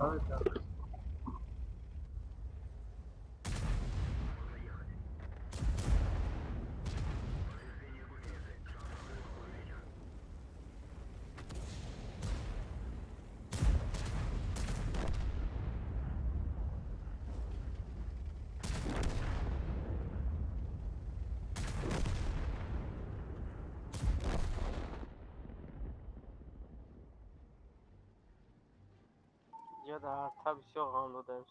Evet abi. Ya da tabii yok anda demiş.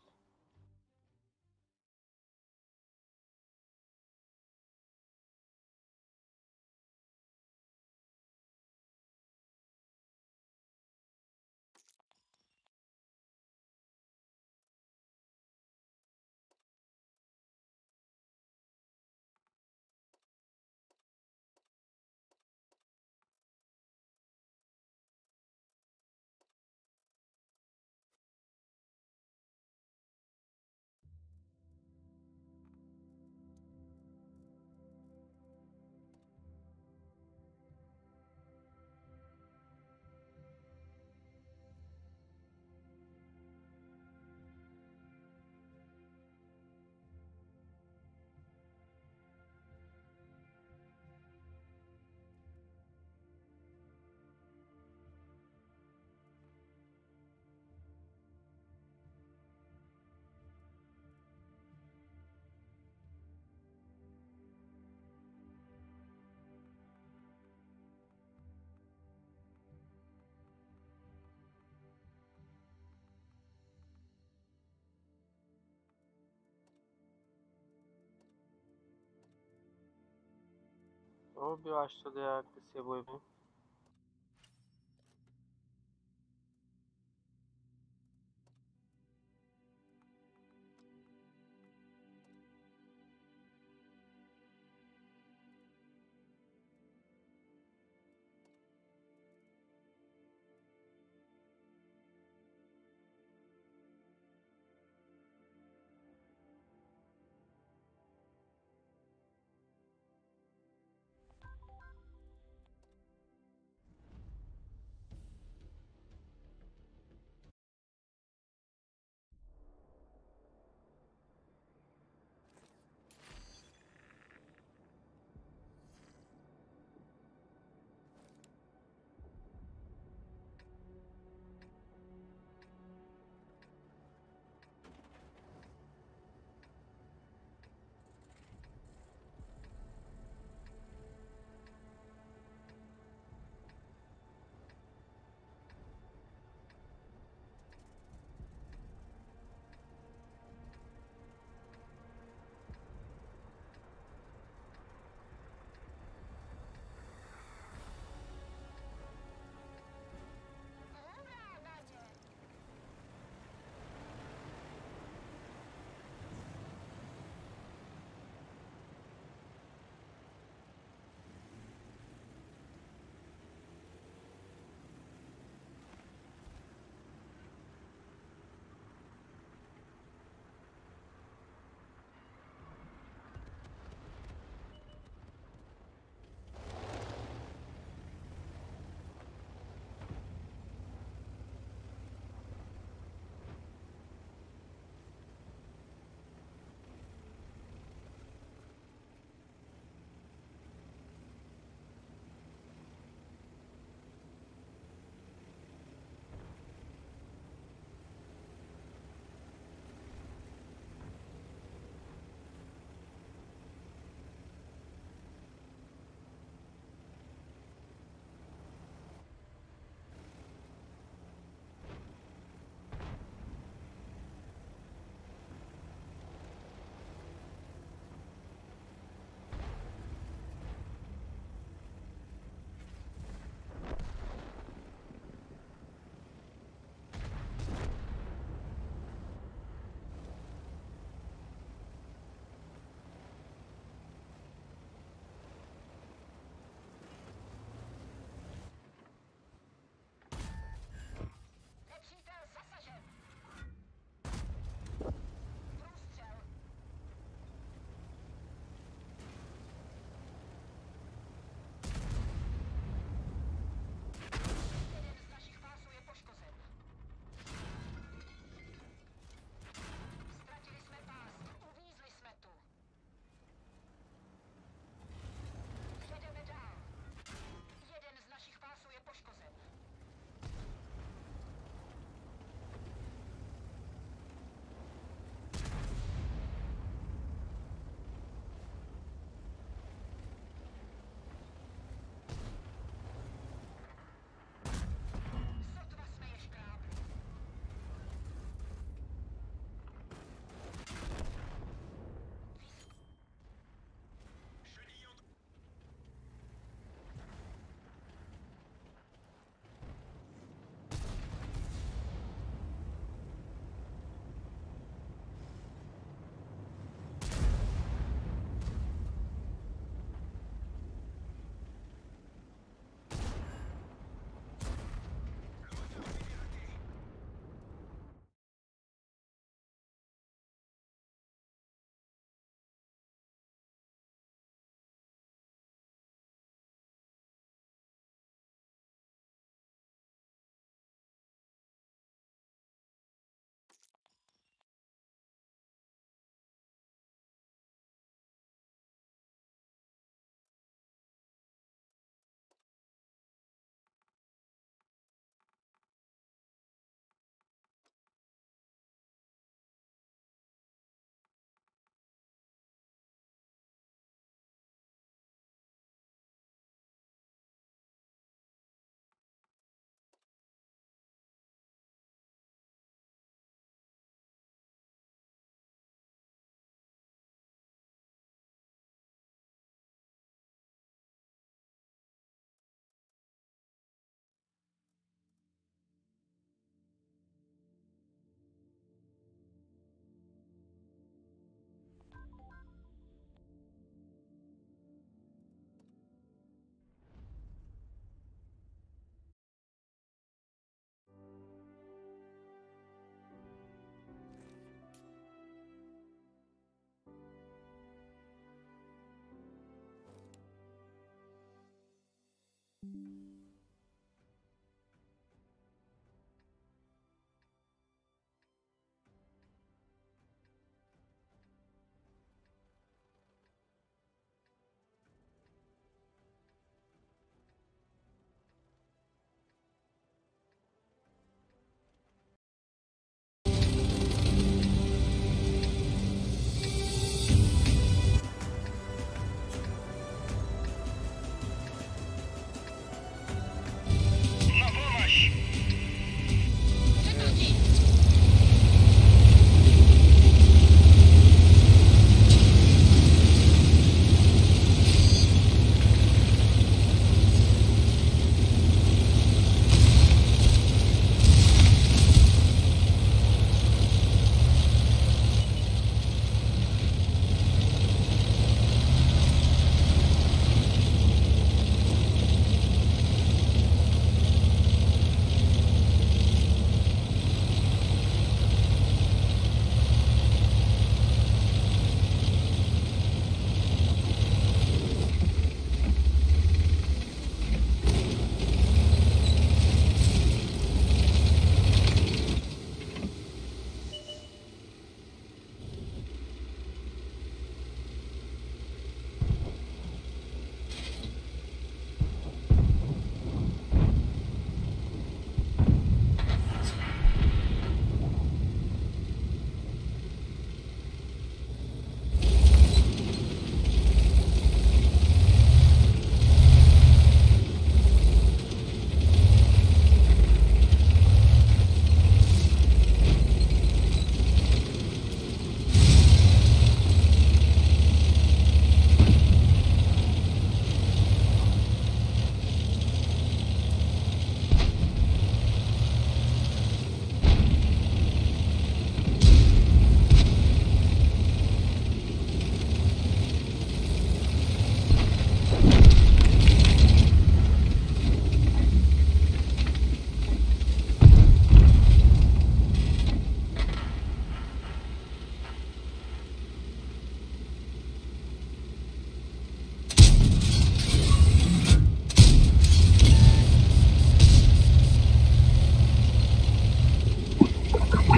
Убиваешь туда красивыми.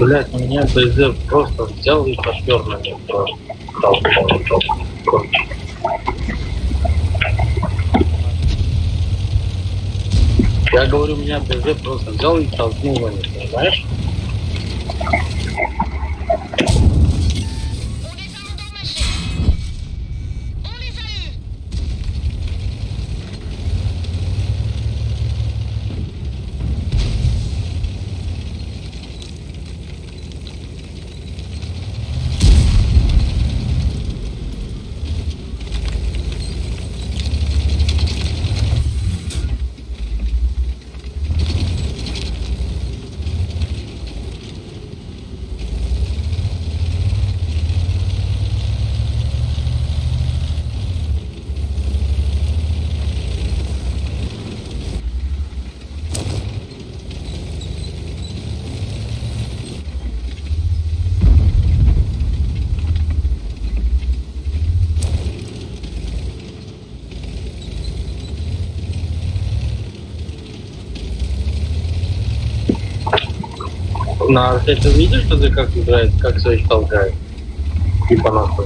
Блять, меня БЗ просто взял и пошпер на них просто. Я говорю, меня БЗ просто взял и толкнул на них, понимаешь? На ты видишь, что ты как играет, как своих толкает? Типа нахуй.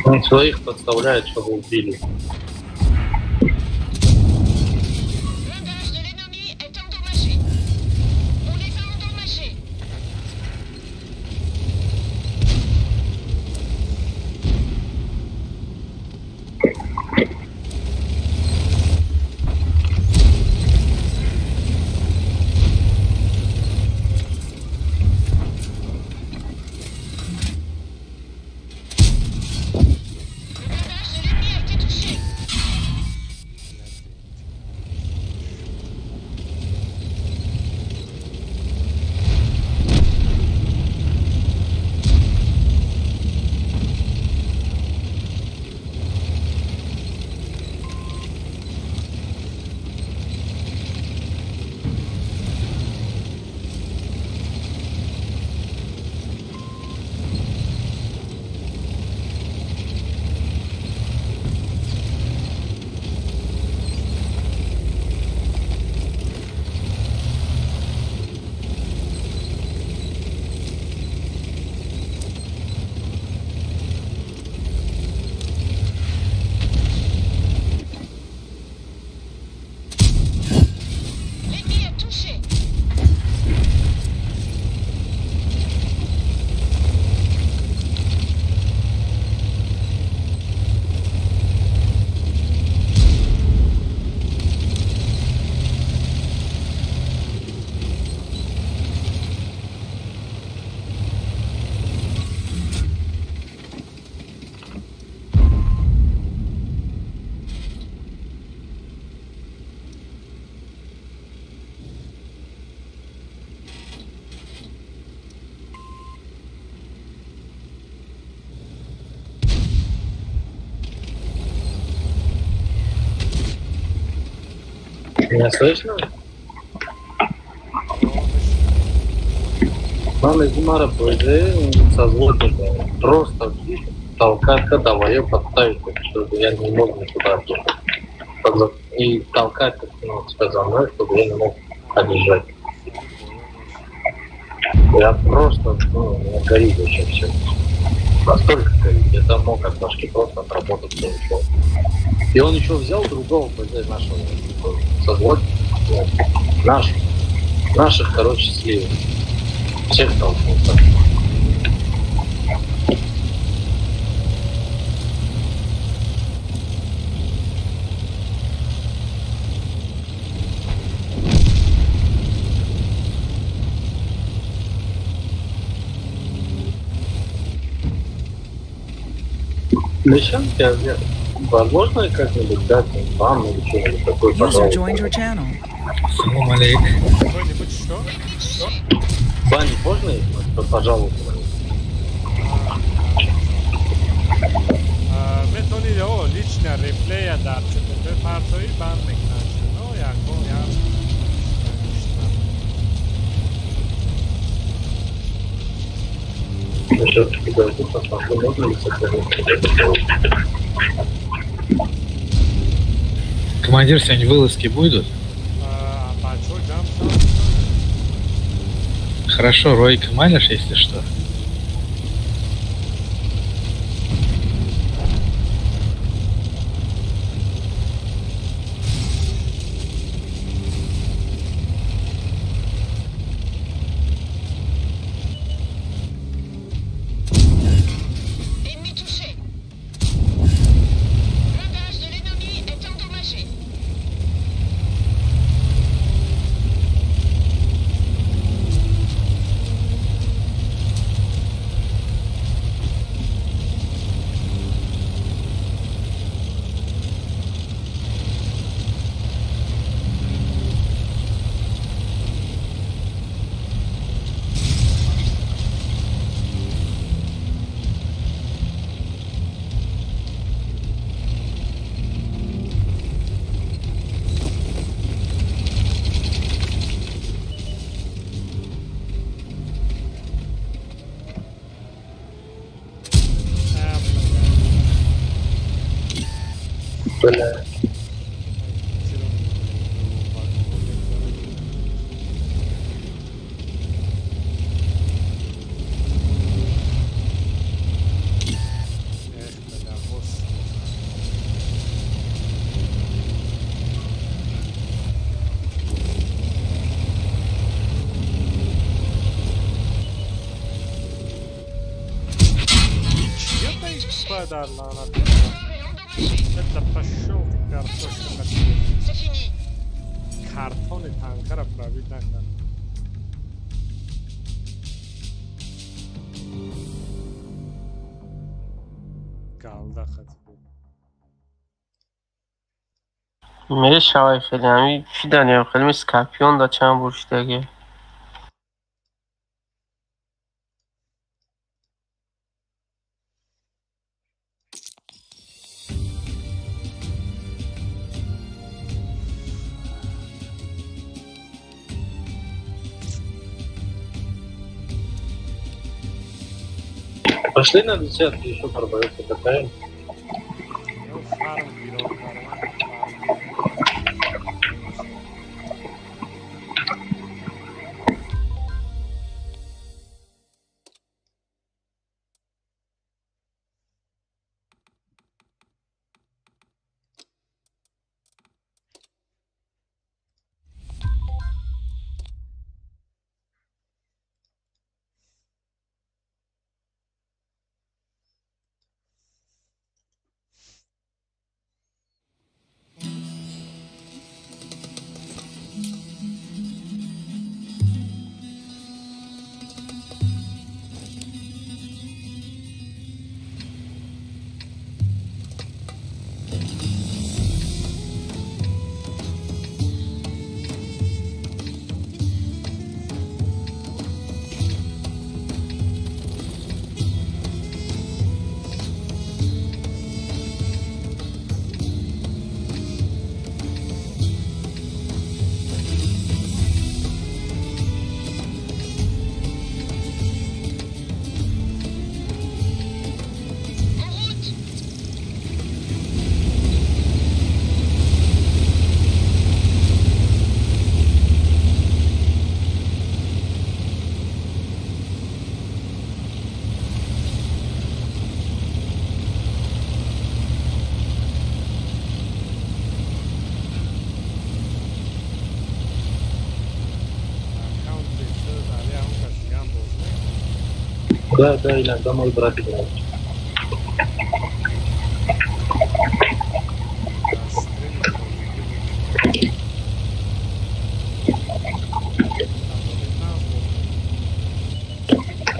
Он своих подставляет, чтобы убили. Меня слышно? Мама Зимара БЗ со звуком просто толкать, когда я подставить, чтобы я не мог никуда отъехать. И толкать, как сказал мной, чтобы я не мог обижать. Я просто, меня горит вообще все. Настолько горит, я там мог от башки просто отработать все ушел. И он еще взял другого БЗ нашего созвольника, наших, короче, слил. Всех толкнул. Зачем тебя взять? Возможно, как-нибудь дать вам или что-нибудь такое, пожалуйста. Салам алейкум. Что-нибудь что? Бани можно их, пожалуйста? Методи ovo lična repleja da ćete te partovi bannek naći. No, jako jasno. Можно ли сохранить? Командир, сегодня вылазки будут? Pa čuj, Хорошо, Ройка манишь, если что. Ennemi touché. Blindage de l'ennemi est endommagé. Бля. Dar la Corps est endommagé. это пошел ты картошку хотел. C'est fini. Картоны танкера пробить наконец. Kaldı хотел. میره شوای خیلی همی چی داریم خیلی سکارپیون دا چند بورش دیگه Пошли на десятки, еще продается такая. Ну, фарм берем, фарм. Да, да, иногда мой брат играет.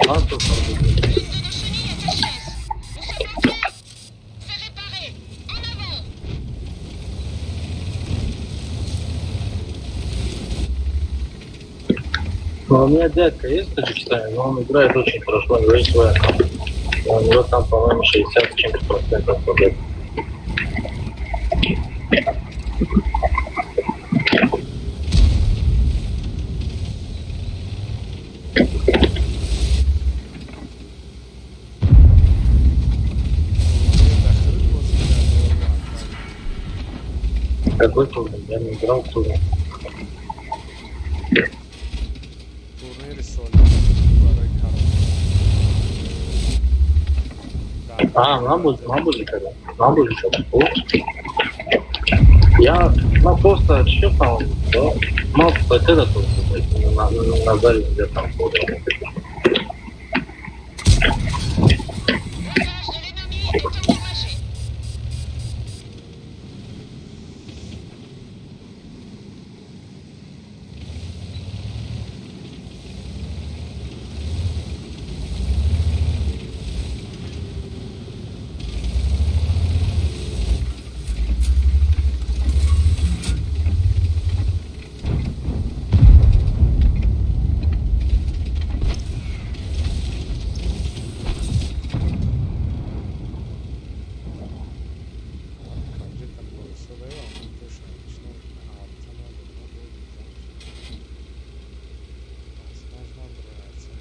А, то L'une de nos chenilles est en chasse. Nous sommes prêts. C'est réparé. En avant. Ну, у меня дядька есть в Таджикистане, но он играет очень хорошо, у него есть свой аккаунт. У него там, по-моему, 60 с чем-то процентов побед. Какой турнир? Я не играл в турнир. Турнир Соли. Мамбузи когда? Мамбузи когда? Я, просто что там, да? Мало это тоже, на заре где там. L'usage de l'ennemi est encouragé. Gdje tam bilo sada? Evo, on došao obično avtama, dobro, snažna brojaca.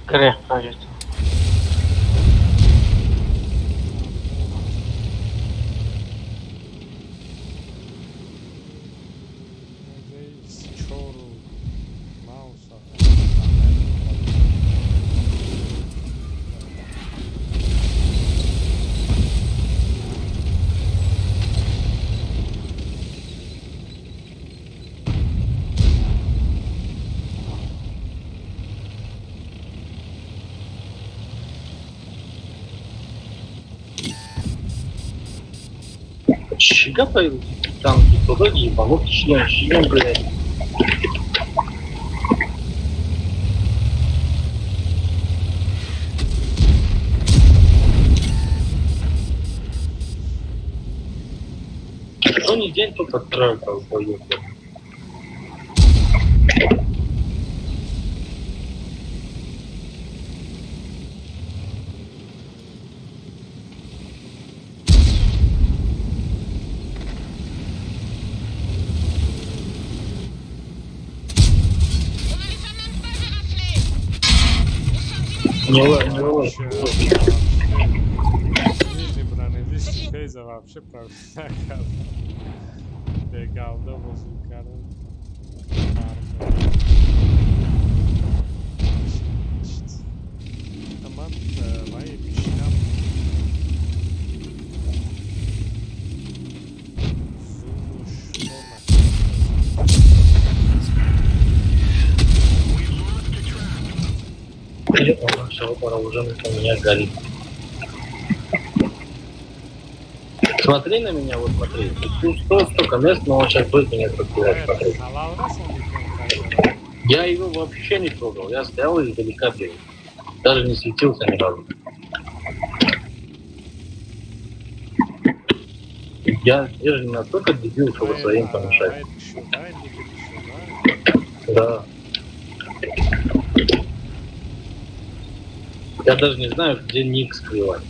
Gre, kažete. Gdje iz čoru mausa. Щига появился, там туда ебанут, член, блядь. Что не день, тут отправка в бою. On a les amène pas à rafler. Nous sommes Не Niži brane, viši pejza вообще pravi. Begal da vozu karın. Tamam, vay bir şinam. Zumuş olmak. Все, вооруженный у меня горит. Смотри на меня, вот смотри. Тут столько мест, но он сейчас будет меня подбирать, смотри. A Laura sam nikon. Я его вообще не трогал, я стоял и издалека бил. Даже не светился ни разу. Я же не настолько дебил, чтобы своим помешать. Да. Я даже не знаю, где ник скрывать.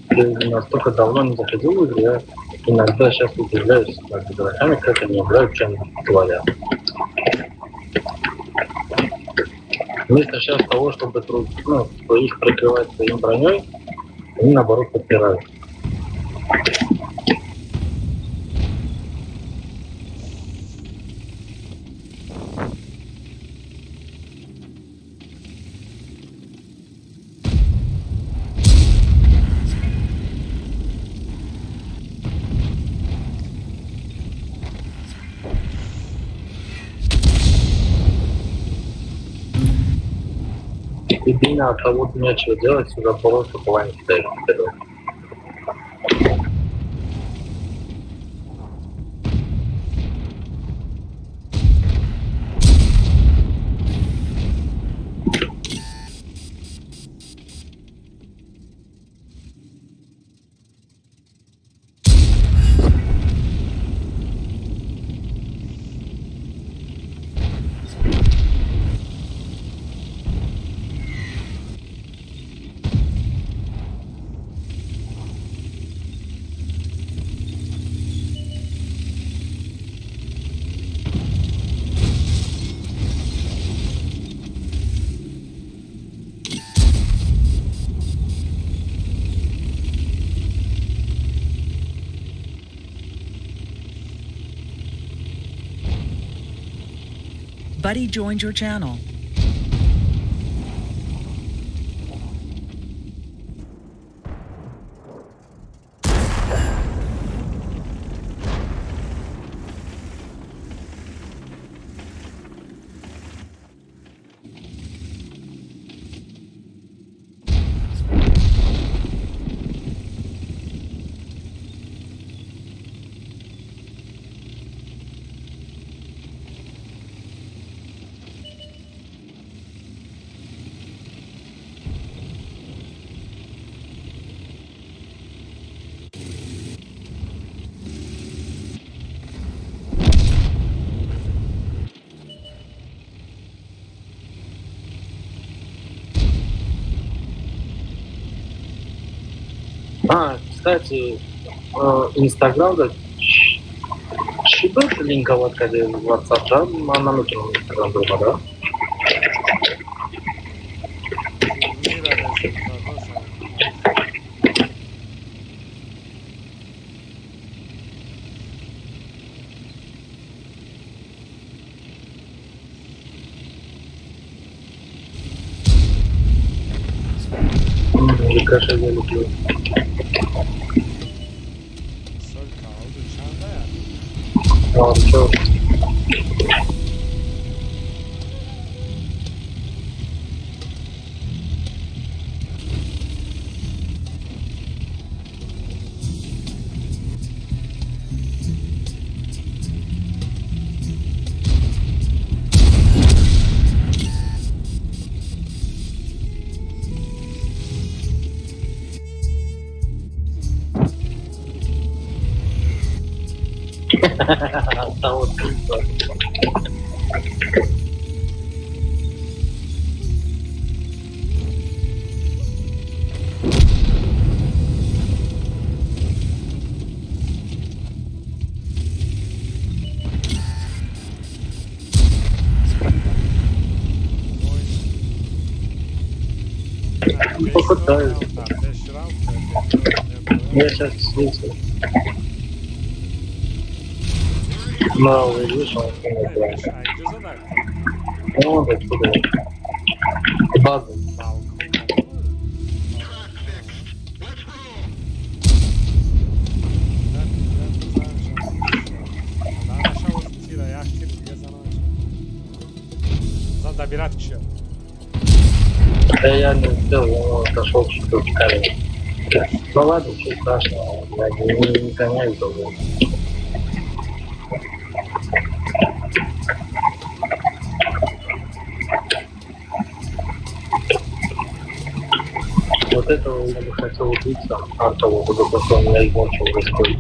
Я настолько давно не заходил в игру, я иногда сейчас удивляюсь над игроками, как они играют, чем говорят. Вместо сейчас того, чтобы их прикрывать своим броней, они наоборот подпирают. И бина от того, нечего делать, сюда просто план стоит вперед. Buddy joined your channel. Кстати, Инстаграм'da și bă, link-ul care WhatsApp, da? M-am amintit în Instagram durmada. Mira rezultatul sau... E ca așa de lucru. Sol caldo, çanda ya. Am ce Asta o schimbă. E așa țință. Não, ele só não, é tudo. Base. Zabirat kişi. Я не сделал, он отошел чуть-чуть в камень. Ну ладно, ничего страшного, я не гоняю долго. Вот этого я бы хотел убиться, а того, потому что он меня измочил в истории.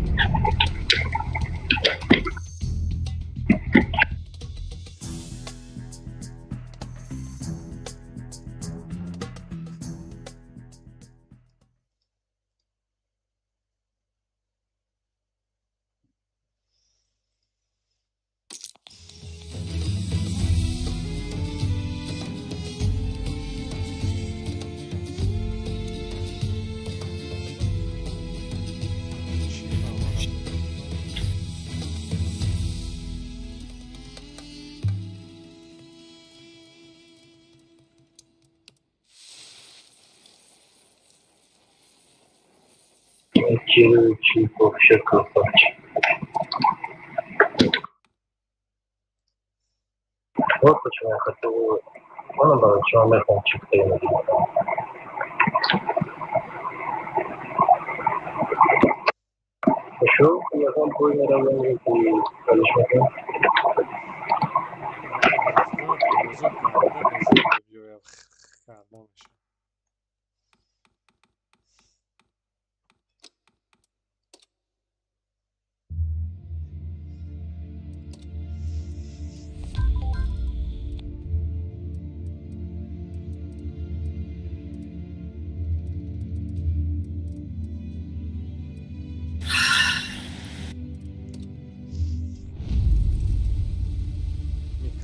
Кириллович вообще красавчик. Вот почему я хотел... Он оборот человеком чик-то и еще я вам понял, районе и количество.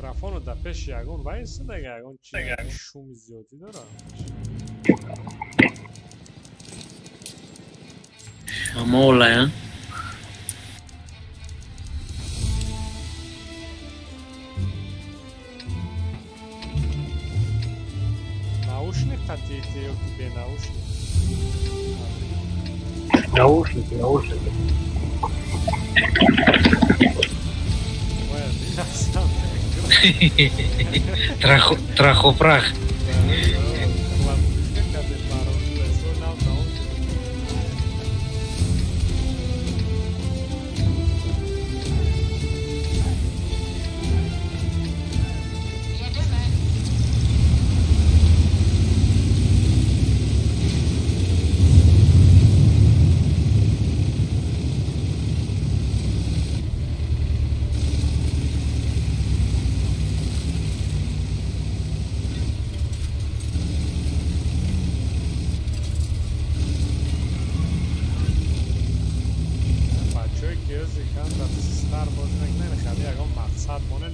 Mikrofonul da peş yagon vaysa da yagon şum ziyoti dara. Ama olayan. тебе наушники. Наушники. Моя меня сам Трахопрах.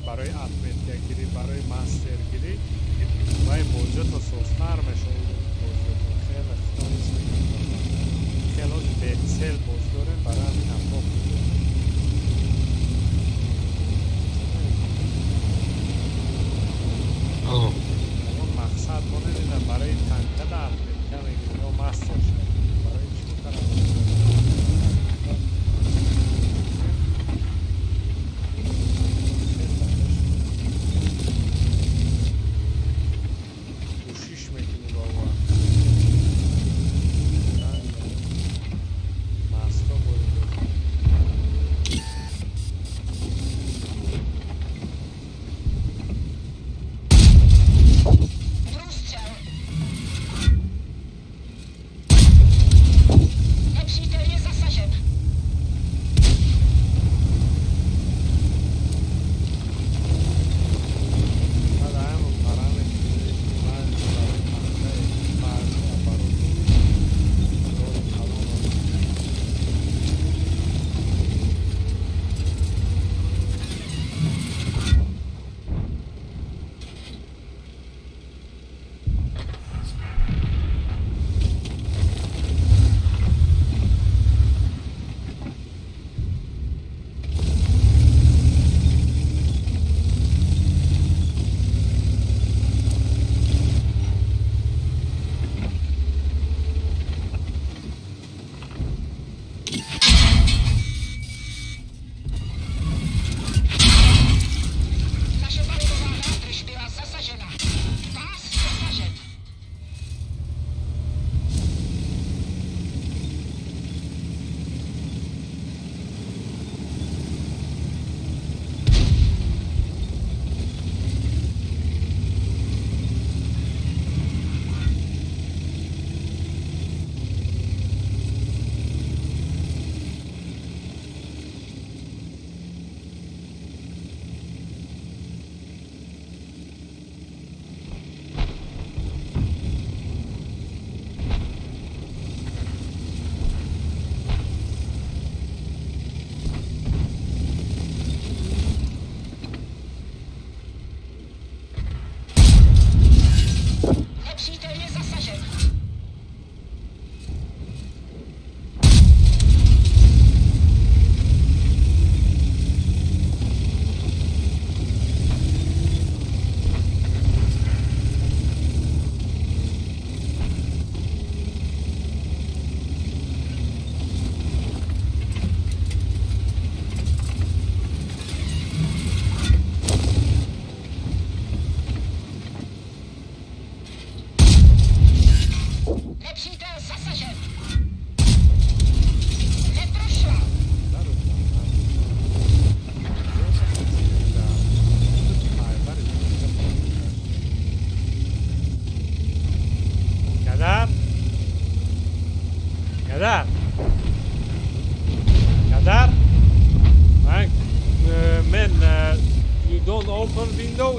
برای ادمین گیری برای ماستر گیری و این موضوع تو سوستر میشه خیلی خیلی بکسل باز داریم برای همین افراد اون مقصد مونه دیدن برای تنکه در ادمین یا ماستر شد برای چی کنم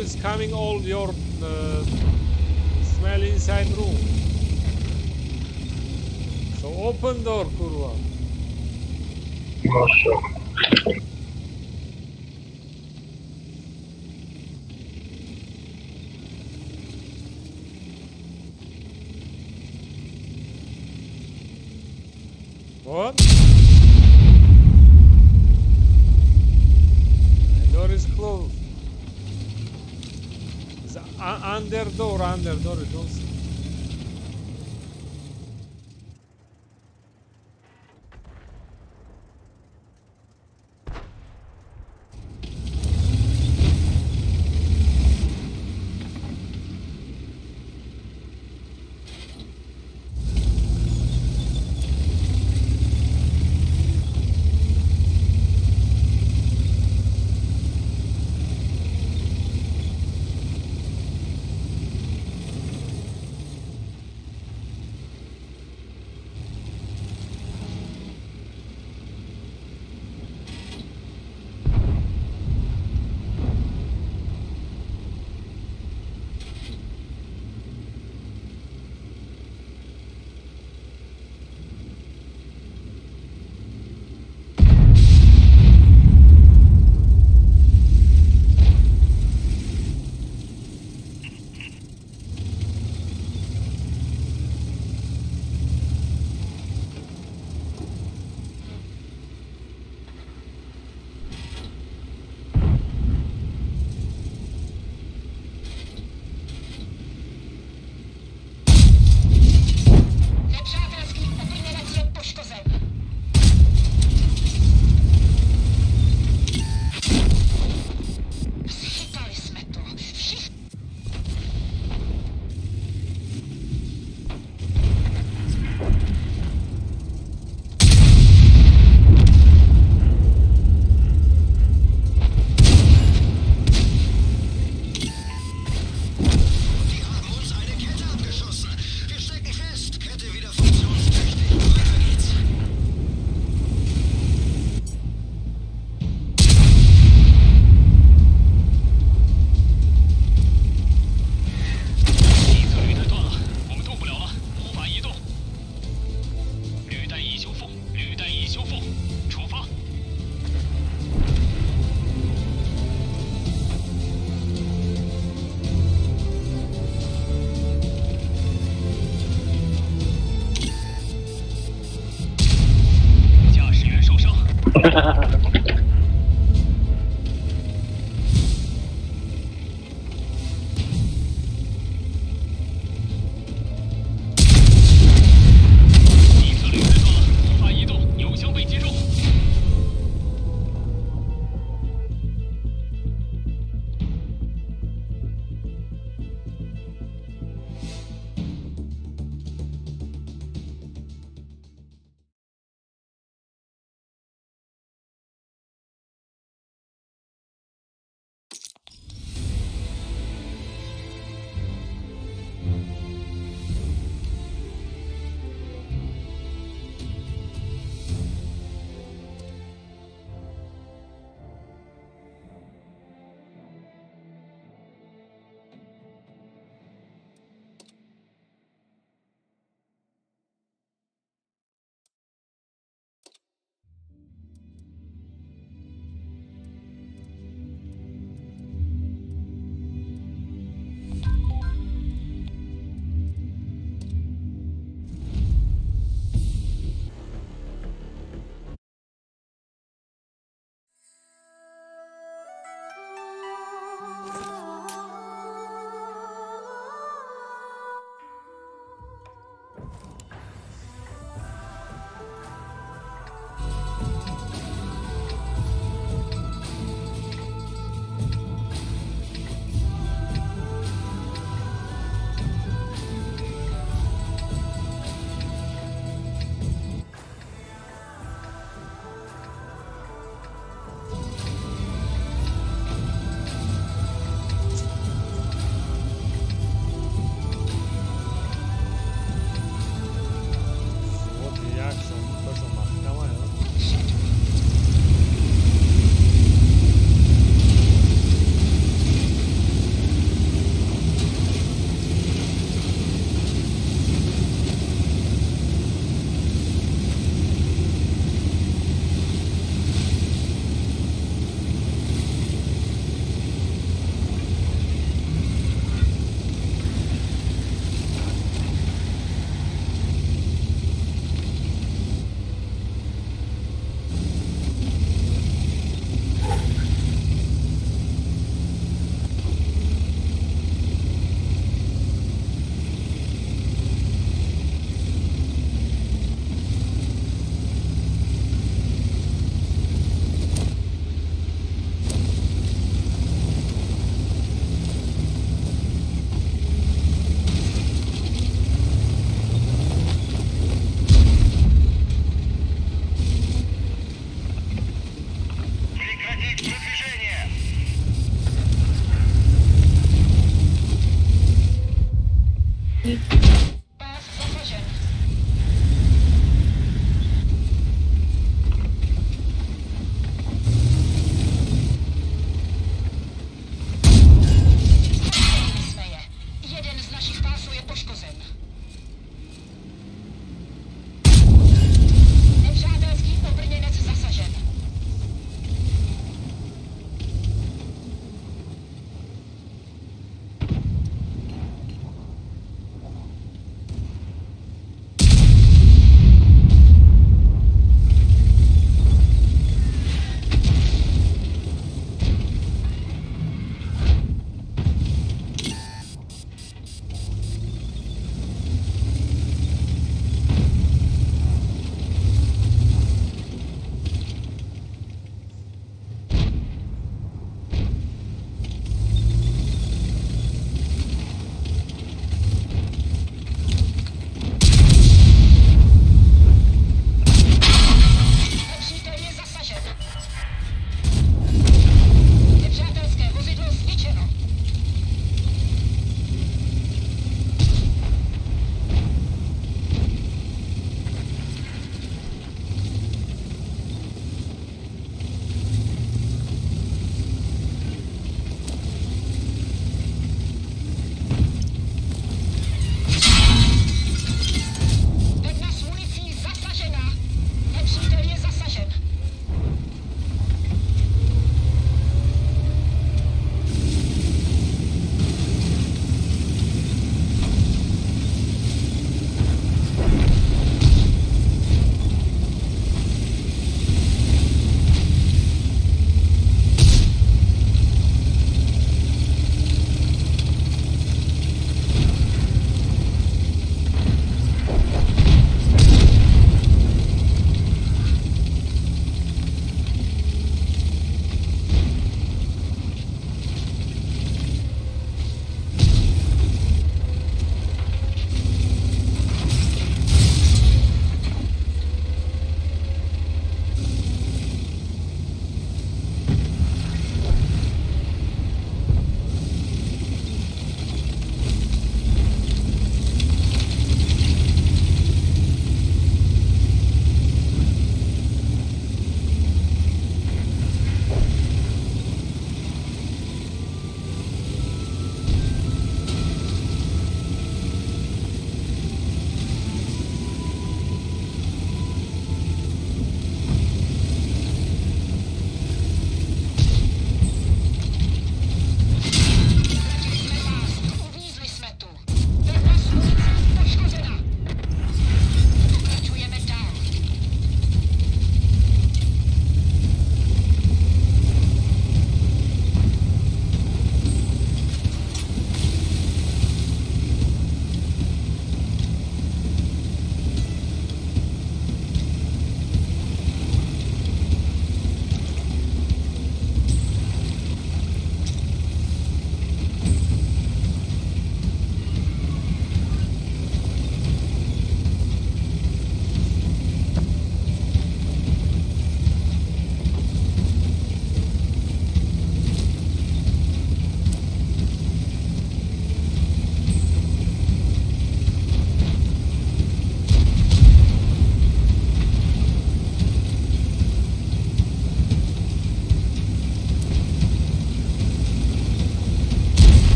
Is coming all your smell inside room. So open door, kurwa. What? The door is closed. Under door, don't see.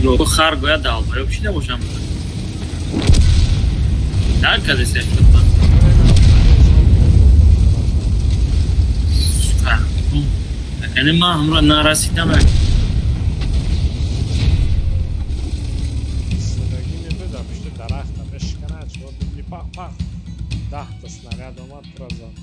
رو خر گویا دالبا یا بشیده باشم در کده سیف کنم یعنی ما همراه نرسیدم صداگی میبود پشت درخت هم اشکنه چه بود بلی پاک پاک 10 تا سنرد آمد پر از آن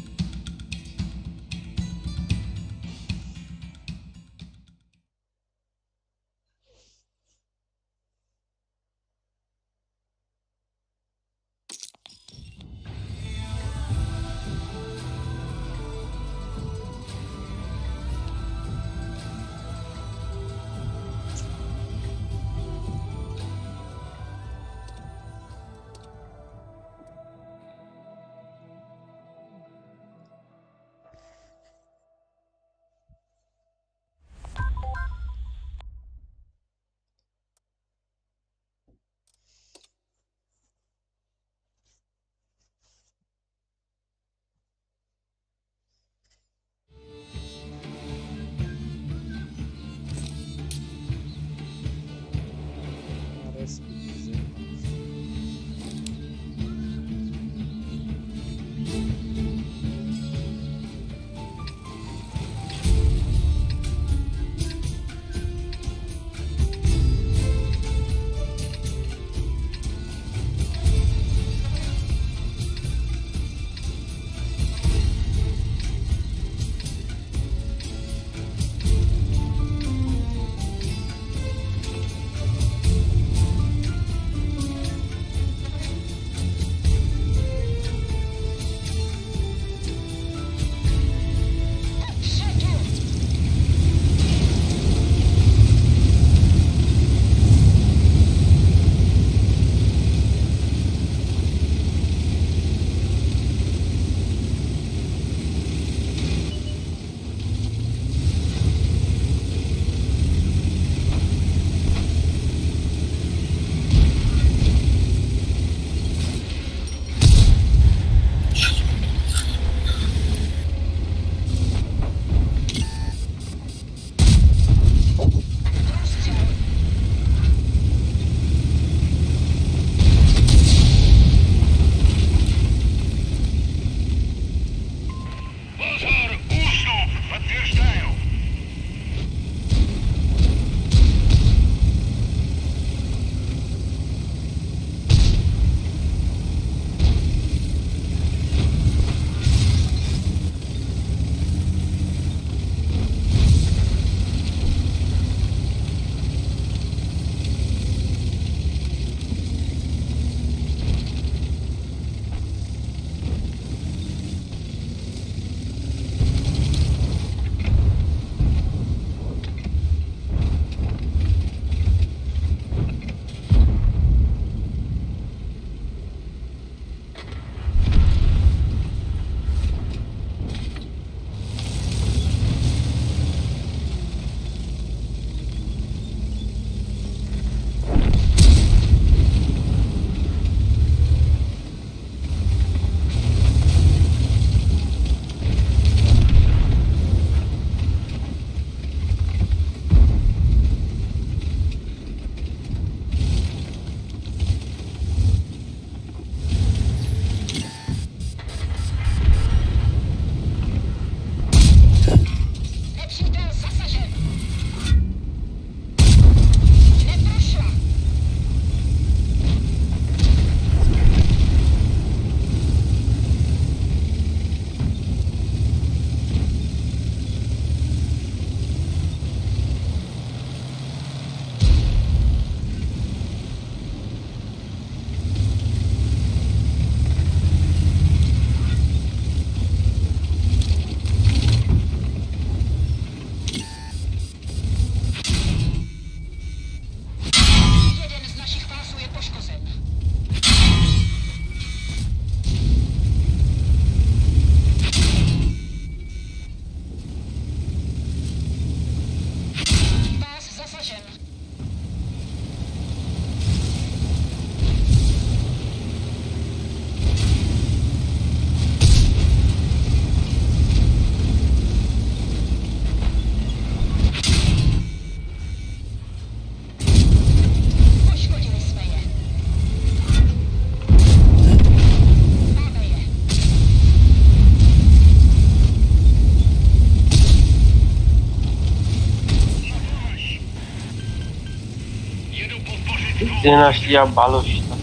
Gdzie naszli Abaluś tam.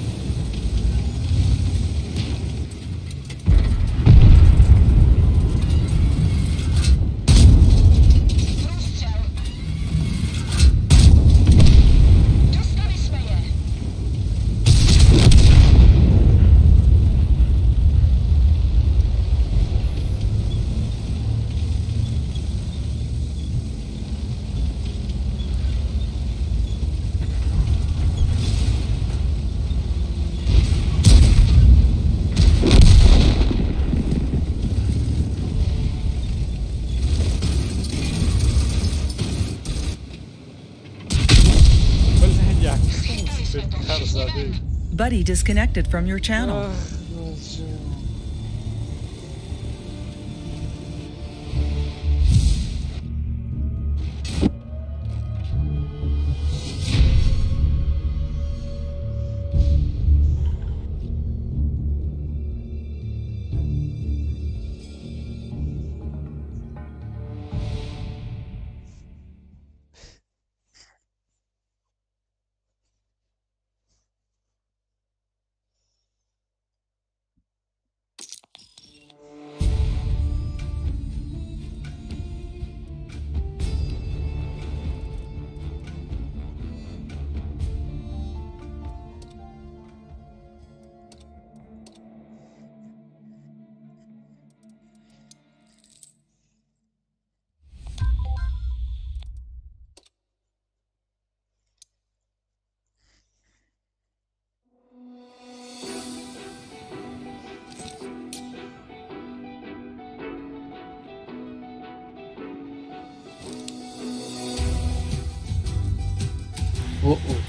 Rozstrzał. Dostali swoje. ولی یک بهتر زده. Buddy disconnected from your channel.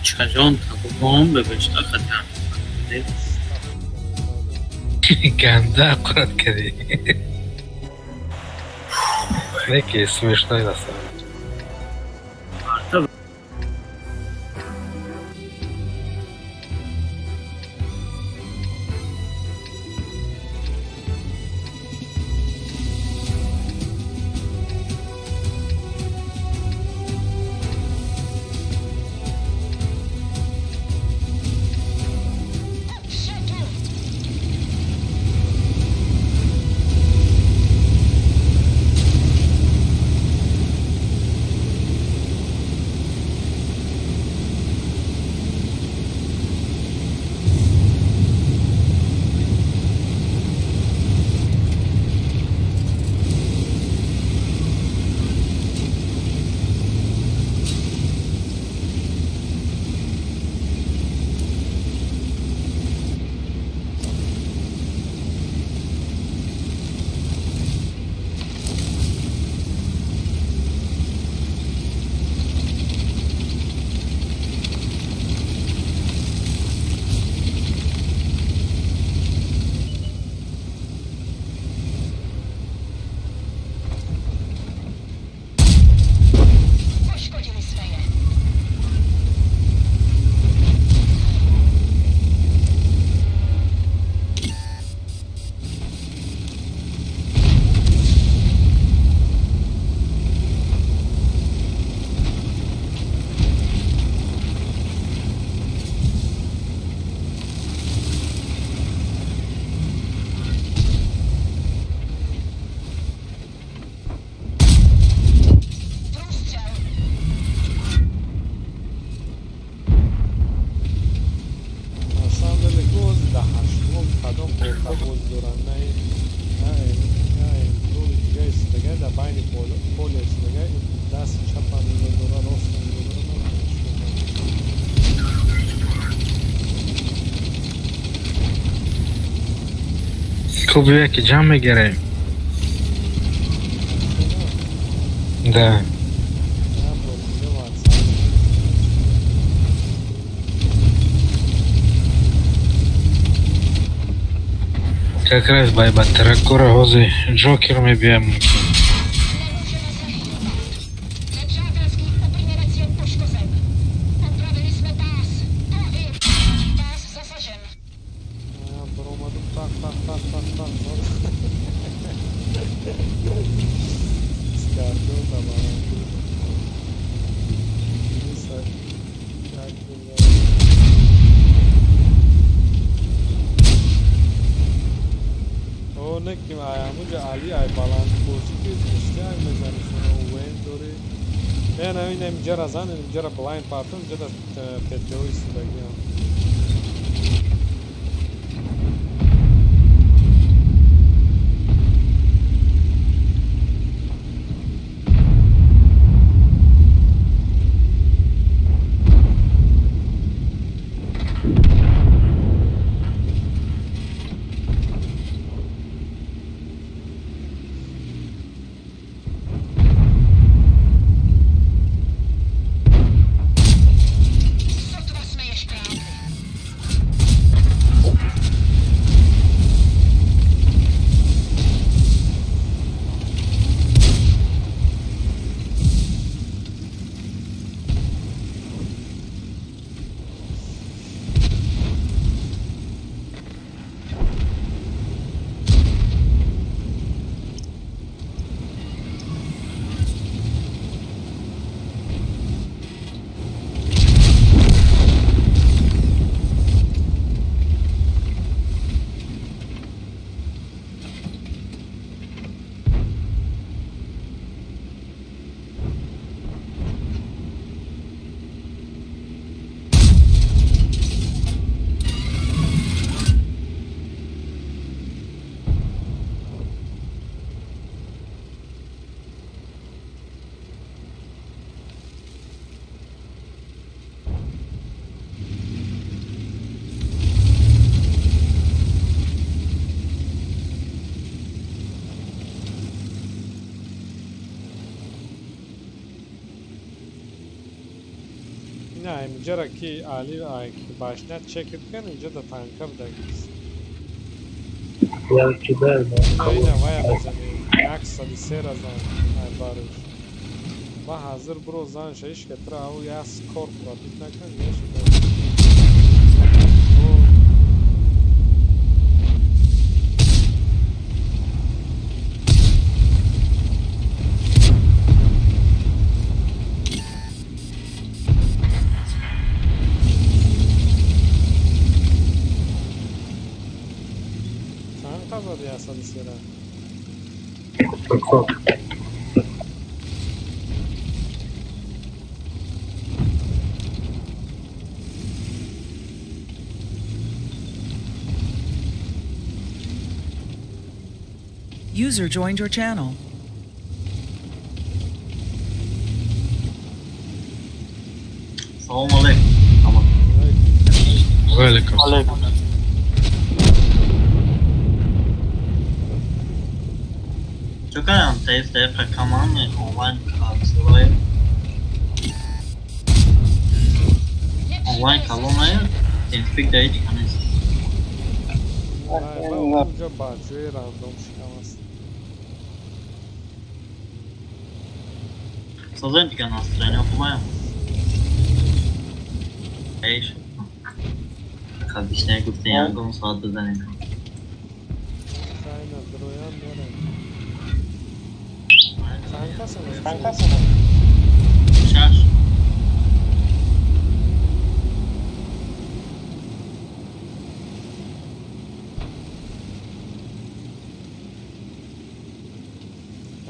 چجان تقوام به بشتا خطر گنده قرد کردی نکی смешной на самом деле. Poszkodzili swoje. Rozstrzał. На самом деле гол да ҳаштум қадам хӯрда гӯлзӯрандаи имрӯи дига истига дар байни поле истига дасти чапам мезора ростам мезора Клуб яки ҷамъ мегирем. Да. Как раз байбаттара кора ҳозир Джокер мебиям. Lewo się na zachwywa. Lecz Żagelski upłynie rację poszkozem. Poprawiliśmy pas. To wiem. Pas za sarzem. Бромаду так скардон да барам. Как نکنیم همونجا علی ای بلند باشی که بیشتر ای میزنی شما وین دوری نه این اینجا را زن اینجا را بلایند پارتون اینجا را پتیوی سودگی هم نه اینجا را که علی باشنت چک کن اینجا دا تانکر دگیست یا کی در اینه ویا بزنی عکس سالی سیر از آن بارش با حاضر برو زن شایش که ترا او یا سکور پراتیت نکن یه شده User joined your channel. Salam alaikum. Tamam. Welcome. Alaikum. Czekałem tej kamany online kalsılayı. Online kalmayı tenspik değil kanıs. اونجا بچه راندوم شکم است Sazan çıkan hastane okumaya mı? Hayır. Kardeşine gitsin yargı saatte denedim. Aynen duruyan nere? Kankasın. Şarj.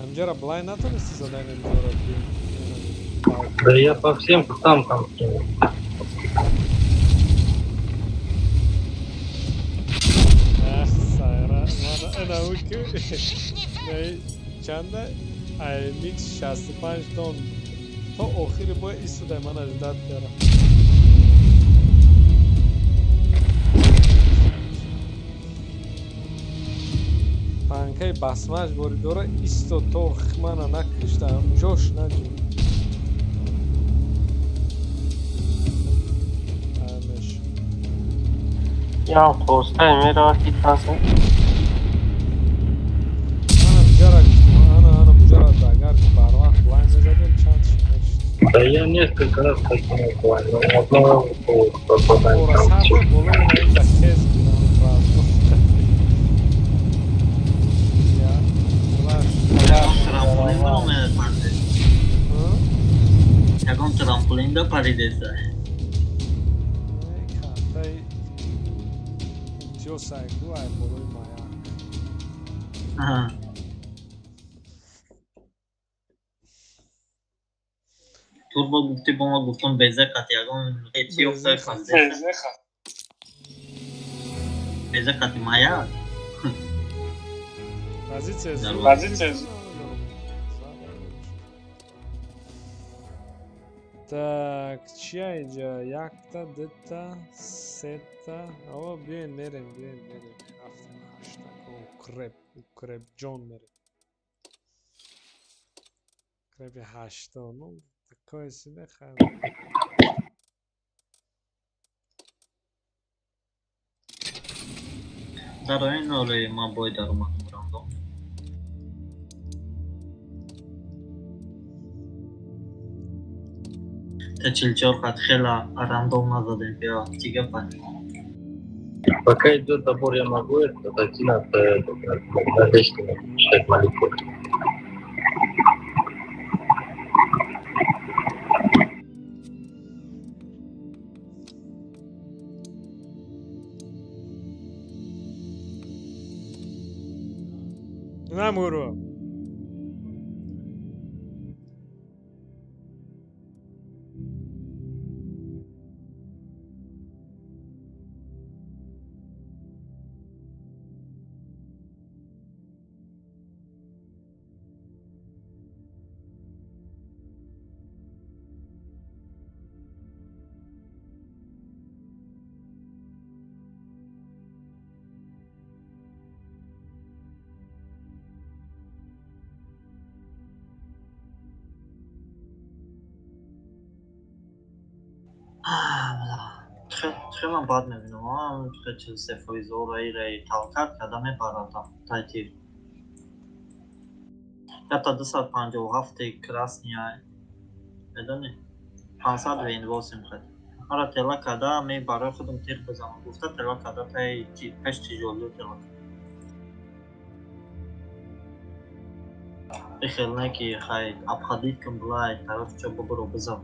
Амджара блай натонести задание Амджара? Да я по всем там скинул. Ах, сайра. Ana uku. Çanda aylik 65 ton. تا آخری با ایستوده من اجداد دارم پانکای بسمش باری داره ایستو تو خمانه نکشتم جوش نجو همش یا پوسته میره وقتی تاسه انا مجرد اگر که بر وقت لاین میزدیم چند شمشت Да я несколько раз покинул план, но одного попадания там Jaką trampolin do paridesa. Kantai Josai Guai Boloi Maya Turbo گفتی با ما گفتم بیزه قطعی اگم قیچی بیزه افتای قطعی. خالده بیزه قطعی مایا Позиция Нормально. зон. Позиция Так, чья идея? Якта, дета, сета. О, bien, мерим. Укреп, Джон мерим. Укреп 8. Ну, такое себе хай. در این حاله ما باید در اومد راندوم تا 44 قد خیلی راندوم نزدیم بیا دیگه پنج Пока идет добор, я могу это дойти на Дестину, читать молитву. Намуру. خیلی من بد میبینم خیلی چیز سفایی زور ایره تلکت کده میبردم تای تیر یا تا 257 کراسنی های بدونی 500 وین واسم خیلی آره تلا کده میبره خودم تیر بزنم گفته تلا کده تای پشت جلو تلا خیلی نه که خیلی ابخدید کن بلای طرف چه ببرو بزن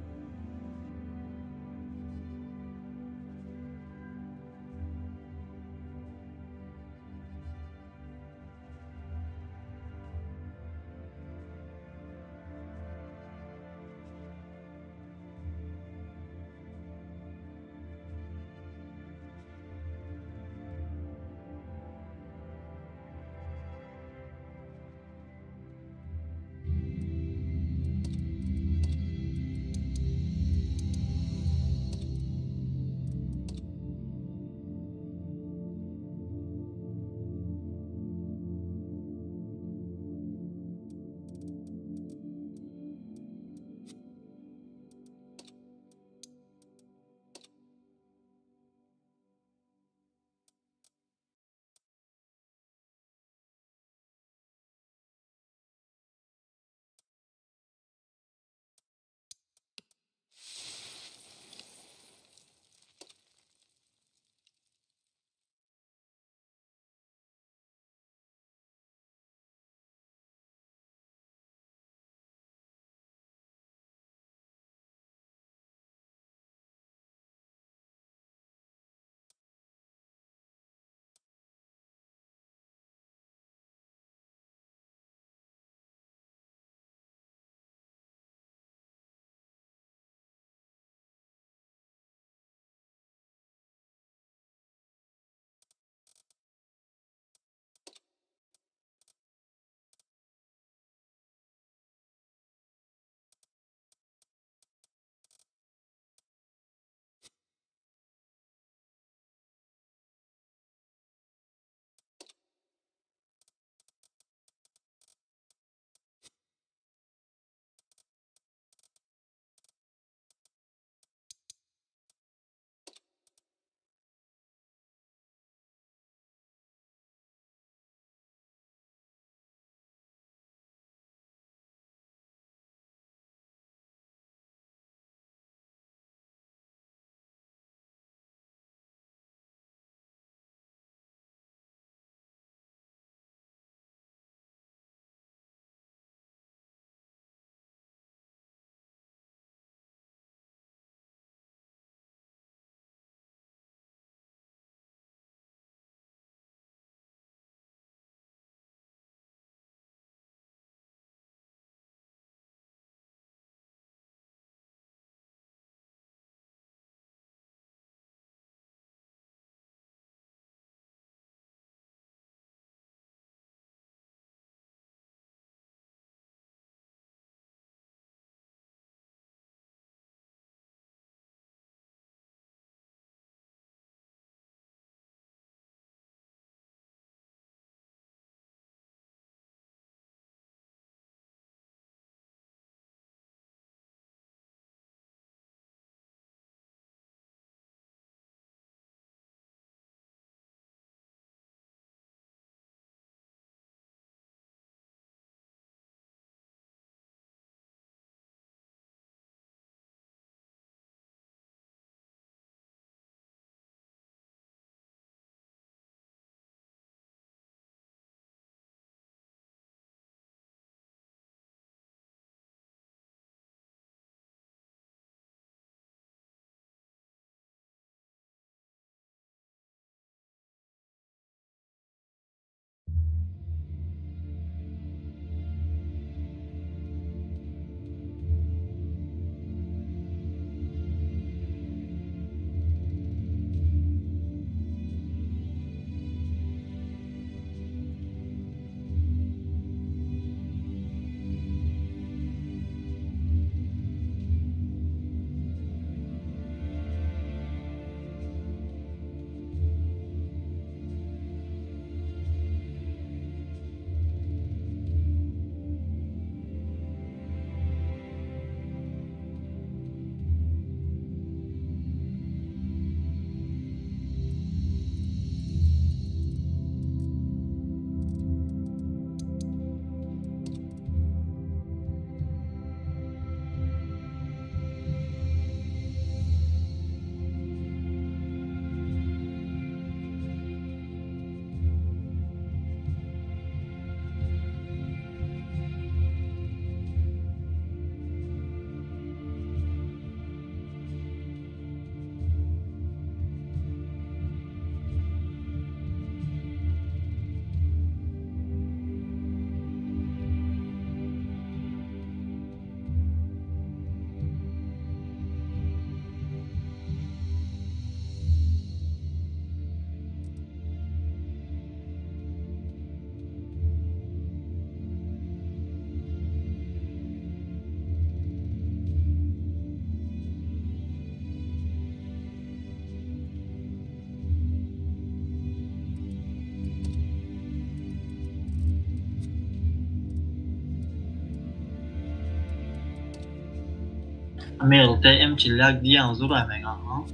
Mail tới em chỉ là đi ăn giúp lại mày ngon không?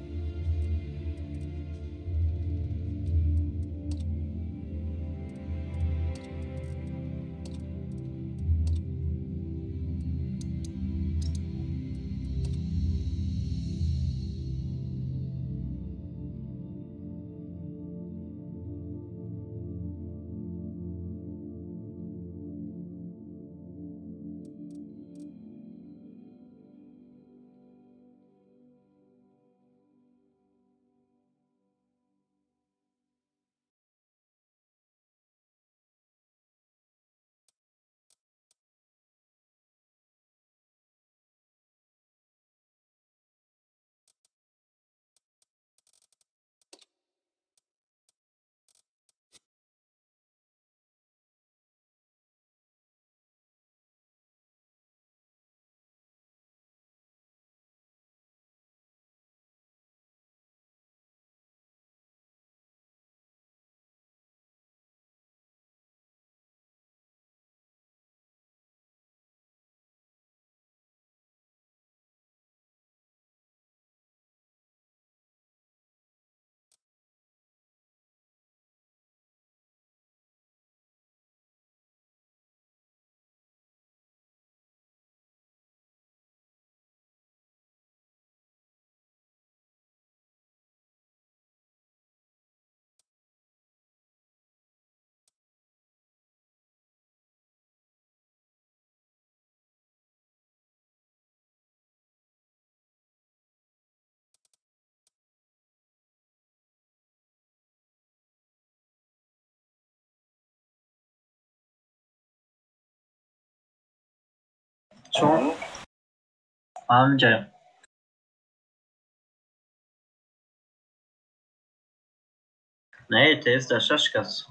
Şu amca. Ne test da şaşkas.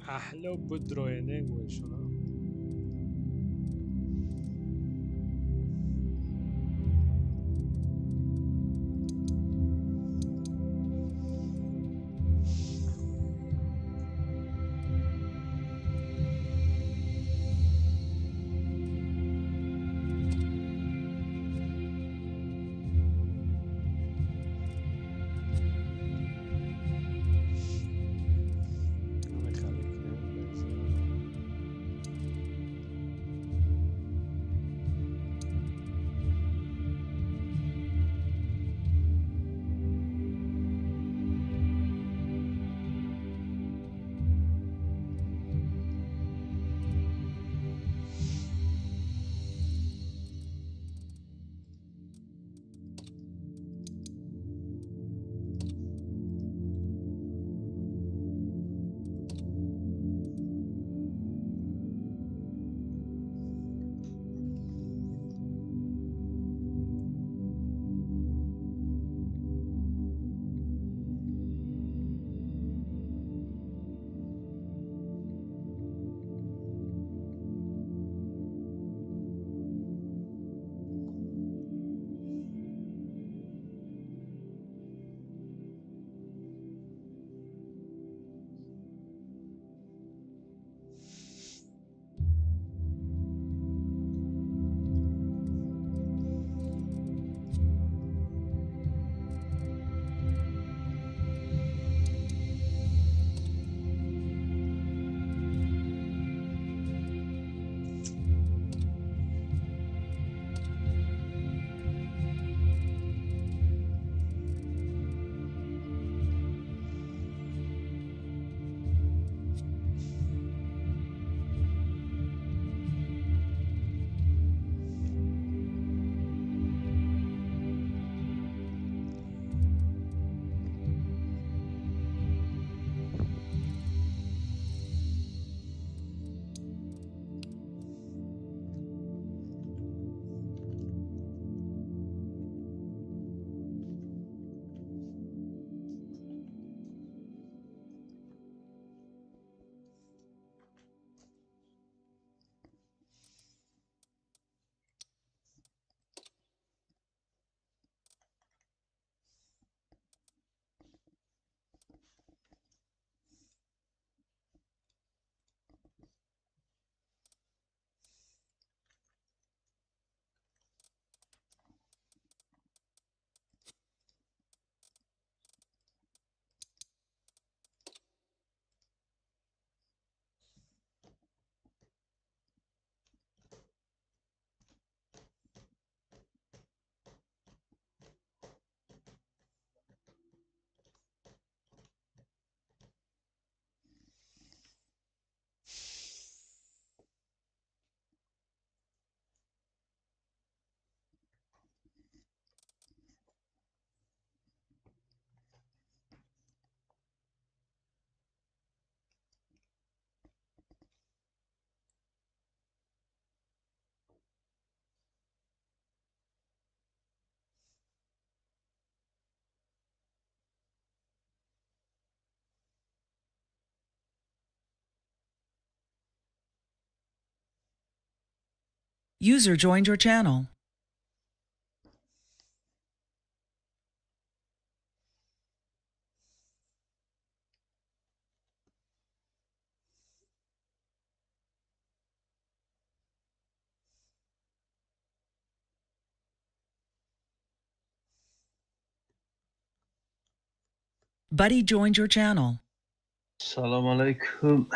احلى بدروينه وشنو User joined your channel. Buddy joined your channel. Salam alaikum.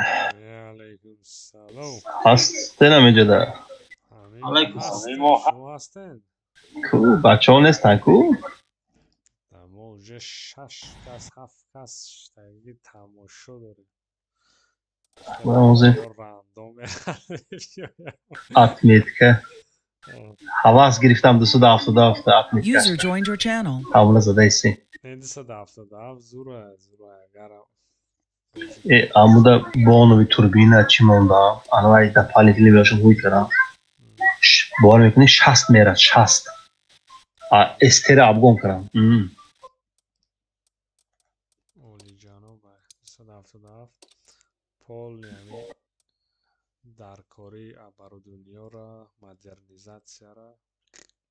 علیکم سلام. هستن مجدا. علیکم شما هستن؟ کو بچه‌ها نیستن کو؟ موجه 6 کس 7 کس تایید تماشا داره. موزه راندوم اتمیتکه حواس گرفتم 277 اتمیتکه. User joined your channel. همون زده ایسی. 277 زوره گرم. Amuda bono bir turbina çimonda anavay da paletli bir şey kara. Bono mekni 60 mera 60. Esteri abgon kara. اولی جانو با 277 پول یعنی در کاری برای دنیا را مدرنیزاسیا را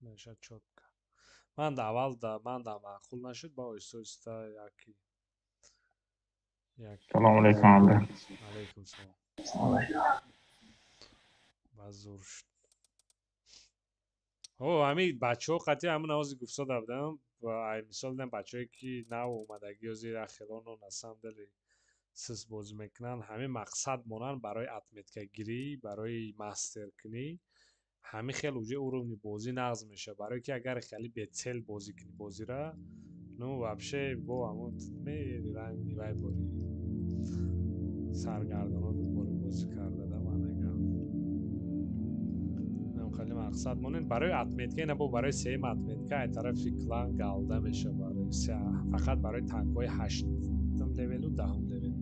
میشه چوب کرد. من دا معقول نشد با ایستا یکی سلام علیکم. علیکم سلام. بازور شد. همین بچه ها قطعی همون نوازی گفته دادم و ای مثال دیدم بچه هایی که نو اومدگی و زیر اخیلان و نسم دلی سس بازی میکنن همین مقصد مونن برای اتمیتکه گیری برای مستر کنی همین خیلی اوجه ارومی بازی نغز میشه برای که اگر خیلی بتل بازی کنی بازی را نو وابشه با همون می رنگ میوای باری سرگردان ها دوباره بازی کرده ده من اگم نم خیلی مقصد مونین برای اتمیتکه نبو برای سیم اتمیتکه این طرف کلان گالده میشه برای فقط برای تنگای 8 لیول و 10 لیول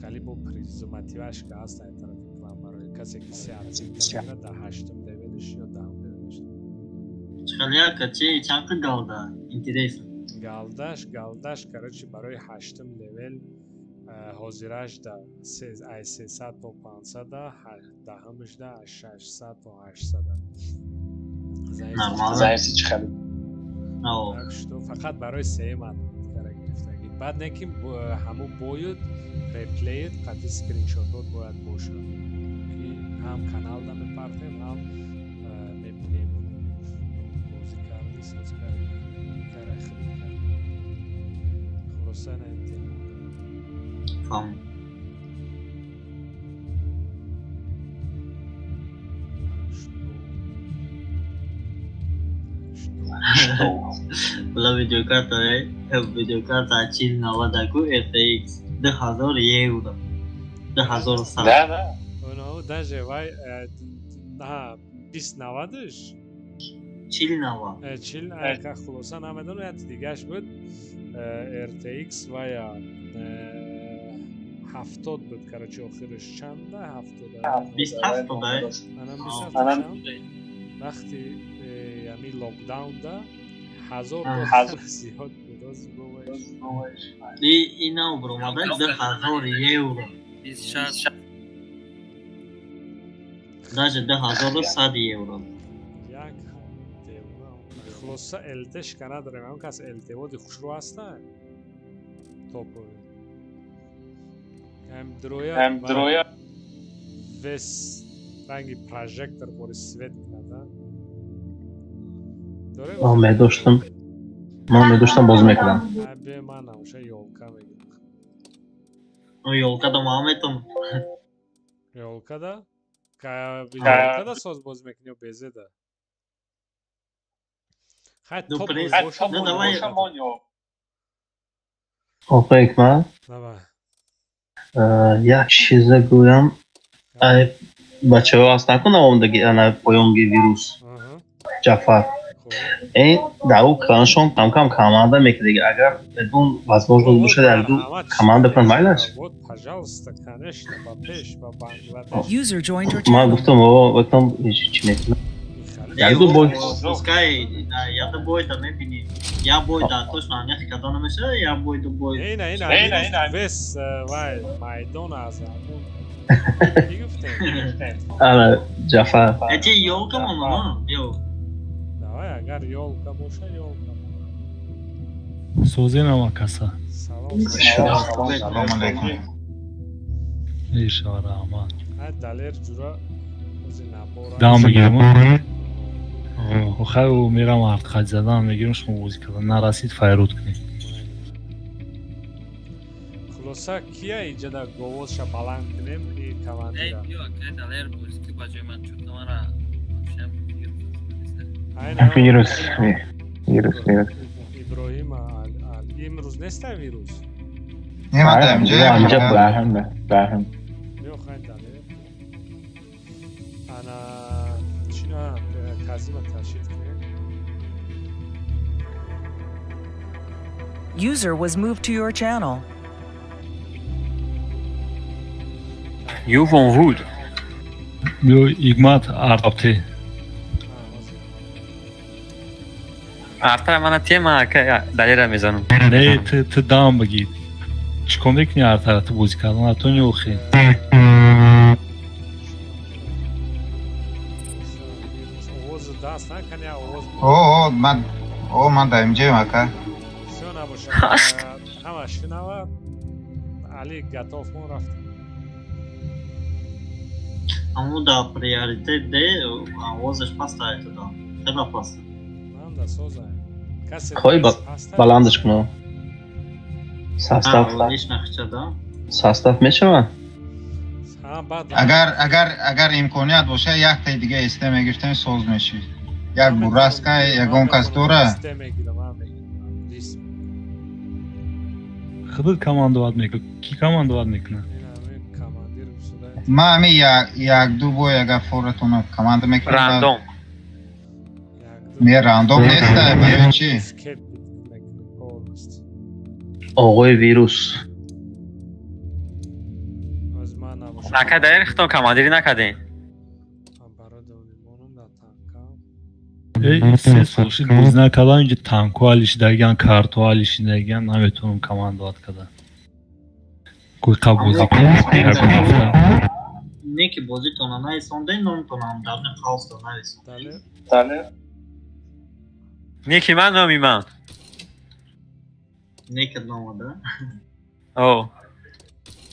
خیلی با پریزوماتیوش که هست این طرف کلان برای کسی که 3 اتمیتکه کنه در 8 لیولش یا 10 لیولش خیلی کچی چند که گالده اینتریسن گالدش کرچی برای 8 لیول حاضرش در 300 تا 500 دهمش در 600 تا 800 زایسی چه خیلی فقط برای 3 ماه گرفتگی بعد نکی همو باید ریپلیت قطعی سکرین شاتات باید باشه که هم کانال دا میپرتیم هم میبینیم بازی کردی ساز کردی کاره خیلی خلاصه نه فهم بلا ویدیو کارت ہے ویدیو کارت اچھی نوادا کو RTX 2000 euro 2000 سال نه اونو даже вай на 2090 چیل نوا چیل که خلاصا نمیدونم یا دیگهش بود RTX و یا 70 بود کرچی آخرش چنده 70 27 بود منم 27 وقتی یعنی لوکداون ده 1000 زیاد بود از گوهش اینا برو مادر 2000 euro 26 даже 2100 euro خلاصه التش که نداریم همون که از التوادی خوش رو هستن توپوی هم درویا ویس رنگی پراجکتر باری سویت کنده من داشتم باز میکردم به من نموشه یولکا میگم یولکا دا محمدتون یولکا دا؟ که یولکا دا ساز باز میکنی و بیزه دا خیلی توپ باشه مانیو آقا اکمل یک چیزه گویم بچه ها هست نکنه آمدگی پایانگی ویروس جعفر این دعو کلانشون کم کمانده میکنه دیگه اگر بدون возможность باشه در دو کمانده بکن مایلش من گفتم بابا بکنم چی میکنه در دو بای یا دو بای دا میبینی یا بای دا точно نخی کتا نمیشه یا بای دو بای این ویس وای مایدون از همون کی گفته؟ انا جعفر اتی یولکا ماما یو давай агар ёлка боша ёлка سوزی نما کسا салом Салом алейкум. ایشا رحمان ай далер ҷура ози набора دام بگیرم خواهی و میرم ارد خط زدن میگیرم شما بوزی کردن نرسید فیرود کنید خلاصا کیا ایجادا گوازشا بلند کنیم ای کماندیرا ویروس иброҳим имрӯз неста вирус نمیاد اینجا اینجا برهم میخواین داره انا چینا کازیما تشریف کنیم User was moved to your channel. You von Wood. بیو ایگمات ارتابتی Artar mana tema که دلیره میزنم نه تو دام بگید چیکار میکنی ارتر تو بوزی کردن اتونی اوخی اوز دست نکنی اوز من در اینجا مکه سیو نباشه همه شنوه علی گتاف ما رفتیم Amo da prioritet de avozش پاستا ایت دا خیلی پاستا من دا سوزه کسی خواهی بلندش کنم اولیش نخچه دا ساستاف میشه من اگر امکانیت باشه یک تا دیگه استه میگیرتن سوز میشی یک براسکه یکون کس دوره خودت کماندوات میکنه کی کماندوات میکنه ما همی یک دو بو یک فورتون کماند میکنم راندوم نه راندوم نیسته برای چی؟ آقای ویروس نکده ریختم کماندیری نکده ای سه سوشی بوز نکدن اینجا تانکو حالیش دگن کارتو حالیش دگن نمیتونم کماندوات کدن کوی قبوزی کنم نیکی بازی تونه نایسانده نمیتونم در نخواست رو نایسانده نیکی من نامی من نیکی نامده او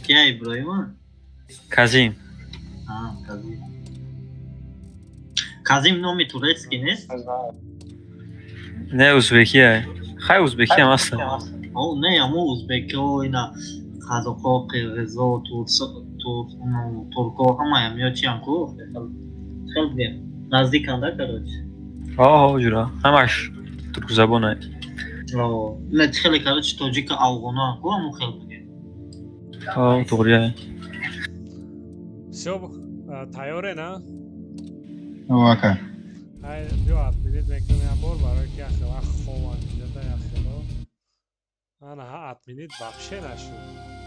کیا ابراهیم کازیم کازیم نامی تورسکی نیست؟ نه ازبکیه خیلی ازبکی هم هستن او نه همو ازبکی و اینا قزاقا قرغزا و ترکا همه هم یا چی هم کو خیلی بیم نزدیک هم در کراچ آه جورا همش ترک زبانه نه خیلی کراچ تاجیک افغانا هم کو همو خیلی بیم آه طوریه شب تیاره نه؟ اوکه های بیا اتمینید میکنم یه بار برای که اخی وقت خواب انجام ده اخی رو من ها اتمینید بخشه نشد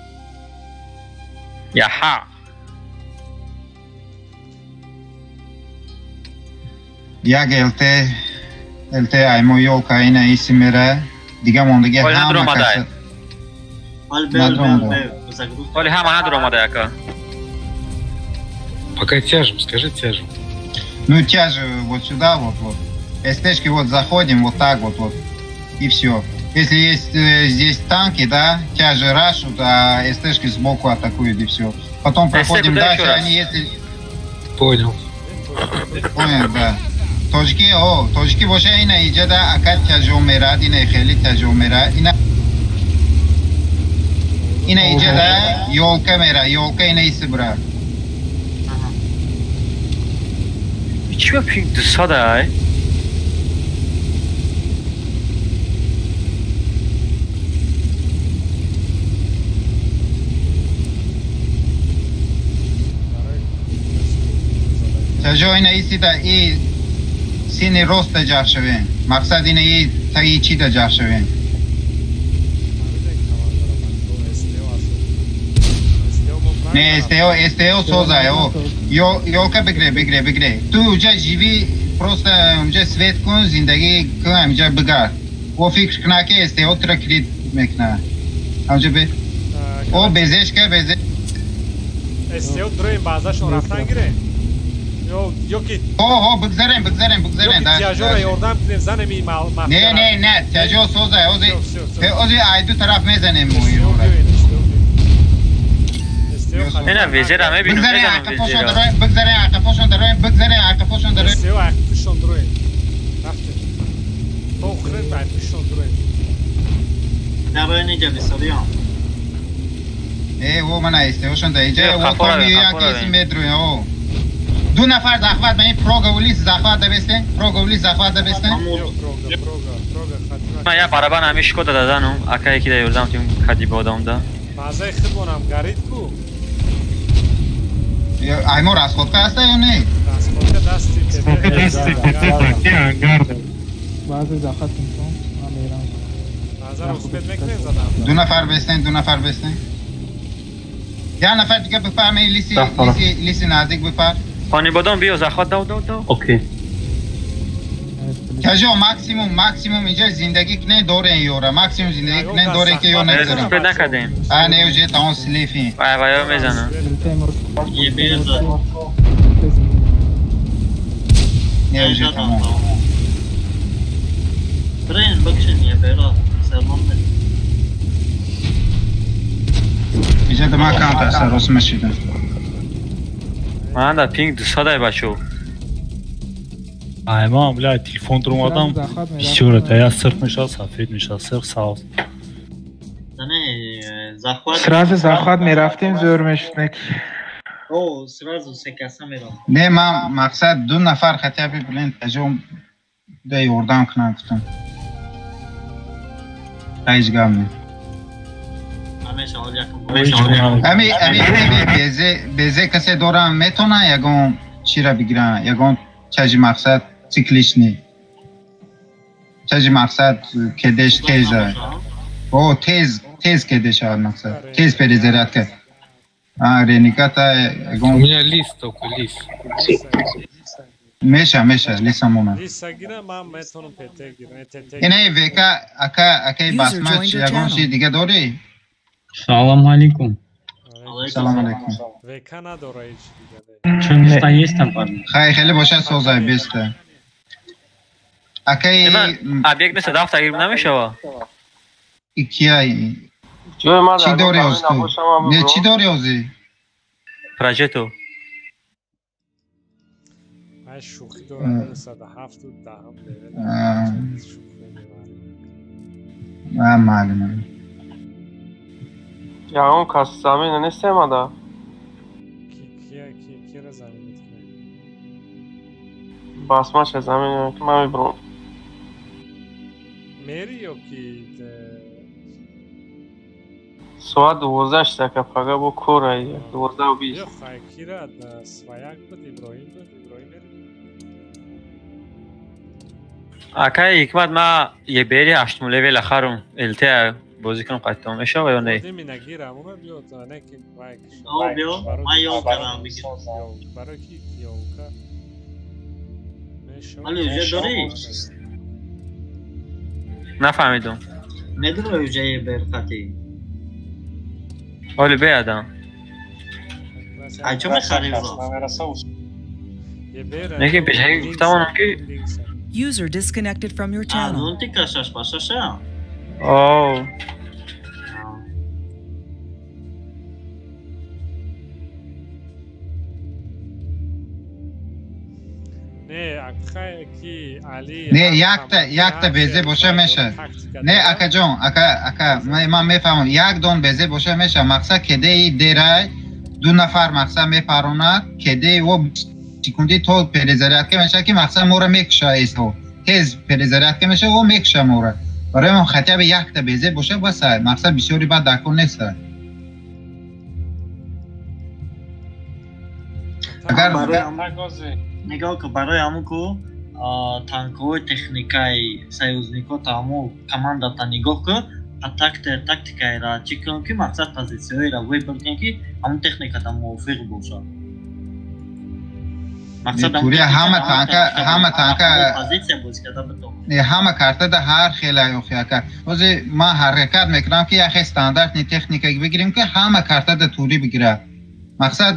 یحا یک الته ایمو یولکا اینه ایسی میره دیگه موندگی همه کسی ولی همه نداره آمده یکا Пока тяжем, скажи тяжем. Ну тяжи вот сюда вот. СТшки вот заходим вот так вот. И все. Если есть здесь танки, да, тяжи рашут, а СТшки сбоку атакуют и все. Потом проходим дальше, они если... Понял. Понял, да. Точки باشه اینا اینجا دا اکد تجمع اینه خیلی تجمع اینا اینجا دا یولکا میره یولکا اینه ایسی برا چی با پینگ دساده های؟ تجا اینه ایسی دا ای سینی روست جا شوین مقصد اینه ای تا ای چی دا جا شوین نه استیو سوزای یولکا بگره تو اونجا جیوی پروست اونجا سویت کن زندگی کن اونجا بگرد و فکر کنه که استیو ترا کلید میکنه اونجا او بزش که بزش استیو درویم بازاشون رفتن گیره یا کی بگذاریم تیاجو را یاردم کنیم زنم این مافیا نه تیاجو سوزه اوزی ایدو طرف میزنیم نه ویزر همه بینو بگذاریم عقفاشون درویم استیو عقفشون درویم رفته بخورن عقفشون درویم نباید اینجا بسالیام او من استیوشون اینجا او کامی یکی متروی او دو نفر زخوت به این پروگولیس زخوت دبستن من یا برابر همیشه کد دادنم اکا یکی دیوردم تیم خدی بودم دا بازای خودمونم گرید کو ایمور از خودکه هسته یا نه؟ از خودکه دستی بعضی زخوت میکنم بازار اسپید میکنیم زدم دو نفر بستن یا نفر دیگه بفهمه لیسی نزدیک بفر پانی بادم بیا زخوت دو اوکی کجا ماکسیموم اینجا زندگی کنه دوره یوره ماکسیموم زندگی کنه دوره که یو نگذارم پیدا نکردیم نه اوجه تمام سلیفی وای میزنم یه بیرده نه اوجه تمام برین بکشن یه بیرده سلمان بده اینجا دماغ کانت هسته رسمه شیدن من در پینگ 200 بچو Ayman bля telefon durmadan istiyor ya sırtmışa safetmişa sırf sağ ol. Сразу захват میرفتیم زور میشنک او سразу سکسه میرم نه من مقصد دو نفر خطیبی بلند تجوم ده یوردان کنم کتون ایجگام نه همیشه حال یکم بیزه کسی دورم میتونه یکم چی را بگیرن یکم چجی مقصد سیکلیش نی چجی مقصد کدش تیزه او تیز کدش ها مقصد تیز پریزرات که رینیکاتا У меня лист только лист. میشه لیست مومن لیست گیرم من میتونم پیته گیرم اینه ویکا اکا باسماچ یکم چی دیگه داری؟ سلام علیکم سلام علیکم ویکا نداره هیچ دیگه چون استایستم خیلی باشه سوزای بیسته اکی ابیک مثل دفت تغییر نمیشه و ایکیای چی داری از تو؟ نه چی داری ازی؟ پراجتو من شوخی دارم 107 و دهم معلومه یا اون کاس زمین نیست مادا کی را زمین میتونه باسماش زمین که من میبرم میری یا کی ساعت 12 که پگه با کورایی 12 و 20 یا خیلی را سوایک بود ابراهیم اکای حکمت ما یه بیری 8 لیول اخرم الته بازی کنم قطعا میشه و یا نه؟ بازی می نگیرم اونم بیاد نه که وایکش آه بیا من یاو کنم بگیر برای کی یاو که میشه ولی اوجه داری؟ نفهمیدم نداره اوجه برقتی ولی بیادم اچه میخریم نه که پیشه گفتم اونم که User disconnected from your channel. الان تیکشش باششه اوه نه یک تا بیزه باشه میشه نه اکا جون اکا من میفهمم یک دون بیزه باشه میشه مقصد کده ای دیره دو نفر مقصد میپروند کده ای و سکوندی تو پریزریت که میشه که مقصد مورا میکشه ایستو تیز پریزریت که میشه و میکشه مورا برای من خطیب یک تا بیزه باشه بسه مقصد بسیاری بعد دکون نیست اگر نگاه که برای همون که تانکوی تکنیکای سایوزنیکو تا همون کماندا تا نگاه که تاکتیکای را چی کنم که مقصد پازیسیوی را وی بکنم که همون تکنیکا تا موفق باشه مقصد همه تانکا همه کارتا ده هر خیلی اوخیا که روزی ما حرکت میکنم که یخی استاندارد نی تکنیکایی بگیریم که همه کارتا ده توری بگیره مقصد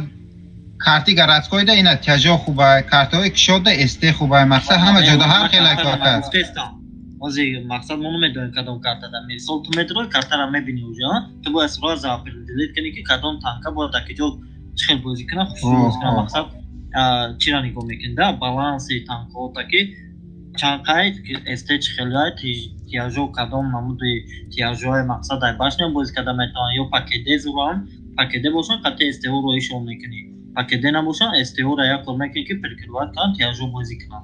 کارتی گرات کویده اینا تیاجو خوبه کارتوی کشوده استی خوبه مقصد همه جدا هر خیلی کار озი მახსად მონუმენტო კადონ კარტა და მე სოლტმეტრო კარტა რა მებინი უჟა თუ ბო ეს რა ზაფერ დილეთ კენი კი კადონ თანკა ბო და კიჯო ცხელ ბოზიკნა ხუს კნა მახსად ჩირანი კომეკენ და ბალანსი თანკო და კი ჩანკაი ესტე ცხელაი თიაჟო კადონ მამუდი თიაჟოე მახსად აი ბაშნე ბოზიკა და მეტო იო პაკეტე ზურან პაკეტე ბოსონ კატე ესტე ორო იშო მეკენი პაკეტე ნამოსა ესტე ორა ია კომეკენ კი პერკილვა თან თიაჟო ბოზიკნა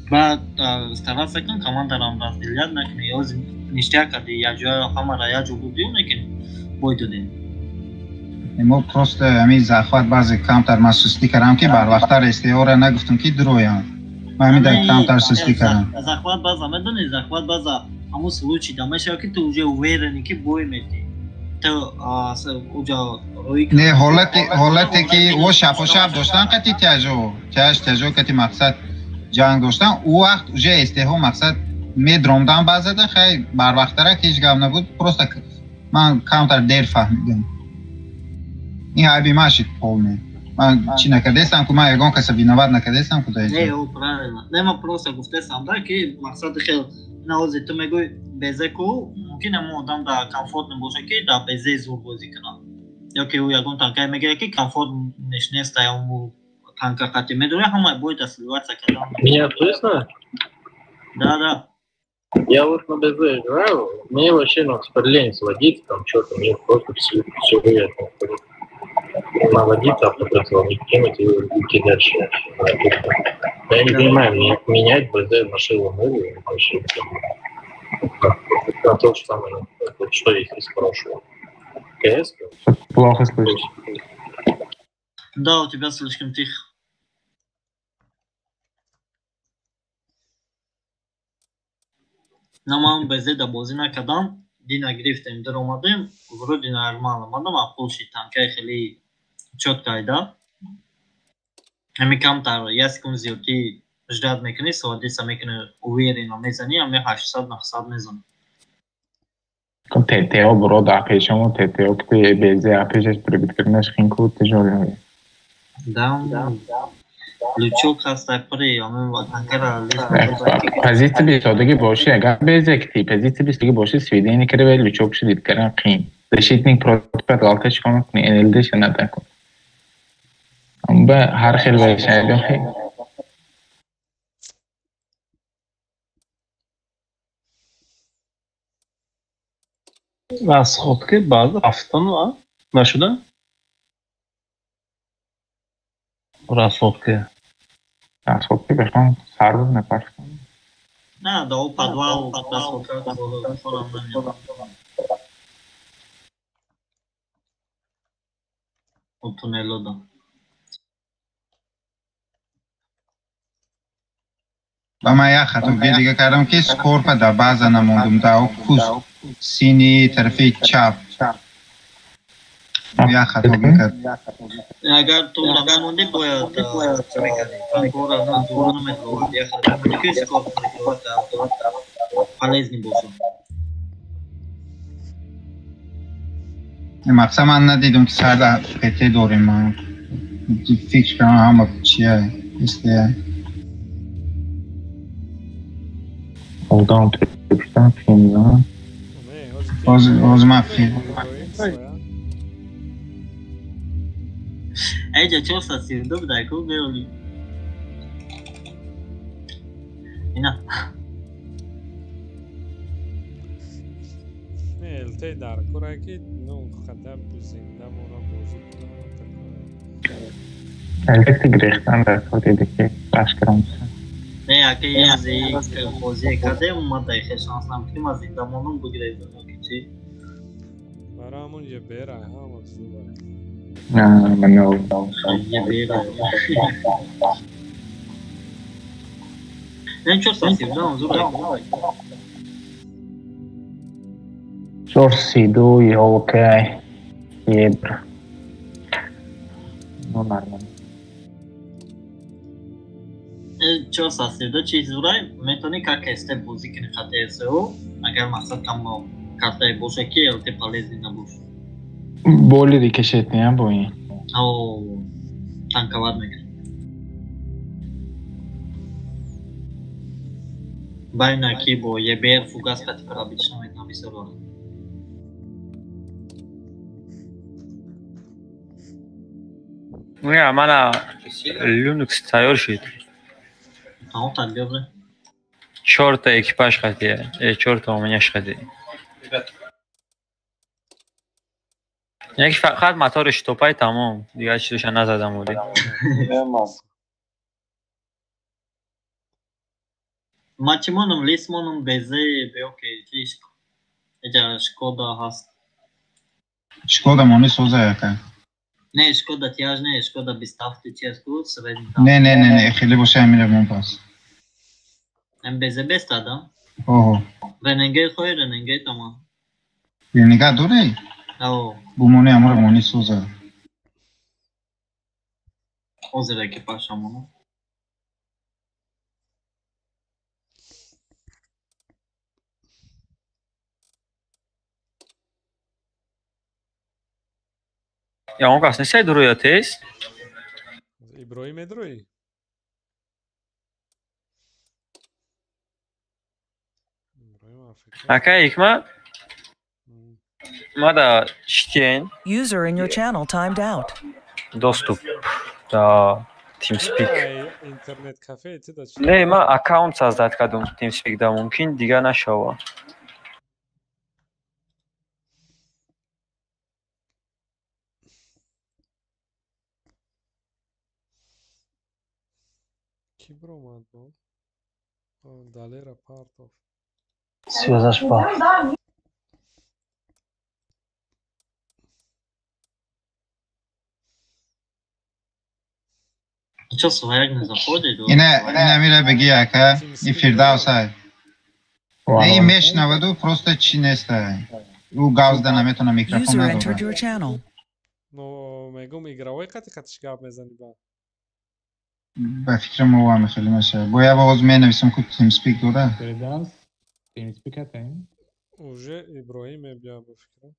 But стараться как команда нам разделят на кне оз ништяка де я жо хамара я жо будем некен бойдоде ما просто همین زخوات بعضی کمتر من سستی کردم که بر وقت استیاره نگفتم که درویم من همین در کمتر سستی کردم زخوات باز آمدن زخوات باز همون سلوچی دامشه که تو اوجه ویرنی که بوی میتی تو اوجا روی نه حالتی که او شب و شب داشتن قطعی تیاجو کتی مقصد جنگ داشتن او وقت اوجه استیها مقصد می درومدن بازده خیلی بر وقت را که هیچ گم نبود پروسته من کمتر دیر فهمیدم این عیبی ماشید полный. من چی نکردستم که من یگان کسی بینواد نکردستم که دایید. نه او правильно. نما просто گفتستم دا که مقصد خیلی نوازی تو میگوی بزه کو ممکنه مو آدم دا کمفورت نباشه که دا بزه زور بازی کنم. یا که او یگان تنکای میگه که کمفورت نشنسته یا مو تنکا قطعی میدونه همه باید اصلیوات سکردم. Меня слышно? Да. Я вот на БЗ играю, мне вообще надо теперь лень сводить, там что-то, мне просто все приятно. Наводиться, а потом звонить, кинуть и идти дальше. Я не понимаю, менять БЗ на шило новую вообще на то же самое, что есть из прошлого. КС? Плохо слышишь. Да, у тебя слишком тихо. Намам безе да бозӣ накардам дина гирифтем дар омадем вуруди нормал омадам апулши танкаи хеле чоткайда ҳами камтар як секунд зиёдӣ ждат мекунӣ соатиса мекунӣ уверенно мезанӣ ҳами 800-900 мезанӣ ТТО брода апешамо ТТО ки безе апешаш прибиткарнаш хинку тижолиҳои да лучок ҳастай пури танкара позиция бисодагӣ боши агар безекти позиция бисодагӣ боши сведение кардаве лучок шидид кардан қин защитник против галта чикор мекунӣ НЛД шаната кун ба ҳар хел вайшайда расходки баъд рафтан ва нашуда расходки бехтам сарду напаштам на да у подвал расходка форам намиёд у туннелода و من یک خطوگی دیگه کردم که سکورپ در بعض نموندم در پوست سینی طرفی چپ یک خطوگی کرد اگر تو نموندی باید تنکورا نموندی یک خطوگی که سکورپ پلیزنی باشم مقصد من ندیدم که سر در قطعه داریم من فکر کنم همه چیه استیه Oldan Türk'ten filmler. O zaman film. Ece çok saçıyordum da böyle. İnan. Ne elte dar kuraki no kadar bizinde mona bozuk. Elbette Greş'ten de Türkiye'deki başkanımız. نه اگه یه بازی کرده اومده خیلی شانس نمیکنیم از این دمانون بگیره که چی؟ برای همون یه بیره ها مطلوبه نه من نوردم یه بیره نه چون ساسیب نه منظور Sorsido e ok. Yebra. No normal. چه ساسیده چیز برای میتونی که کسته بازی کنی خطه سو اگر مقصد کم картай боша ки ЛТ полезный набош. боли рикошетниям бо ин Ау, танковать мекунад. Байна ки бо ЕБР фугас катикар обычно метамисорон. Ну я мана Linux тайёр шуд. Ау, тадбиёбре. 4 та экипаж хатия. 4 та у меня шхади. Як фақат моториш топай тамом. Дига чизош назадам буди. Мачимоном, лисмоном безе беоке чиш. Эҷа Шкода ҳаст. Шкода мони соза яка. Не, Шкода тяж не, Шкода 27 чи аст ку средни. Не, хеле боша амира мон пас. Ем безе бест адам. Ого. Ренегейт хой, Ренегейт ама. Ренегейт доре? Ау. Бумони амра мони соза. Озер екипаж амоно. Я он кас несай дуруя тез. Иброим эдруи. Ака икма. Мада чтен. User in your channel timed out. Доступ до TeamSpeak. Интернет кафе ти да чи? Не, ма аккаунт создать кадом TeamSpeak да мумкин дига нашава. Ки бромад бо? Далера партов. Связаш па. Чё свояк не заходит? Ина амира беги яка. И Фирдаус ай. Не мешнаваду просто чи неста. У гавзда наметона микрофон User entered надобра. your channel. Но мегум игравой кати гап мезани ба. Ба фикрам овам хеле маша. Боя боз менависам ку TeamSpeak дора. Переданс TeamSpeak атаин. Уже Иброим е бия ба фикрам.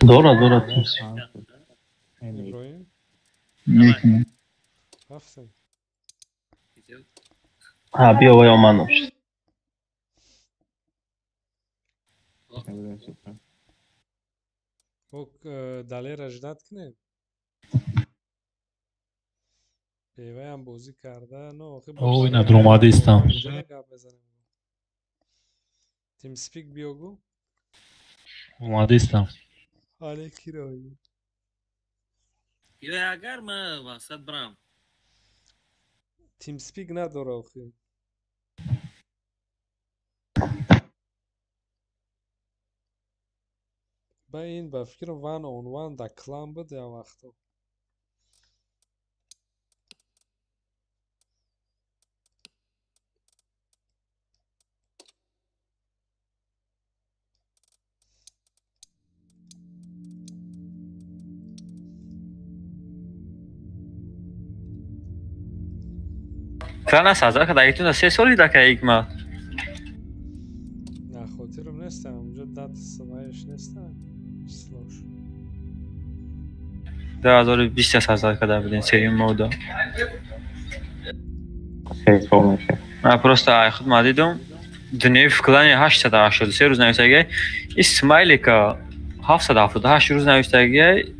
Дора TeamSpeak. Иброим. Мекунем. Афсен. Ha biovoj omanuš. Ок далера ждат кне. Певаям бозӣ карда, но охи Ой, на дромадистам. TeamSpeak биёгу. Omadistam. Але кирои. Я агар ма васат брам. TeamSpeak надора охи. ба ин ба фикрам one on one да клан буд я вақто. Клана саза када итуна 3 соли дака икма. На хотирам нестам, унҷо дат самаиш нестам. Числош. 2020 саза када будин серим мода. Ма просто ай худмат дидум. Дунёи в клане 883 рӯз нависаги. И смайлика 778 рӯз нависаги.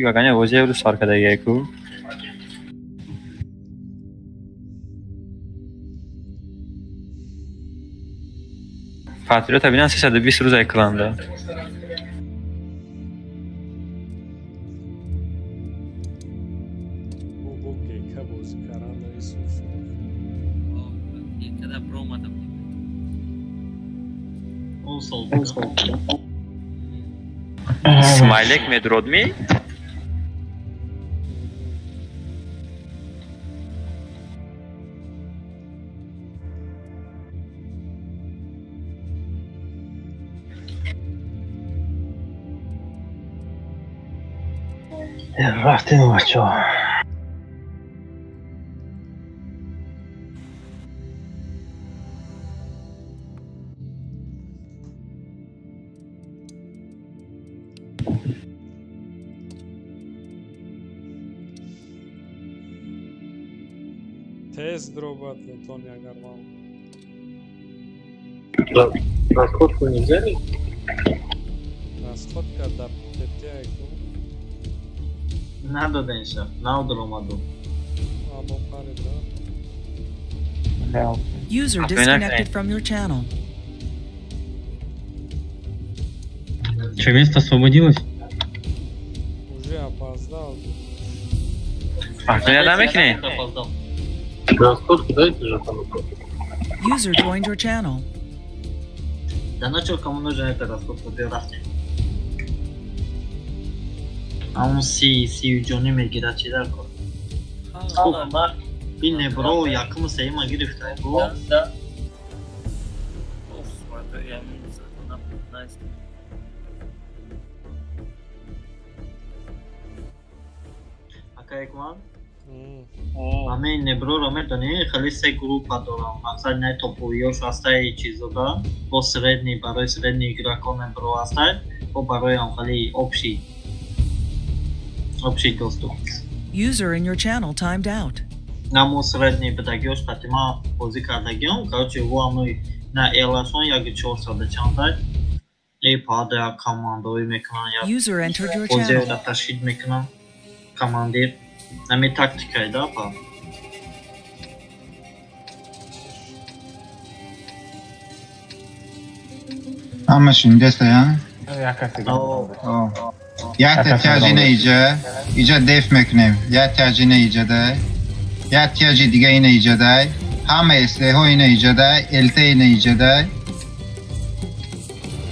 Вагане возия рӯз сар кадаги ку. Patriota binan 320 روز ekranda. Bu geka bozӣ каранда исуф. Када бромадам. Осол. Смайлик медродми? رفتیم بچه ها. Tez дробат Тони Агарман. Расходку не взяли? Расходка да петяйку. Надо ще, на удромаду. Або пари да. User disconnected from your channel. Че, место освободилось? Уже опоздал. Ахтун ядам мекунед? Расходку дайте же там. User joined your channel. Да на чё, кому нужен это расходка, ты рафти. Амун си уҷонӣ мегирад чи дар кор. Ин небро якум сеюма гирифта гу. Акаекман? Ҳамаи неброро медонӣ, хеле се группа дорам. Мақсад не топовиёш ҳастай чизода, бо средний барои средний игрокон небро ҳастай, бо барои ам хеле общий доступ. User in your channel timed out. Намо средний бидагиёш қатима бозӣ кардагиам, короче вуамуи на элашон яки 400 чандай. И пада як командоӣ мекунан, як бозиёда ташкил мекунан, командир. Нами тактикай да па. Hammasini desa ya. Yakasiga. Ya ehtiyacına iyice def meknev. Ya ehtiyacına iyice de. Ya ehtiyacı diye yine iyice de. Hamma esleho yine iyice de. Elte yine iyice de.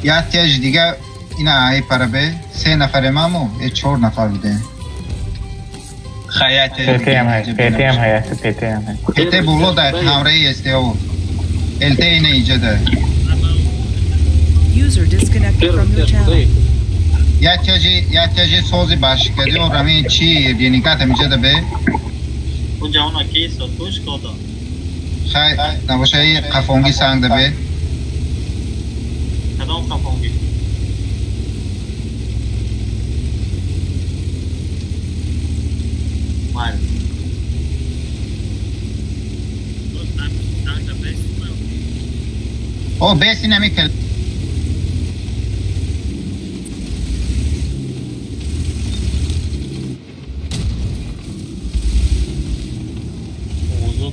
Ya ehtiyacı diye yine ayı para be. 3 نفر mamu. 4 نفر bide. Hayat PTM hayat. PT bulu da hamreyi esleho. Elte yine iyice de. User disconnected from your channel. Ya ehtiyacı sozi başladı. O rami çi yenikat emice de be. Bu cavna ki sotuş koda. Hay, navaşayı kafongi sang da be. Kadam kafongi. Mal. O besine mi kel?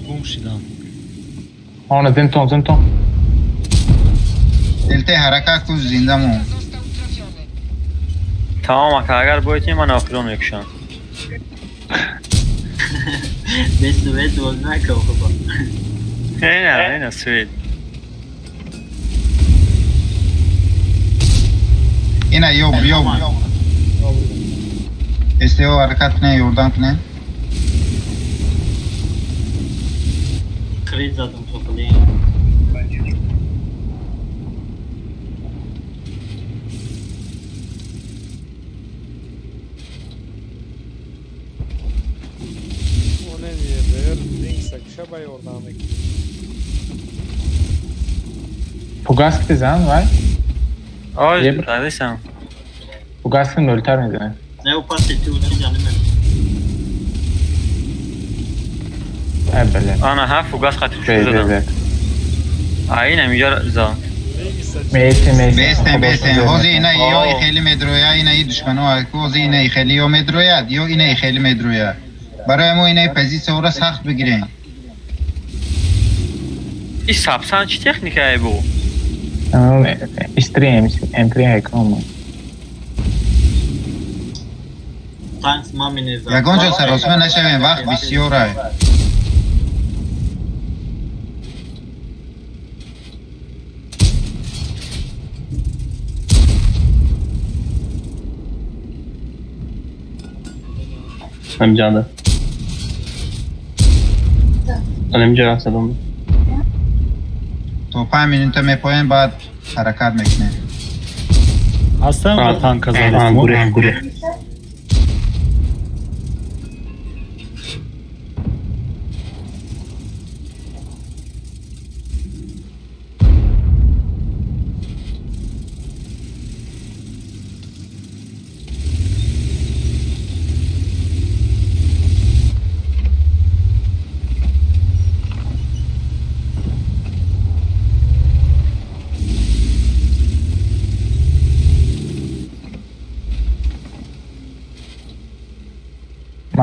گم شدم. زنتون. دلته حرکت کن زندمون. تمام اگر باید من آخرون یکشان. به سوید باز نکن خوبا. نه سوید. اینه یوب. استیو حرکت نه یوردان کنه. Kriz zaten toplayın. O ne diye link sakşa bay oradan ekliyor. Fugaski zan var. Ay, kardeşim. Fugaski militer mi zan? Ne o paseti uçu canım benim. أنا ها فوقاس قاتل شو زدم عين اینجا زدم بیستن هوزی اینا یا خیلی مدرویا اینا ای دشمنو هوزی اینا خیلی یا مدرویا یا اینا خیلی مدرویا برای ما اینا پزیس اورا سخت بگیرین این سابسان چی تکنیکه بو؟ استریم انتری هکام تانکس مامینه یگان جا سراسمه نشوین وقت بسیاره همینجا همینجا سلام تو 5 minute میپاین بعد حرکت میکنه هستم و تانک زدم گوره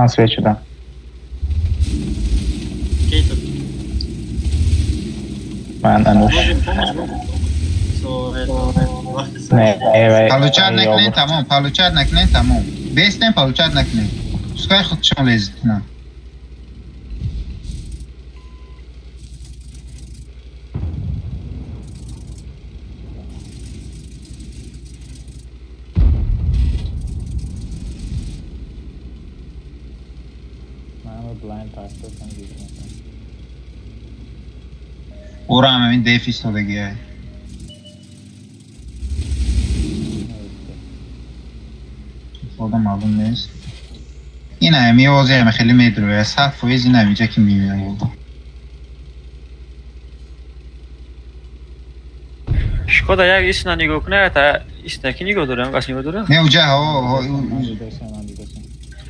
من سویچ شدم. من انوش. نه پالوچار نکنین تمام. پالوچار نکنین تمام. بیستین پالوچار نکنین. سکای خودشون لیزید نه. او را هم این دیف ایستادگی های خودم معلوم نیست. این همی آزی همه خیلی میدروه 100% این همیجا که میبینه شکودا یک ایسنا نگاه کنه تا ایسنا که نگاه دارم قصد نگاه دارم؟ نه اوجه ها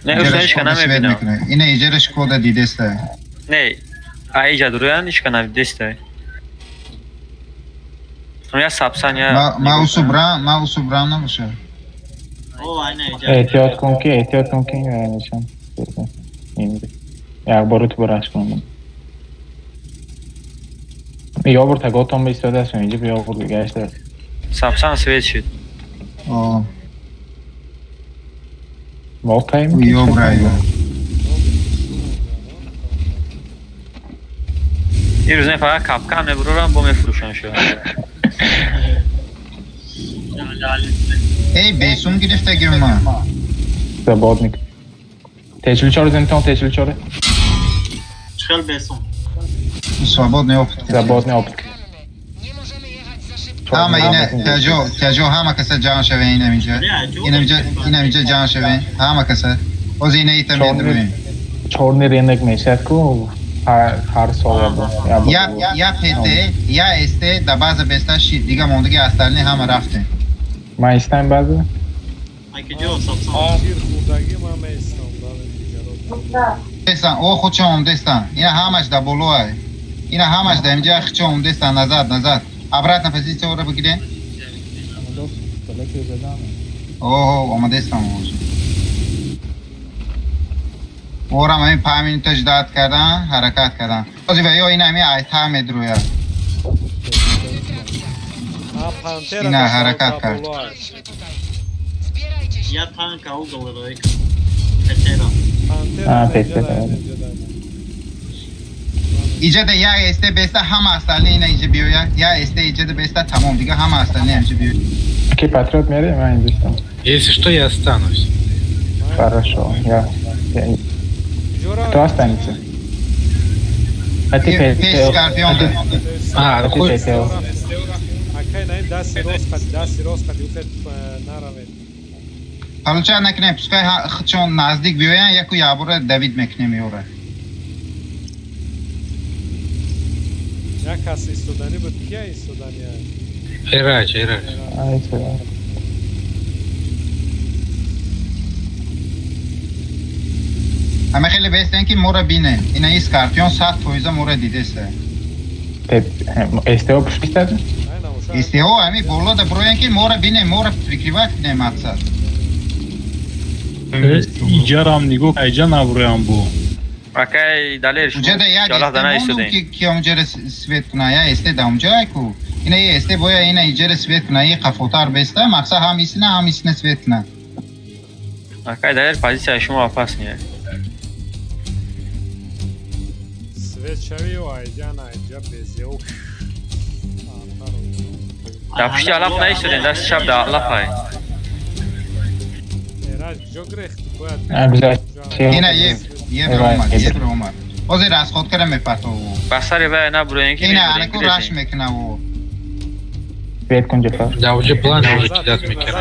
نه اوستانش که نمیبینم. اینه ایجا شکودا دیدسته. نه ایجا درویان ایش که نمیدسته. یا سابسان یا ما اوسو برام نباشه. احتیاط کن که نشان این یک بارو تو براش کنم. یا بار تگاتون بیستاده است و اینجا بیا بار گشت است. سابسان سویت شد. واقعی یا برای این روزنه فقط کپکم نبرورم با مفروشن شد. ای بیسون گرفته گرم زباد نیک تیچل چاره زنتان تیچل چاره چخل بیسون زباد نیافت همه اینه تجو همه کسه جان شوه اینجا جان شوه همه کسه از اینه ایتا میدرویم چورنی رینک میشد کو هر سال یا پیده یا استه در بعض بسته شید دیگه موندگی استرنی همه رفته ما ایستم بعضه؟ اگه جو سابسان آخیر خوردگی ما میستم او خودشون اومدستن اینا همش در بلوه اینا همش در اینجا خودشون اومدستن نظر عبرت نفسی چه رو بگیرین؟ اوه اومدستن او را همین 5 منیت اجداد کردن حرکت کردن بازی ویو این همین آیتا میدرویه اینا حرکت کرد یا تانک اوگل روی پتیرا ایجاد یا استه بسته همه اصلی اینا اینجا بیویا یا استه ایجاد بسته تمام دیگه همه اصلی اینجا بیویا Окей, патріот мере, я не знаю. Если что, я останусь. Хорошо, я... Кто останется? А ты Петел. А, ты Петел. حالا نکنه پسکای چون نزدیک بیوین یکو یابور دوید میکنه میوره یک کس ایستودنی بود کیا ایستودنی ایراج همه خیلی بهستن که مورا بینه این اسکارپیون 100% مورا دیده استه استهو پشتیده؟ استهو همی بولا ده بروین که مورا بینه مورا فکریوات نه مقصد ایجارم نیگو ایجا نبرویم بو اوکی دلیلش اونجا ده یک استه که اونجا رو سویت کنه یا استه ده اونجا ایکو اینه یه استه باید اینه ایجا سویت کنه یه قفوتار بسته مقصد همیسینه سویت کنه اوکی دلیل پازیسیون شما واپس نیه سویت شوی و ایجا نه ایجا بیزی او در پشتی علاف نیستودین دست شب در علاف های اینه یه بر اومد اوزی راست خود کرده میپرتو بسری به نبرو اینکه اینه انکو راش میکنه و بیت کن جفر Да, уже план уже кидать میکنه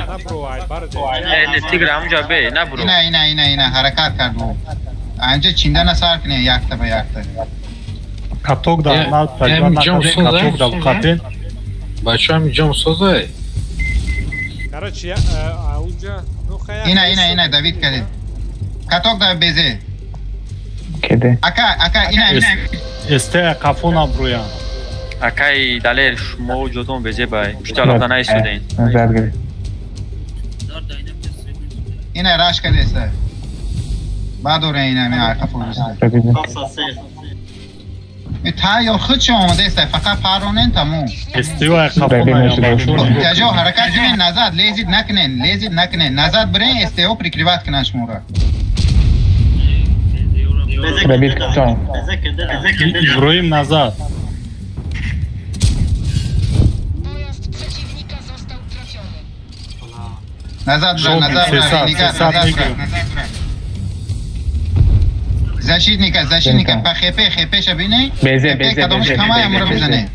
نه تیگر همونجا به نبرو اینه حرکت کرد و اینجا چیندن سر کنه یک تا به یک تا کاتوک دا ما تجربه نکردیم کاتوک دا بخاطر بچه هم اینجا مسازه короче اونجا اینه دوید کرده کاتوک دا بیزه کده اکا اینه استه کافو نبرویم اکای دلیل شما جوتون بیزه بای پشتی علاف دا نیستودین زرگری. اینه راش کرده استه اینه اینه اینه دوید کرده کاتوک دا بیزه اکا اینه استه کافو نبرویم اکا دلیل شما جوتون بیزه بای پشتی علاف دا نیستودین زرگری. اینه راش کرده استه اینه بدور این همین عرقه فروزده Hafsa seyir. تایار خودش آمده است فقط پرونن تموم استیو اخفا تجا حرکت کنین نزد لیزید نکنین نزد برین استیو پریکریوات کنن شما را Prebit kto? Brojem nazad. Назад, защитника, по хп шабине. Безе. Кадомш камай амура бизане.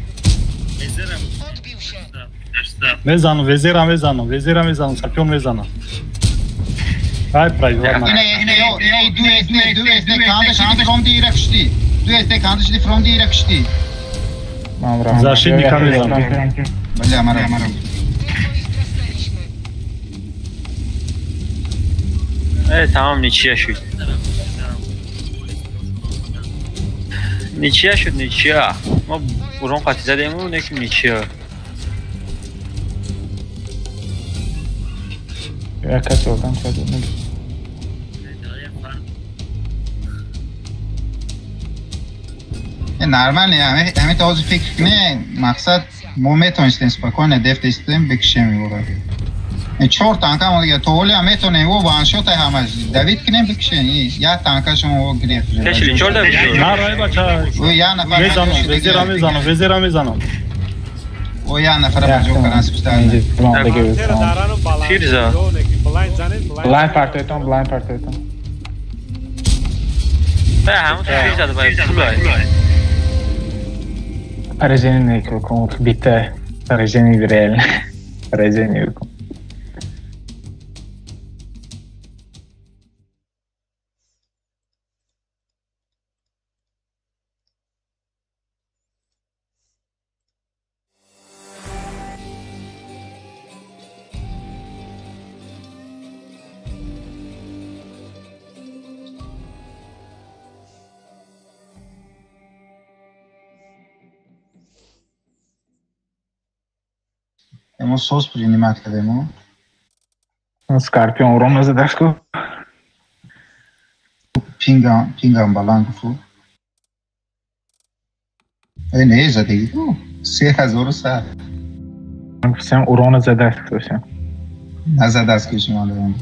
Vezera mezano, Scorpion mezano. Hai prai, varma. Ine du SD kandaşı from direkşti. Du SD kandaşı from direkşti. Защитника mezano. Бля, мара. Evet tamam Nietzsche'ye şut. Nietzsche'ye şut Nietzsche'ye. Ma buron qati zadem u nekim Nietzsche'ye. Ya kaç oradan koydum. نرمال همه تازه فکر کنه مقصد ما میتونستیم سپاکانه دفت استیم بکشیم میبورد این 4 تانک هم دیگه طولی هم میتونه و وانشوت همش دوید کنیم بکشیم یا تانک شما و گریخت Keşli çölde mi? Na ray bacha. و یا نفر Vezera mezano. و یا نفر بجو کرن سپشتر Firza. Blind partayton. Be hamı da Firza da bayım tulay. Parazeni com bita parazeni virel. Parazeni com. Hemos sos принимать кадемо. Scorpion urona zadashko. Pingam balangu. Ne zadi? 3000 ساعت. Sen urona zadashko sen. نزد است که شما دارم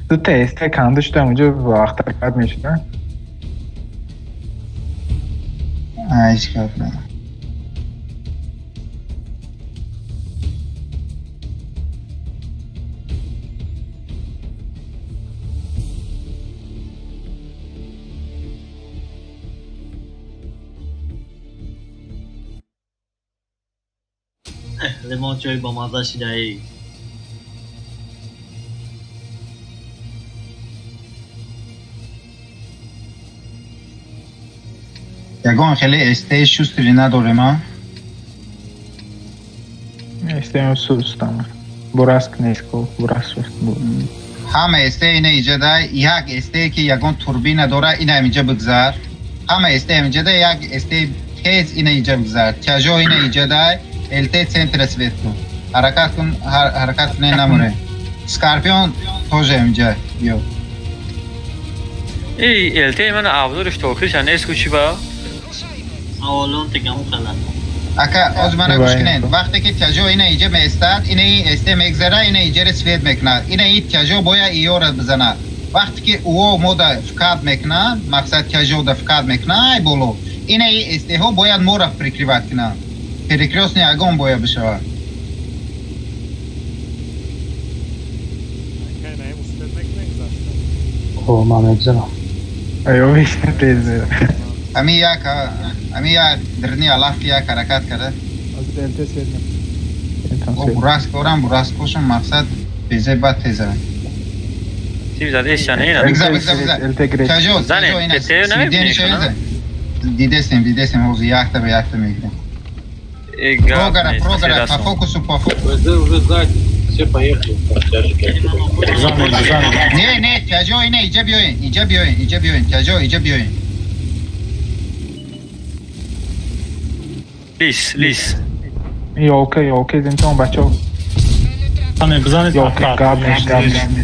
تو تست کاندش تا اونجا وقت بعد میشه نه؟ هیچ کار نه لیمون چای با مزه شده‌ای یگان خیلی استه شوستری نداره ما استیم سوستم براسک نیسکو براست همه استه اینه ایجاده یک استه که یگان توربین داره اینه اینجا بگذار همه استه اینجاده یک استه تیز اینه اینجا بگذار تیاجو اینه ایجاده الته سنتر سویت کن حرکت کنه نموره سکارپیون توجه اینجا بیو ای الته من ابزارش توکلش نیست چی با اولون تگم خلا اکا از من گوش کنین وقتی که تیاجو اینه اینجا میستاد اینه استه میگذاره اینه اینجا سویت میکنه اینه این تیاجو باید ایو بزنه وقتی که او مودا فکاد میکنه مقصد تیاجو دا فکاد میکنه ای بولو اینه این استه ها باید مورا پریکریوات کنه پریکریوس نی اگون باید بشه خب من میگذارم ایو بیشتر تیزه امی یک درنی علاف که یک حرکت کرده از دلته سیدم او براست کوشم مقصد بیزه بد تیزه چی زده ایشانه اینه بگذار تجاوز زنه تیو نمیبینی دیدستیم اوزی یک تا به یک تا میگیریم Прогора, по фокусу. Вы уже сзади, все поехали. Не, тяжо, иджа бьёин, тяжо, иджа бьёин. Лис. یولکه زنتون بچه ها بزنید یولکه قبل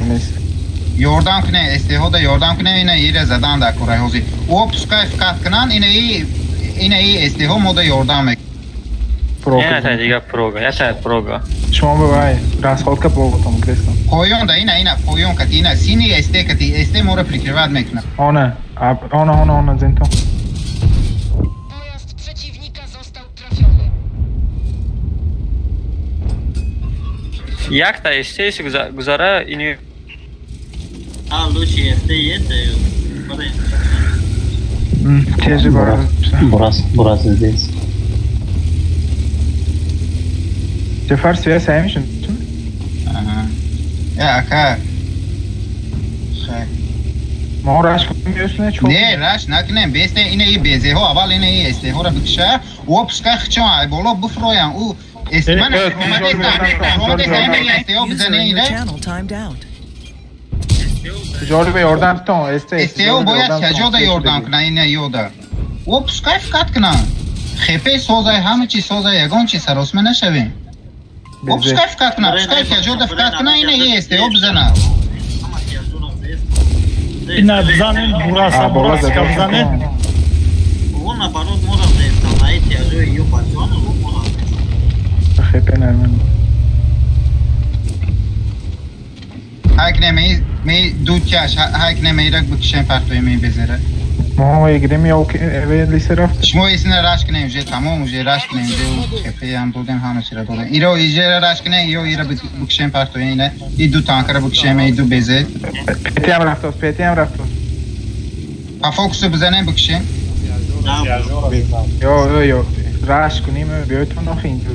نیست Yordam کنه استهاده یordam کنه اینه ایره زدن در کره هوزی او پسکای فکت کنن اینه ای استهو موده یordam میکنه یه تا دیگه پروگا شما ببای راست خود که بگوتم گرستم پایون ده اینه پایون کتی اینه سینی استه مورا پریکرواد میکنه آنه زنتون Pojazd przeciwnika został trafiony. یک تا استیش گذاره اینو لوچی استه یه تیجی Burası здесь. Cefar suya saymışsın. Ya aka. ما راش کنیم چون نه راش نکنیم بیسته اینه ای بیزه ها اول اینه ای استه ها را بکشه و پسکه خچان ای بالا بفرویم او استمن رومده اینه ای استه ها بزنه اینه تجاری به یاردم تون استه ها باید تجاری یاردم کنه اینه یوده و پسکه فکت کنه خیپه سازه همه چی سازه یگان چی سراسمه نشویم و پسکه فکت کنه پسکه تجاری فکت کنه اینه ای استه ها بزنه اینه بزنین burası که بزنین اون наоборот можно установить тяжелый ее патроны خیپه نرمن هک می دود کش هک نمی رک بکشن پرتوی می بذاره ما یگریم یا اوه لیسه رفت شما ایسینه راش کنیم جه تمام جه راش کنیم جه خفه هم دودیم همه چی را دودیم ایرو ایجه راش کنیم یا ایره بکشن پرتوی اینه ای دو تانکر را بکشن ای دو بزه پیتی هم رفت فوکس بزنیم بکشن یا راش کنیم بیایتون نخی اینجا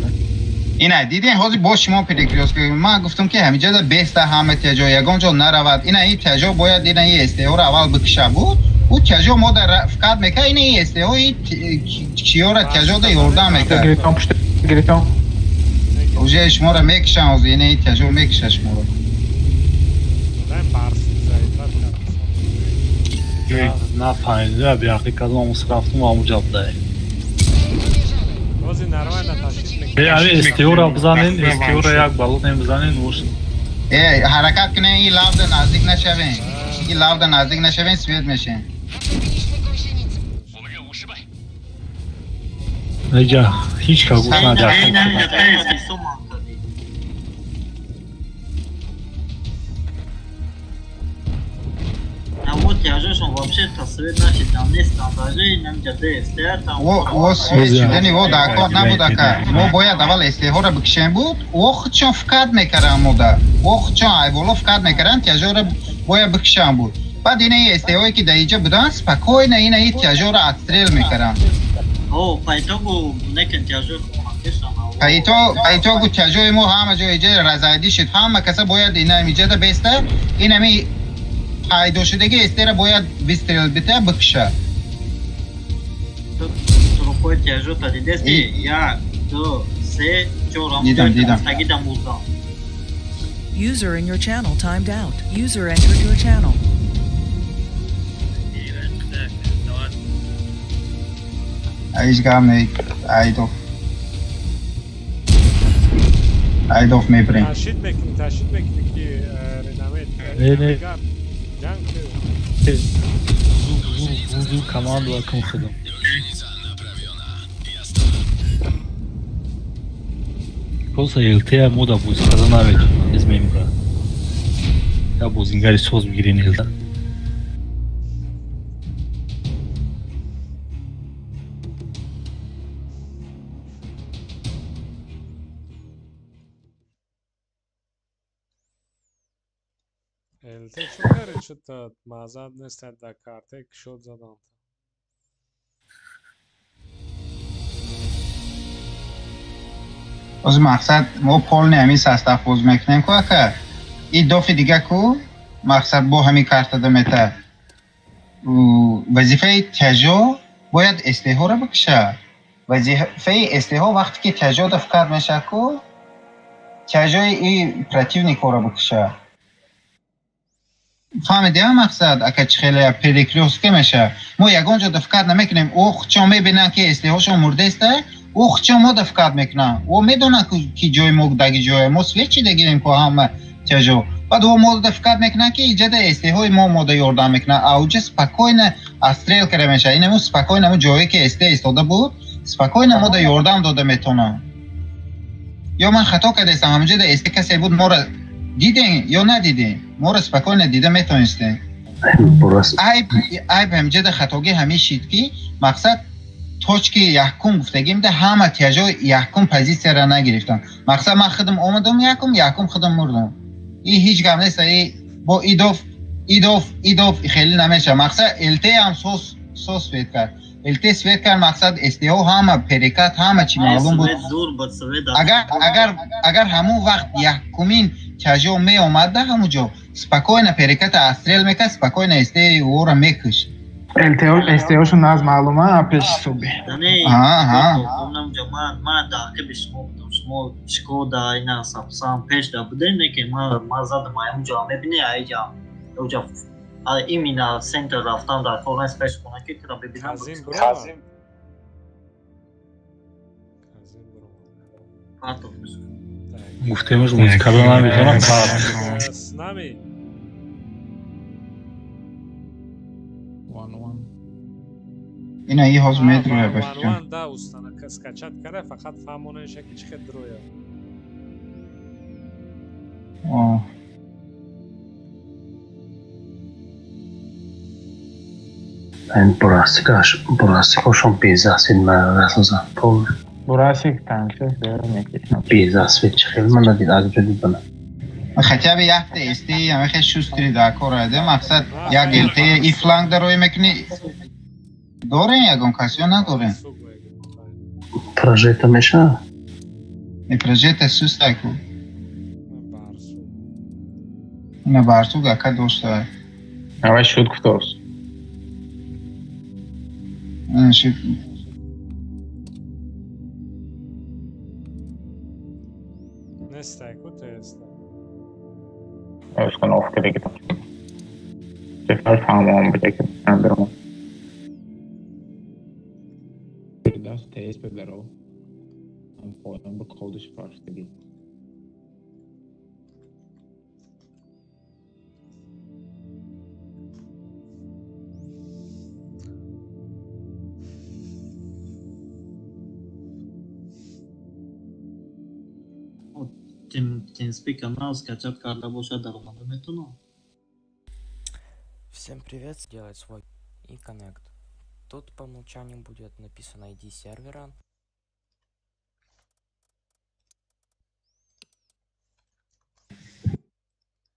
اینه دیدین حاضی با شما پریکریوس که من گفتم که همیجا دا بیست همه تجا یگان جا نرود اینه ای تجا باید اینه ای استهو را اول بکشه بود او تجا ما در فقط میکنه اینه ای استهو ای چیو را تجا دا یوردم میکنه گریتان اوجه شما را میکشن حاضی اینه ای تجا میکشه شما را نه پایینده بیاقی کدوم اموز رفتم و امو جاب دهی استیو را بزنین استیو را یک بالوت نیم بزنین وشت حرکت کنه این لاو در نزدیک نشوین این لاو در نزدیک نشوین سوید میشین نجا هیچ که گوش ندارد Вот тяжешон вообще tasvir نشید نیست اندازه نمیجده استهر و سوید شدنی و دکار نبود که ما باید اول استهر را بکشیم بود و خودشان فکر میکرن موده و خودشان ایوالا فکر میکرن تیجا را باید بکشیم بود بعد اینه استهری که در اینجا بودن سپکای نه اینه تیجا را اتریل میکرن پایتاگو نکن تیجا پایتاگو تیجای ما همه جا اینجا رزایدی شد همه کسا باید اینه میجده بیسته اینه می پایدو شدگی استهر باید بستریل بیته بکشه تو رو تیجا تا دیدستی یک دو سه چهار دیدم User in your channel timed out. User entered your channel. He's got me. Айдов мебрин. تشدید میکنی که رنامه نه زو کماند واکم خودم Просто елте мода буз казанавет из мембра. Я бузингари соз мигирин елда. елте чукари чута мазад нестад да карте кшод задам از مقصد ما پول نمی سستف باز میکنیم که این دفعه دیگه کو مقصد با همین کارت دمیته وظیفه تجا باید استهو را بکشه وظیفه استهو وقتی که تجا دفکر میشه کو تجای این پراتیونیک را بکشه فهمیدی هم مقصد اگه خیلی پریکلیوس که میشه ما یگان جا دفکر نمیکنیم او چون میبینن که استهوشون مرده است چه ما دفکات میکنه و میدونه که جای ما دگی جای ما سویچی دگیریم که همه چجو بعد و ما دفکات میکنه که ایجاد استیهای ما دا یاردم میکنه اوجه سپکوین استریل کرده میشه اینمو سپکوین همون جایی که استی استاده بود سپکوین ما دا یاردم داده میتونه یا من خطا کرده استم همونجا دا استی کسی بود ما را دیدین یا ندیدین ما را سپکوین دیده میتونستین عیب همونجا دا خطاگی همین شید که مقصد توچ که یحکم گفتگیم ده همه تیجا یحکم پزیسی را نگرفتن مقصد من خودم آمدم یحکم خودم مردم این هیچ گم نیست با ایدوف خیلی نمیشه مقصد التی هم سوس سوید کرد التی سوید کرد مقصد استیو همه پریکت همه چی معلوم بود اگر همون وقت یحکمین تیجا می آمد ده همونجا سپکوین پریکت استریل میکرد سپکوین استی او را میکشت استیوشون از معلومه پیش صبح من داخل بشمو بودم شما شکودا اینا سام پیش دا بوده نه که ما زدم اونجا میبینی اینجا اونجا ایمینا سنتر رفتم در فورنس پیش کنه که کرا ببینم کازیم گفتیمش موسیقی رو من میتونم نمی اینا ای هاز میدروه بفکرم وان دا استانه скачать کرده فقط فهمونش که چه دروه Ben burası bezasın mağazasından pol. Burası tanker görmek. Bezas ve çıkıyor من ندید از جدید بنا. خطیب یه هفته استی همه خیلی شوستری در کار رده مقصد یک گلته ای فلانگ در روی میکنی دارین یکم کسی ندارین پروژه میشه؟ این پروژه سوست اکو اینه برسوگ اکا دوسته اوه شد کفتارس این شد نسته اکو تسته اوش کنه افت کرده گیدم چفر فهمم بده که من برمون Das test beberou. Am bekaldış başladı. TeamSpeak канал скачать карта больше дармода метуно. Всем привет, сделать свой и коннект. Тут по умолчанию будет написано ID сервера.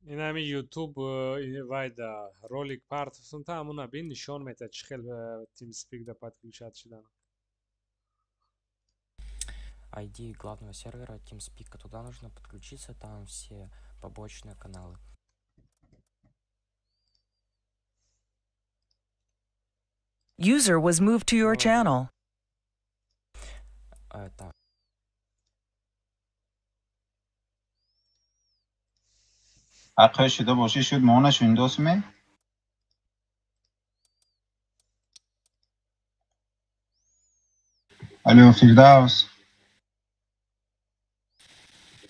این همین یوتیوب وایدا رولик партов там una bin nishon meta chkhel TeamSpeak да подключат сюда. ID главного сервера TeamSpeak, туда нужно подключиться, там все побочные каналы. User was moved to your channel. Так. حقه شده باشه شد مانش ویندوز می الو فردوس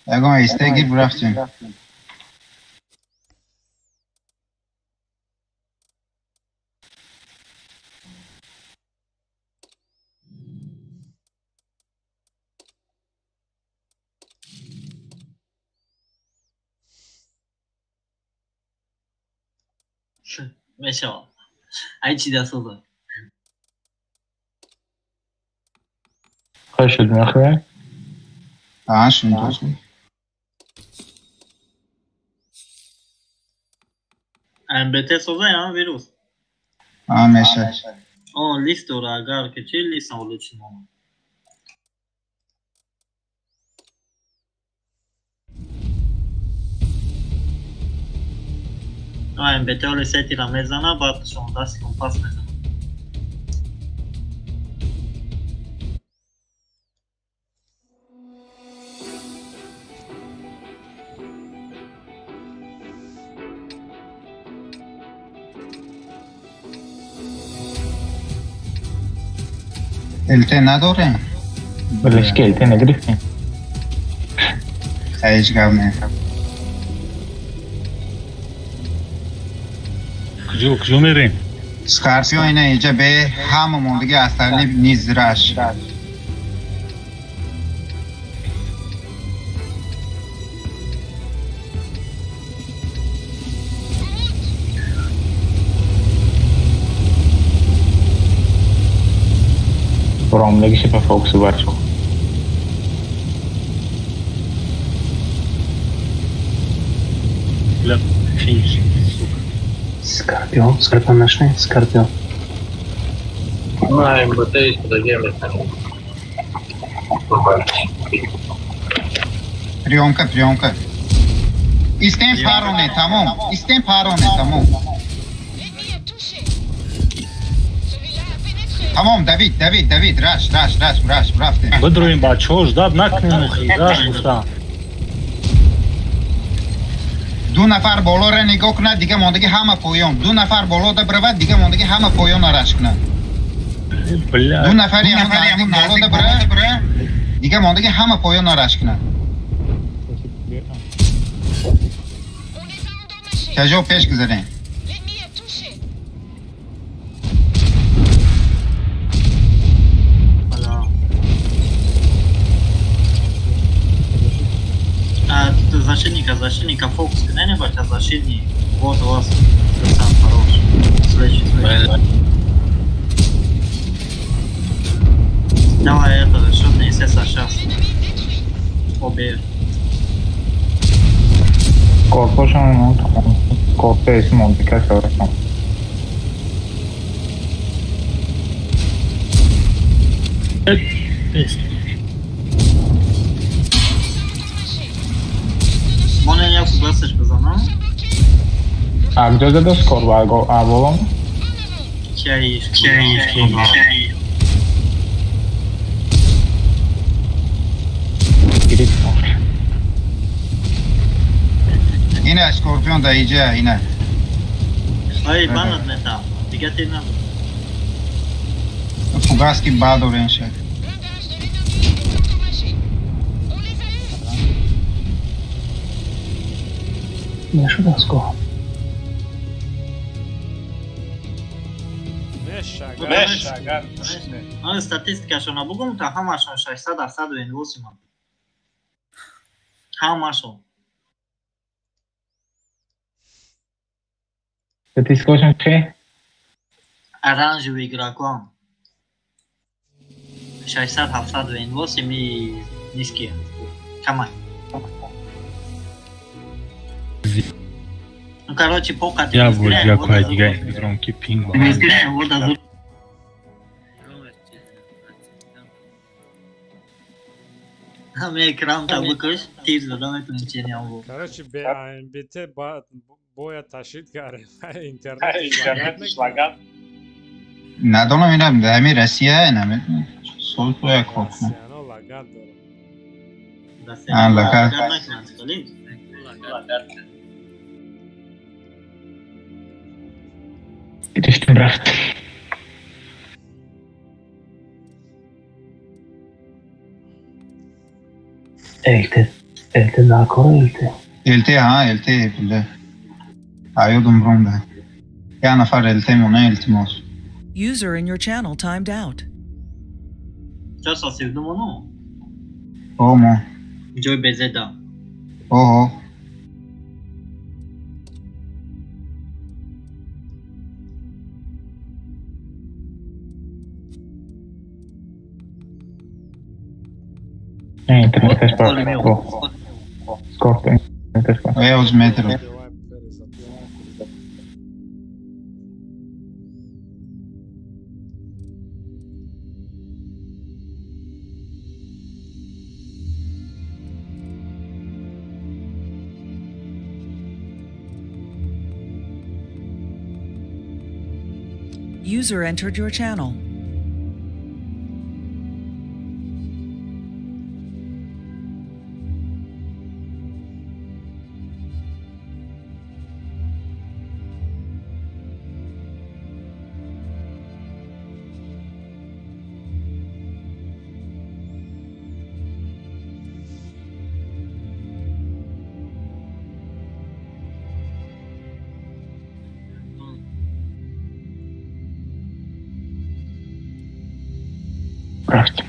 یکم ایسته گیر برفتیم没事，还记得说的。خواهی شد میخواه؟ ویندوز می البته سوزه یا ویروس میشه لیست رو اگر که چی لیست اولو چی ماما البته اول سیتی را میزنه بعد شما دستی کن پاس میزنه الته نداره Birleşik elte ne grifin? هیچ گپ نه. کجا میریم؟ اسکارپیو اینه اینجا به هممون دیگه اصلا نیز رش. Buramdaki şefe fokusu var çok. Scorpion нашли? Scorpion. Mai bătăi și de game Приемка. Истем пароне, тамом. Истем пароне, тамом. Tamam David rush رفتیم. بدرویم بچه‌ها جداب نکنیم خیلی گفتم. دو نفر بالا را نگاه کنه دیگه ماندگی همه پایان. دو نفر بالا دا برود دیگه ماندگی همه پایان رش کنه. دو نفری همون بالا دا بره دیگه ماندگی همه پایان رش کنه. کجا پیش گذارین؟ Защитника фокус, когда-нибудь, а защитник, вот у вас сам хороший. Свечи. Давай это, что-то естественно сейчас. Обе. Korkuşan tamam. Korku isim oldu birkaç öğretmen. Можно я куда-то сказано? A kdo jde do skoru? A volom? Чай. اینه اسکورپیون دا اینجا اینه. Ай, банат не там. Дига ти нам. Фугаски бадорен шед. نشد از گاه آن استاتیستیکاشون بگم تا همشون 600-728 من. همشون. Statisticașan ce? Aranjul игроком. 600-728 низкие. Камай. Ну, короче, пока ты Я буду какой громкий пинг. вот даже. Hame ekran tabakış, tizden etmeyeceğini yapalım. Короче, BAMBT boya taşıt gare. İnternet işlagan. ندارم اینم همین رسیه اینم سول توی کن لگد Giriştim rahat. Elte nakora elte. Elte bile. Ayodum bromda. Ya nafar elte mona eltimos. User in your channel timed out. Çasa sevdim onu. O mu? Joy Bezeda. O. Internet es para Scorpio. Internet es para. Eu os metro. User entered your channel. رفتیم.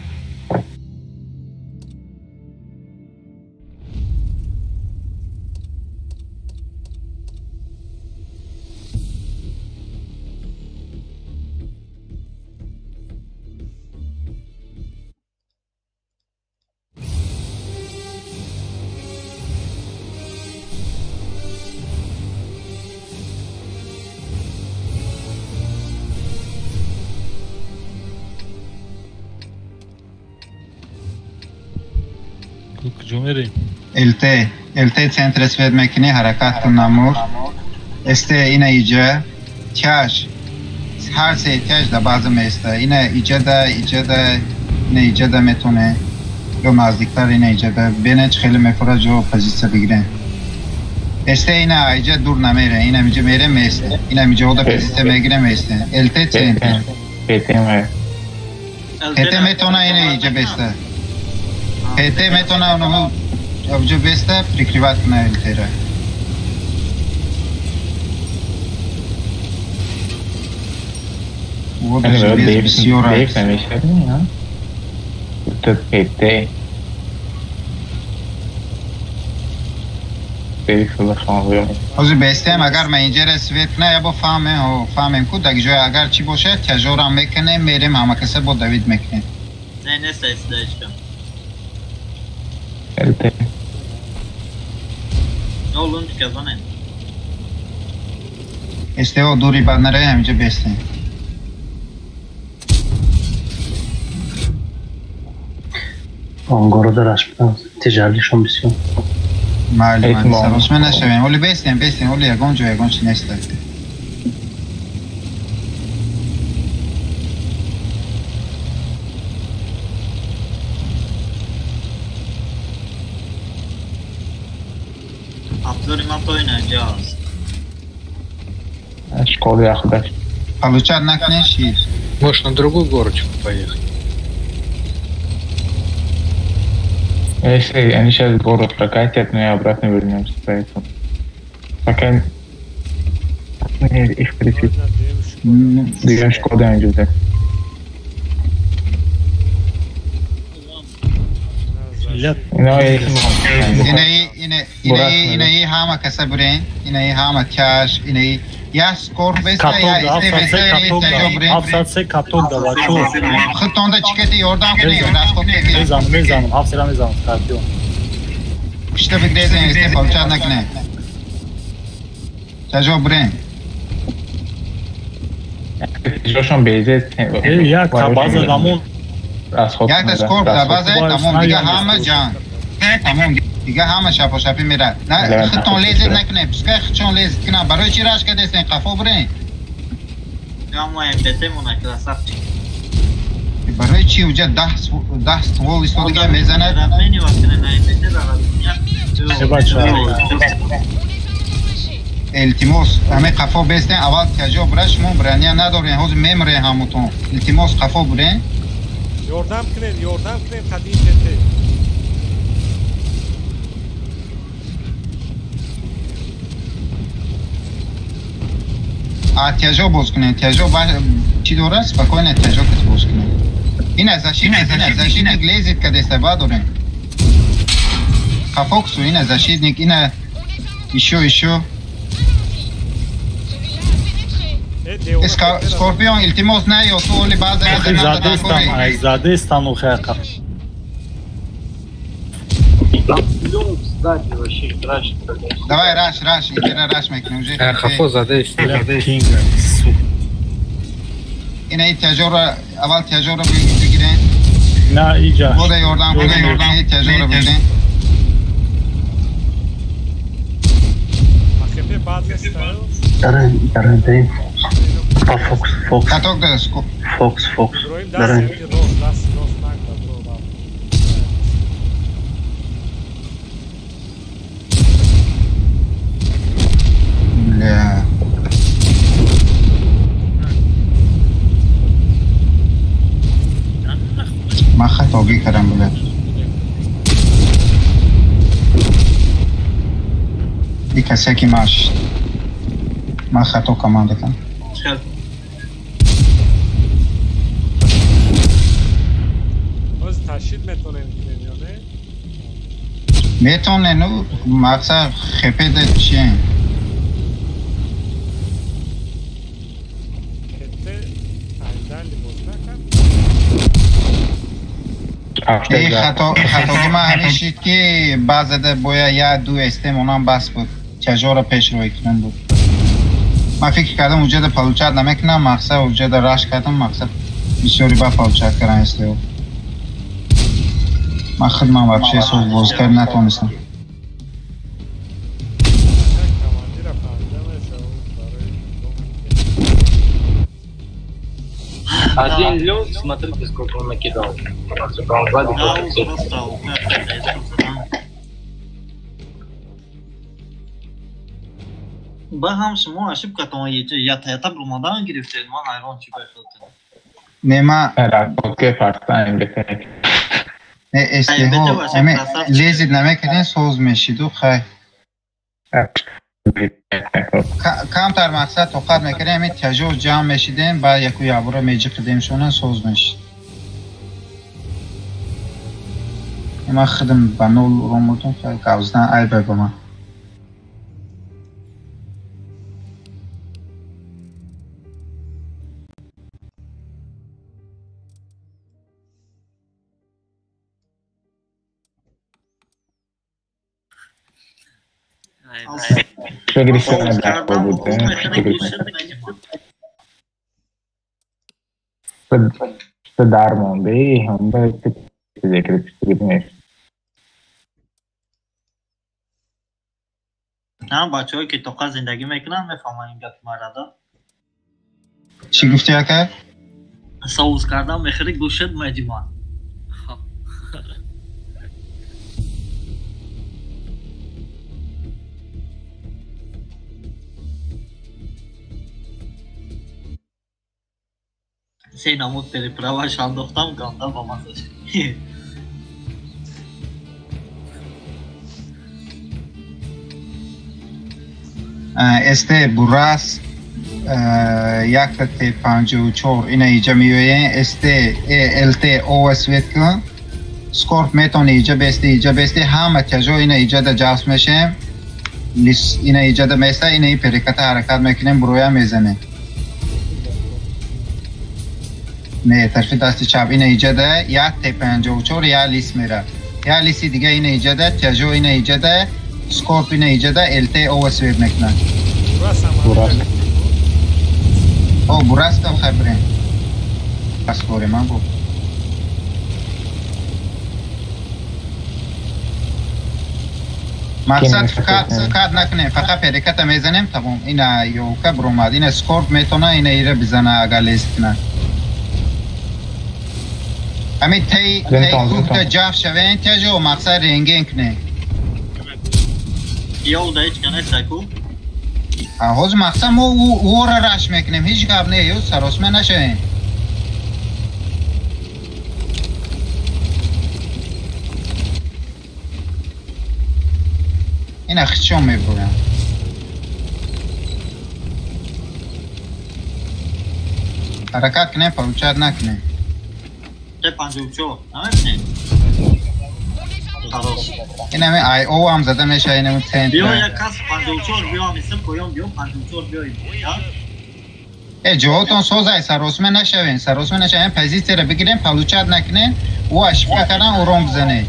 کجا میریم؟ الته центр свет мекини حرکت کنم است اینه ایجا کاش هر سه احتیاج در بعض میسته اینه ایجاده میتونه یا نزدیکتر اینه ایجاده بینش خیلی میفره جو پوزیسیون بگیره است اینه ایجا دور نمیره اینه میجا میره میسته اینه میجا اودا پوزیسیون میگیره میسته الته центр پیته میتونه اینه ایجا بسته پیته میتونه اونو اوجا بسته پریکریوات کنه الته را वो देख हमेशा नहीं हाँ तो कहते از بیستیم اگر من اینجا رسیت نه یا با فهمیم کود اگه جای اگر چی باشه تجارم میکنه میریم همه کسی با دوید میکنیم نه نیست ایستایش کن البته نه اولون کزانه استیو دوری بد نره همینجا بیستیم آنگارو درش بدن تجربیشون بسیار معلومه سراسم نشویم ولی بیستیم ولی یگان چی نیست ابزاری ما پایین اینجا هست школу я ходил. Получать накнешь? Может на другую горочку поехать? Если они сейчас город прокатят, но и обратно вернемся, поэтому пока их прицеп. Двигаем Шкода идет. اینایی همه کسا برین اینایی همه کش اینایی یا سکور بسته یا استه بسته هفتصد سه کاتوک دا بچو خود تونده چکتی یوردم کنی میزنم هفتصد میزنم کاتیون پشته بگریزن استه پاوچاد نکنه چجا برین جاشون بیزه یک تبازه دامون یک دسکور تبازه تمام دیگه همه جان تمام دیگه همه شفا شفی میره نه خودتون لیزت نکنه بسکه خودشون لیزت کنه برای چی راش کده استین قفا برین یا ما امپته مونه که سخت چی برای چی اوجه 10 سوال ایستو دیگه میزنه رفمینی وقتی نه امپته التماس همه قفا بیستین اول کجا برش مون برنیا ندارین حوز میمره هموتون التماس قفا برین یوردم کنین قدیم پته تیجا باز کنین تیجا چی دوره است؟ بکنین تیجا کت باز کنین این از اشید نیک لیزید که دسته دارین خفاکسو این از اشید نیک این ایشو اسکورپیون التماس نه یا تو ولی بعض زاده استانو خیقه давай раш игра میکنیم уже خفا زده است این تجربه اول تجربه بگیرین نه اینجا بود یوردان تجربه بگیرین آخه بعد استایل دارن فوکس کاتوک دست فوکس دارن لا ما خطابی کردم بلد ای کسی که ما خطا کمان دکن رشید میتونه کنین یا نه؟ میتونه نو مقصد خپیده چیه؟ ای خطاگی ما همیشید که بعضده باید یا دو استیم اونم بس بود چجورا پیش روی کنن بود من فکر کردم وجود پلوچت نمیکنم مقصد وجود رش کردم مقصد بسیاری با پلوچت کردن استیم من خودم وابشه سوز باز کرد نتونستم Один лед, смотрите, сколько он накидал. با هم شما عشب کتان یا تایتا برمادان گرفتید ما حیران چی بخواد نما که فرستن بهتره نه استیهو لیزید نمیکنین سوز میشید و خیلی کمتر مقصد توقت میکنیم همین تجور جمع میشیدیم بعد یکو یابورا میجی قدیم شونن سوز میشید ما خدم با نول روموتون خیلی قوزدن ای بگو من فکری کنم در بوده به درمانده هم به ذکر پیشتگید نیست هم بچه هایی که توقع زندگی میکنن میفهمن این گفت مردا چی گفتی اکر؟ سوز کردن میخوری گوشت مجموعه سینامود پریپراواش انداختم گانده با مساج استه براس یک تتی 54 اینه ایجا میوین استه الت او اسویت کن سکورپ میتونه ایجا بسته همه تجو اینه ایجا دا جاس میشه اینه ایجا دا میسته اینه ای پریکت حرکت میکنیم برویا میزنه نه طرف دست چپ اینه ایجاده یک تی 54 یا لیس میره یا لیسی دیگه اینه ایجاده تجو اینه ایجاده سکورپ اینه ایجاده الت او اسویت میکنه او براست هم خبرین بس بوری من بود مقصد فقط نکنیم فقط پریکت میزنیم تمام اینه یوکه برومد اینه سکورپ میتونه اینه ایره بزنه اگر لیست کنه همین تی خوب تا جاف شوین تجو مقصد رنگین کنه یو دایچ کنه سکو آهوز مقصد ما او را رش میکنیم هیچ گب نه یو سراسمه نشوین این اخچون میبرویم حرکت کنه پروچت نکنه تی 54 نمیتونی این همه آی او هم زده میشه این همه تنت بیا یک کس 54 بیا همیسته پویان بیا 54 بیاییم ای جوهاتون سوزای سراسمه نشوین پزیستی رو بگیرین پلوچت نکنین او اشفقه کردن او روم بزنه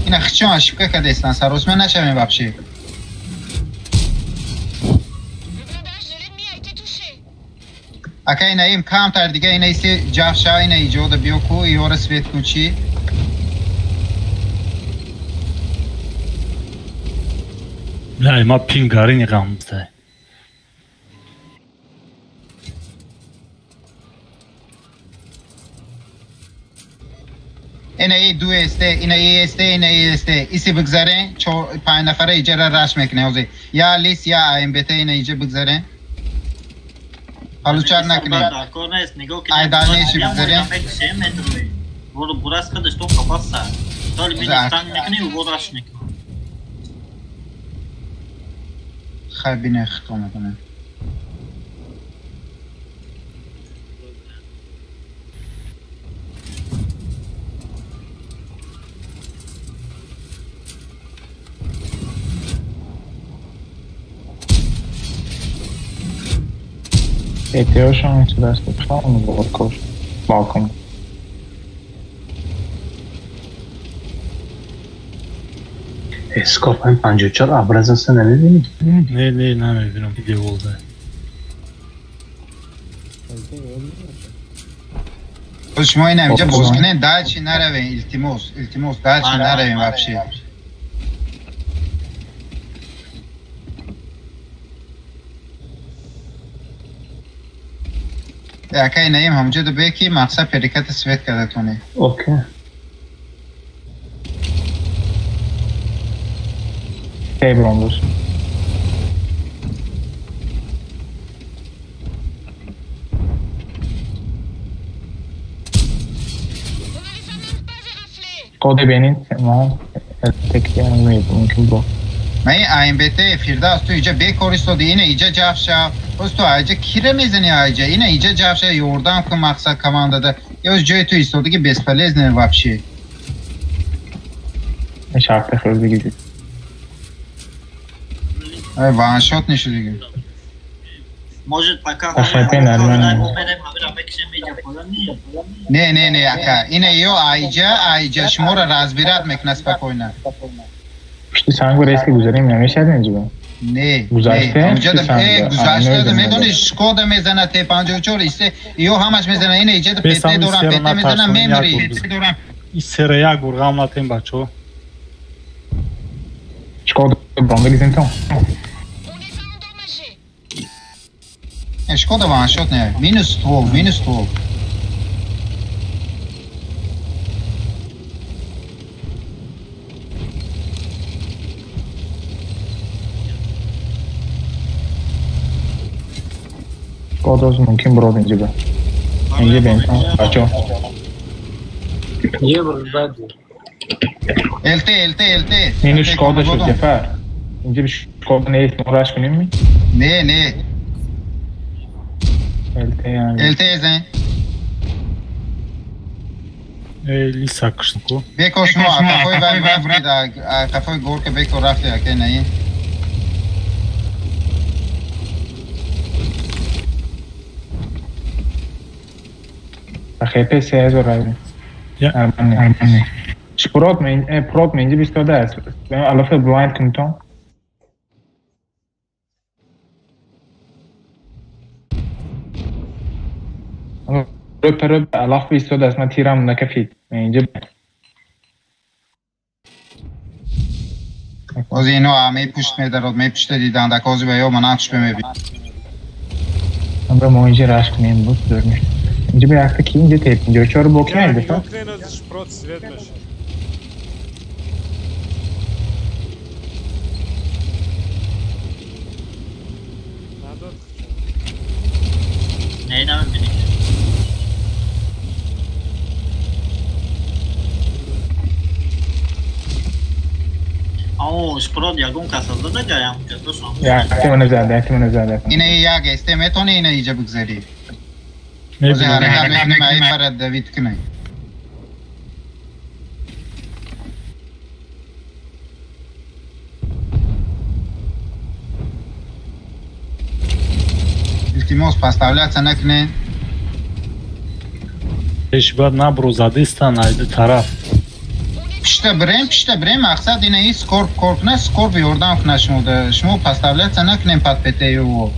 این اخچون اشفقه کرده استن سراسمه نشوین ببشه اکا این ایم کم تر دیگه این ایسی جاف شا این ایجاد بیو کو ایو رو سویت کن چی لا ما پینگارینی قامده این ای دو استه این ای استه این ای استه ایسی بگذارین 5 نفره ایجا را رش میکنه اوزی یا لیس یا ایم بیته این ایجا بگذارین پلوچت نکنین ای دانیشی بگذارین برو براس کدش تو کپاس سر داری بینی ستنگ نکنی و برو رش نکنی خیلی بینه اختو میکنه احتیاجشون چه دست بخواه اونو باید کش بالکن اسکاپ هم 54 ابرز هست نمیبینی؟ نه نمیبینم ویدیو بولده شما این اینجا بزنه دلچی نروین التماس دلچی نروین вообще اکای نیم همونجا دو بیکی مقصد پریکت سویت کرده تونه اوکی برام دوست کد ببینید ما تکتی هم ممکن بود من این بته فیرداس تو اینجا بیکوریستو اینه اینجا جفشا از تو اینجا کیره میزنی اینه اینجا جفشا یوردم که مقصد کمان داده یا از جای تو ایستاده که بسپلیز نه وابشه شرط خیلی بگیدید وان شات نشو دیگه Может пока نه اکا اینه یو آیجا شما را رازبیرات میکنه سپاکوینا پشتی سنگ و ریسک گذاریم نمیشه اینجا نه گذاشته گذاشته میدونی شکوده میزنه تی 54 ایسته یو همش میزنه اینه ایجا پیته دورم پیته میزنه میمری این سره یک گرگه نتیم بچه شکوده برام بگیزیم تو Škoda vam šot ne, minus 12. Škoda mungkin brod اینجا به اینجا بینتون بچه یه برو بدی LT اینو شکوده شد جفر اینجا به شکوده نیست مراش کنیم می؟ نه LT زن لیسا کشتن کو بیکو شما کفای باید رفتید کفای گور که بیکو رفتی اکی نهی خیلی پیسی هزار رایدیم ارمانی پرود من اینجا بیستاده است علافه بلایند کنتون رب علاقه بیستاده است من تیرم نکفید اینجا از اینو همه پشت میدارد می پشت دیدن دکازی به یا من نقش بمیبین من به ما اینجا رشت کنیم بود دارمی اینجا به اکتا کی اینجا تیپ اینجا چهار بوک نید بفر نه نمیبینی اوه شپرود یکون کسل داده جایم احتمال زده اینه یک استه میتونه اینه اینجا بگذاری از هر میکنیم ای فرد دوید کنه التماس поставляться نکنه اشباد نبرو زدیستن ایده طرف پشت بریم مقصد اینه ای سکورپ نه سکورپ یوردم کنه شما поставляться نکنیم پد پته یو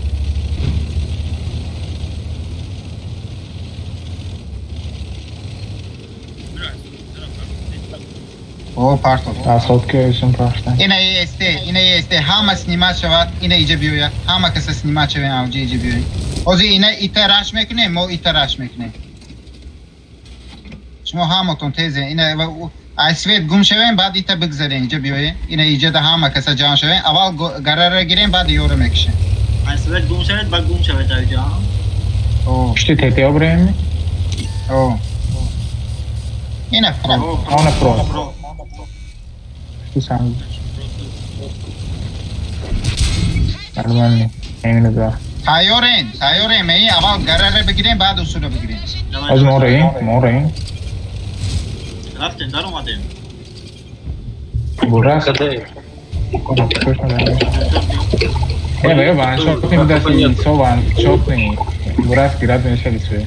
او پارتو تاسود که ایشون پاشتن اینه استه همه سنیمت شود اینه ایجا بیوید همه کسی سنیمت شود اوجه ایجا بیوید اوزی اینه ایتا رش میکنه ما ایتا رش میکنه شما همتون تیزه اینه ایسویت گم شوین بعد ایتا بگذارین اینجا بیوید اینه ایجا ده همه کسی جان شوین اول گره گیرین بعد یورو میکشین ایسویت گم شوید بعد گم شوید اینجا پشتی تیتی ها بریم اینه فرو آنه فرو پشتی سنگ علمانی اینه دار تایورین می اول گره بگیرین بعد اصول بگیرین از مورین رفتین در اومدیم برست بیا بانشات کنیم دستی سو بانشات کنیم Buras girat میشه بسوی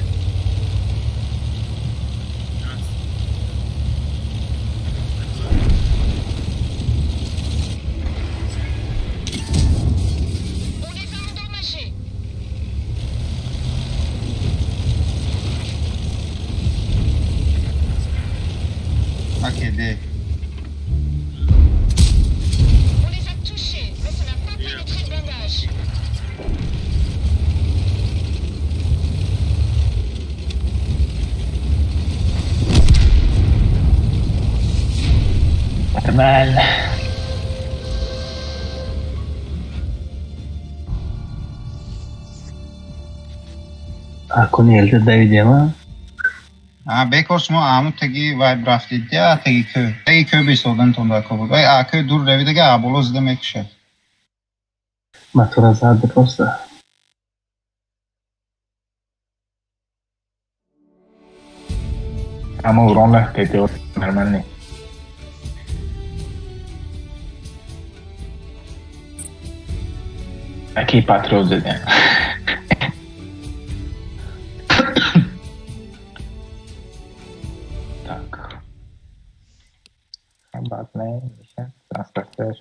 Ok, D. On les a touchés, mais ça n'a pas pénétré le blindage. mal Akuni elde Davidiyama. بکش ما همون تگی وایب رفتید یا تگی که بیستودن تون داکو بود وای آکه دور روی دیگه آبولو زده میکشه ما تو را زد درسته اما وران لحظه تیور نرمال نی اکی پاتروز دیدن बात नहीं सांस करते हैं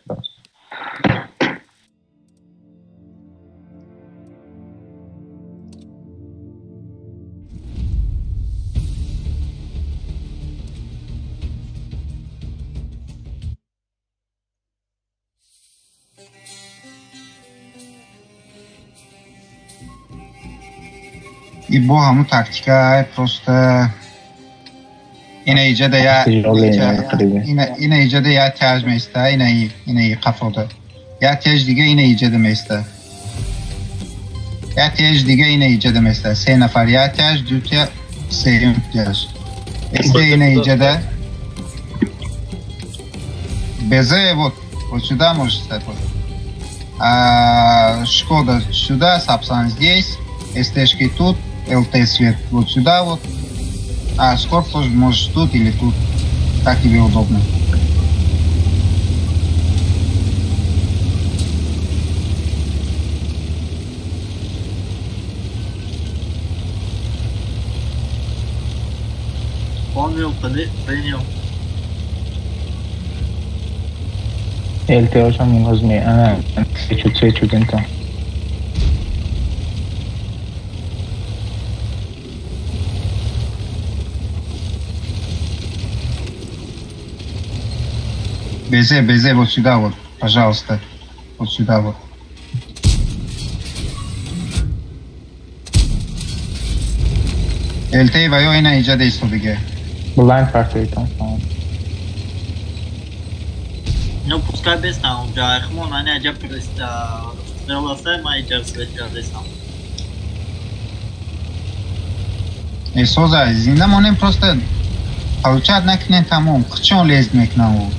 ای با همون تاکتیکه просто اینه ایجاد یا اینه ایجاد یا تاج میسته اینه قفوده یا تاج دیگه اینه ایجاد میسته یا تاج دیگه اینه ایجاد میسته 3 نفر یا تاج دو تا 3 تاج este اینه ایجاد безе вот сюда можешь стать вот Шкода сюда Сапсан здесь СТшки тут ЛТ свет вот сюда вот А Скорб тоже можешь тут или тут. Как тебе удобно. Принял. LTO schon minus mehr. Свечу денту. Безе, вот сюда вот, пожалуйста. Вот сюда вот. ЛТ вайо اینا ایجاد ایستو دیگه. Blind factory там. Ну, пускай без там, да, Ахмон, они аджа просто сделался, май джар свеча сам. Соза, зинда монем просто получат накнен тамом, хчон лезд мекнау.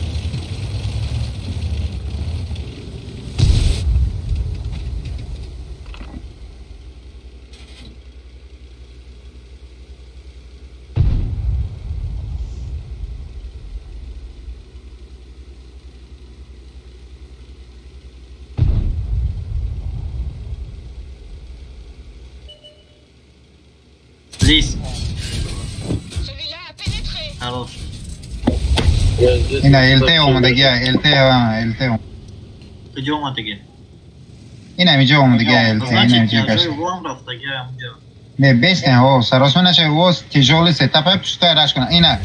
Здесь. Хорош. اینا LT اومدگی LT کجا اومدگی؟ این اینجا اومدگی LT این اینجا گشت نه بیست نه او سراسو نشه او تیجولی ستاپ پشتا راش کنه اینا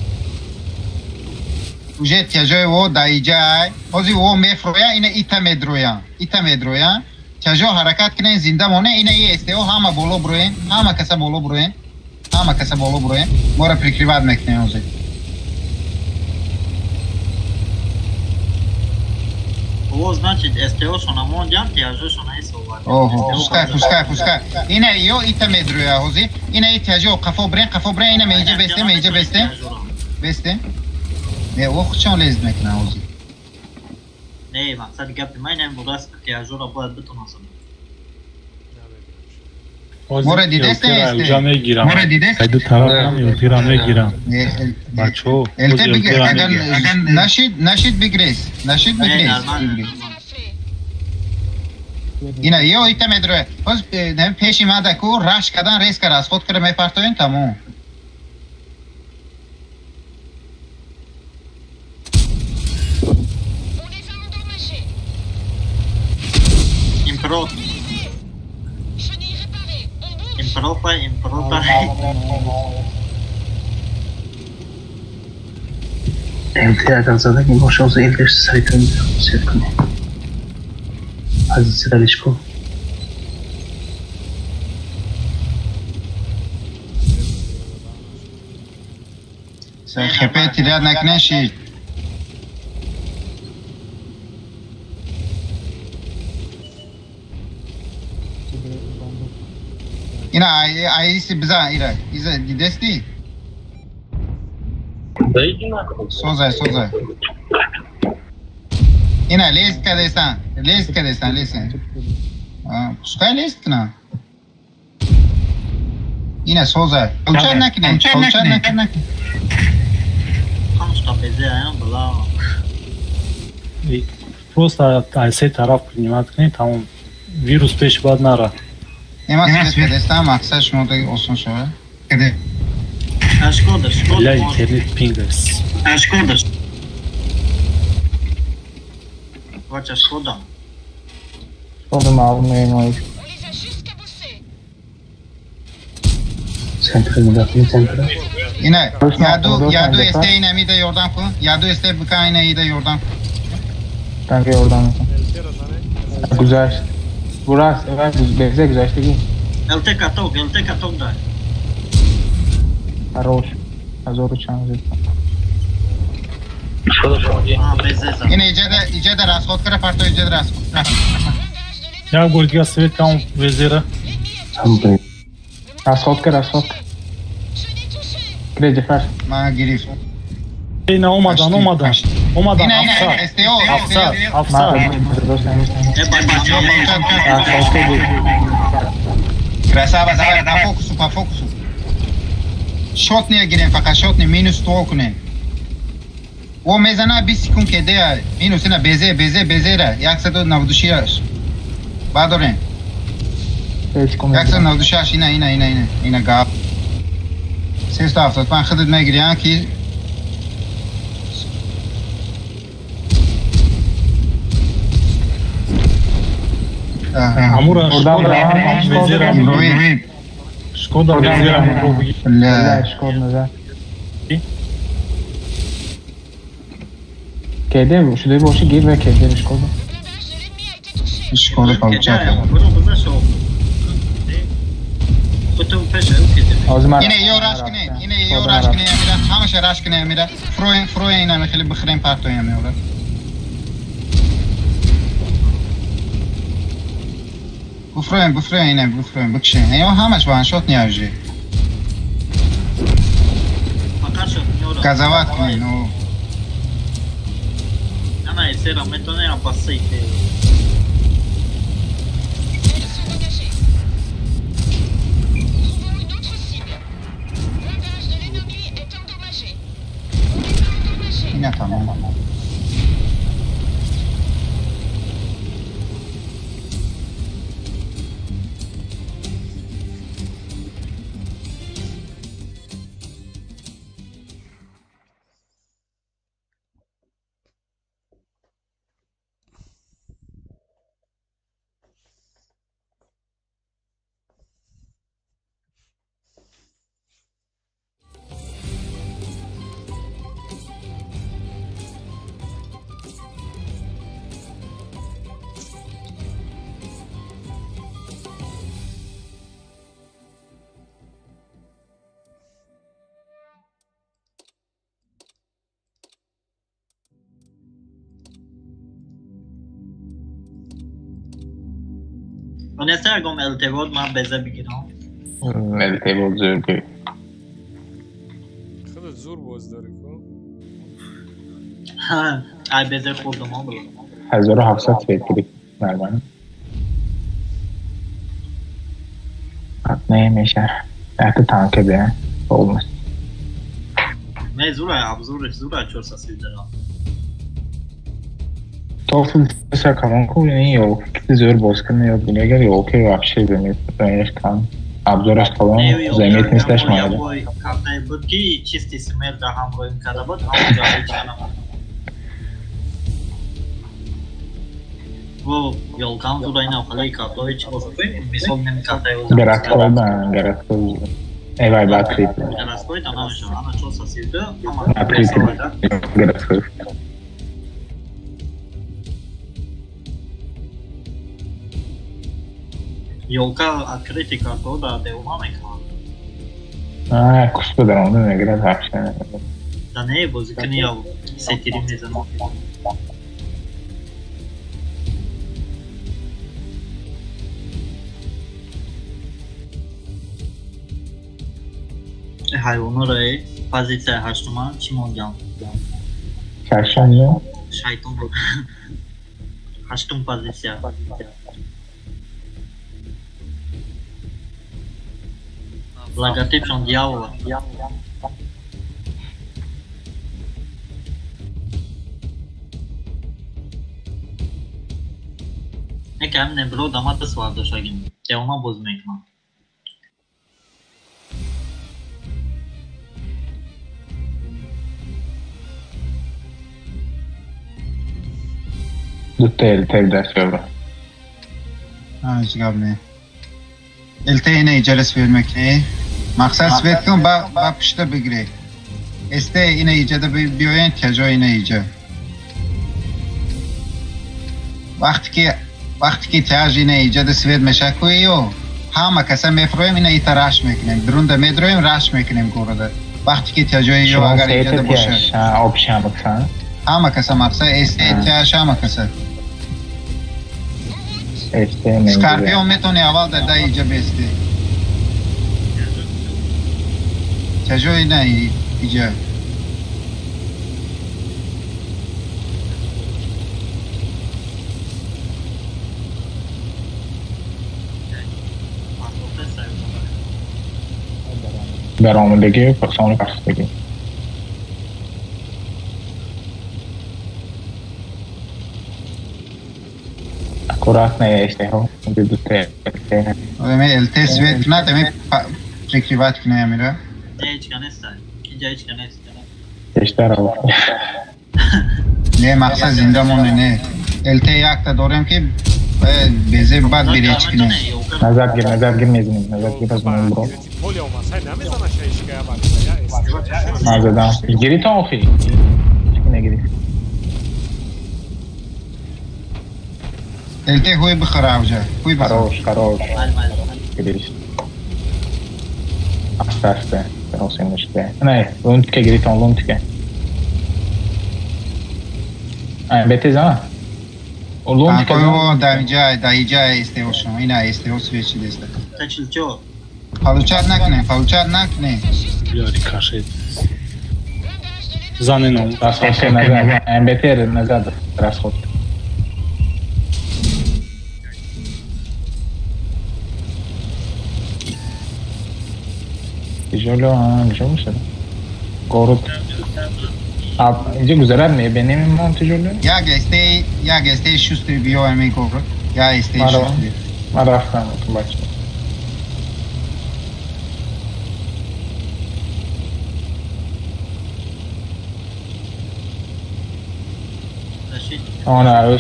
уже тяжой его дайджай ози его мефроя ина ита медроя тяжо харакат кине зинда моне ина естео хама боло броен хама каса боло броен мора прикриват мекне ози О, значит, СТО шо на мон джам тяжо шо на исова. Ого, пускай. Ина йо ита медроя ози ина и тяжо кафо брен ина мейже бесте Ne o خشون لازم مكنا اوزي ايه مقصد قبل ما ينام مراس تياجورا باید بتونسم مورد دیدست مورد دیدست قید طرفم یلتیرم میگیرم بچو اگر نشید بگریز اینا یه ایت مدره باز نمی پیشی ماده کو رش کردن ریس کرد از خود کرده میپرتوین تموم Improv. Improv. MT اگر زدگی باشه از ایلش سریعتر سیف کنی از سرش کن خپه تیراد نکنه شید اینا ایسی بزن ایزا دیدستی سوزای اینا لیست کدستان پسکای لیست کنه اینا سوزای اوچار نکنه Kanska bezeye bla. Просто айсей тараф принимать к ней, там вирус пеш бад нара. Нема свет кадестан мақсад шумо да осон шава. Каде? Ашкода. Ля интернет пингас. Ашкода. Вача шкода. Шкода малым мой. Центр. اینا یادو استه اینا میده یوردان کن یادو استه بکن اینا ایده یوردان کن Kanka oradan güzel. Burası evet bize güzel işte. LT katok da. Хорош. Azor uçağımız. اینا ایجاد راسخود کرده پرتو ایجاد راسخود Я гольга свет там везера. Расход. Крedi фар. ما گریف اینا اومدن اینا استیو افسر красава да фокусу شوت نگیریم فقط شوت نه مینوس تو کنیم و میزنه 20 سکون که ده مینوس اینا بزه را 196 بعدورین 196 اینا گاب 370 من خودت نگیریم که Амура Шкода везера попробуй. لا Шкода да. Kede şurada boşu gir ve kede Şkoda. Şkoda kalacak. Yine iyi uğraş kine Emira. Hamışa uğraş kine Emira. Froya yine mekili bıkırın parto yemiyorlar. بفرین اینه بکشین اینا همش با انشات نیاجی قضاوت کنین او انا يصير عملتوني عم بصيت اینا تمام من استرگم التباد من بزه بگیرم التباد زور بگیر خودت زور باز داری کن ای بزه خوردم ها بلو 1700 فکری برمانه نمیشه احتی تانکه بیان olmaz نه زوره اب زوره 400 دارم Толкова са каванку и ёлки зор босканы я бунегер ёлки вообще заметишь там. Обзораш каван заметь не сташ маяда. Картай будки чистый смерть да хам роим кадабот хам жары чанам. Во ёлкам зурайна халай картой чбостой мисол нем картай уз. Гараткой да, гараткой. Вай бакрит. Гараткой там ана чо сасивды ама Бакрит. Гараткой. Ёлка открытый картой да деума мекан. Куску да он не играет вообще. Да не бозикни я сетирим мезано. Hayvanlara pozitsiya haştuma çimongan. Şaşan ya? Şayton bu. Haştum pozitsiya. Logotip şon diyavola. Nekam ne bro damatas vardı şagin. Devama bozmak mı? Tel ders ver. هیچ گپ نه. الته اینه جلس فیلم که مقصد سویت کن با پشت بگیره. استه اینه ایجاد بیاین کجا اینه ایجاد. وقتی که تاج اینه ایجاد سویت میشه کویو همه کسا میفرویم اینه ایتا راش میکنیم. درونده میدرویم راش میکنیم گورده. وقتی که تاجاییو اگر ایجاد باشه. آبشام بکن. همه کسا مقصد استه تاج همه کسا. Scorpion میتونی اول در اینجا بیستی. چجوری نه اینجا؟ برآمدگی پرسان بستگی. Аккуратно я اشتهام буду те. Ми LT свет кнат ми прикривать к нему, да? Hiç kanesta. Hiç kanesta. Тештарав. Не мақсад зинда монде не. LT якта дорем ки безе бад бире чикне. Назад гир мезиним. Назад гир аз мен бро. Поле olmasa namizana şey şikaya bak ya. Назадан. Гири то охи. Не гири. LT хуй бихара уже. Хуй бихара. Хорош. Гириш. Астарсте. Росиниште. Не, лунтке гиритон лунтке. Betez ha? O lунтке. Ako da ija isteoshon. Ina isteos vechi deste. Kaçılço. Получать накне. Люди кашет. Заненом. Расход назад. Бетер назад. Расход. Тяжело, где шел? Город. Где гузарар не бенем он тяжело? Я гесте шустри био ами город. Я гесте шустри. Марафан, бачу.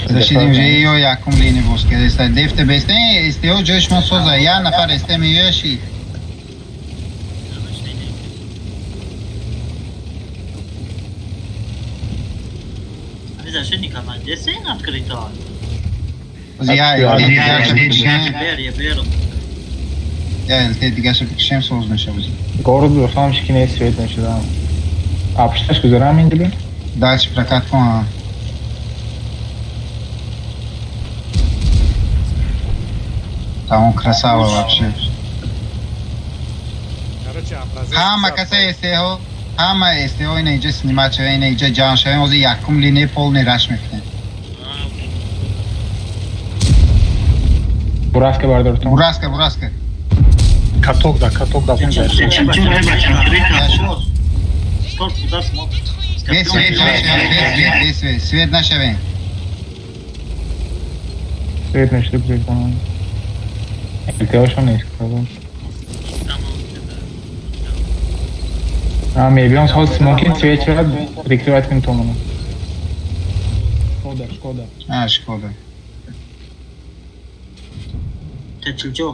Зашидим же ее якум лини боске. Дефте бесте истео джошмон соза. Я нафар истеми юши. Zashidnik ama desen открыто. Я дига ще пишем сложно буде. Город в не свет не да. А почиташ гузарам индили? Дальше прокатком. Там он красава вообще. Хама касе стеho. Хама стеho не иже снимача, не иже джанша, ози якум линия полный раш мекне. Buraska var dörtüm. Buraska. Katok da. Свет нашевен. باید نشته بکنم التهاشون نیست maybe on hold smoking switch прикрывать винтоману. Шкода. Шкода. Ты чё?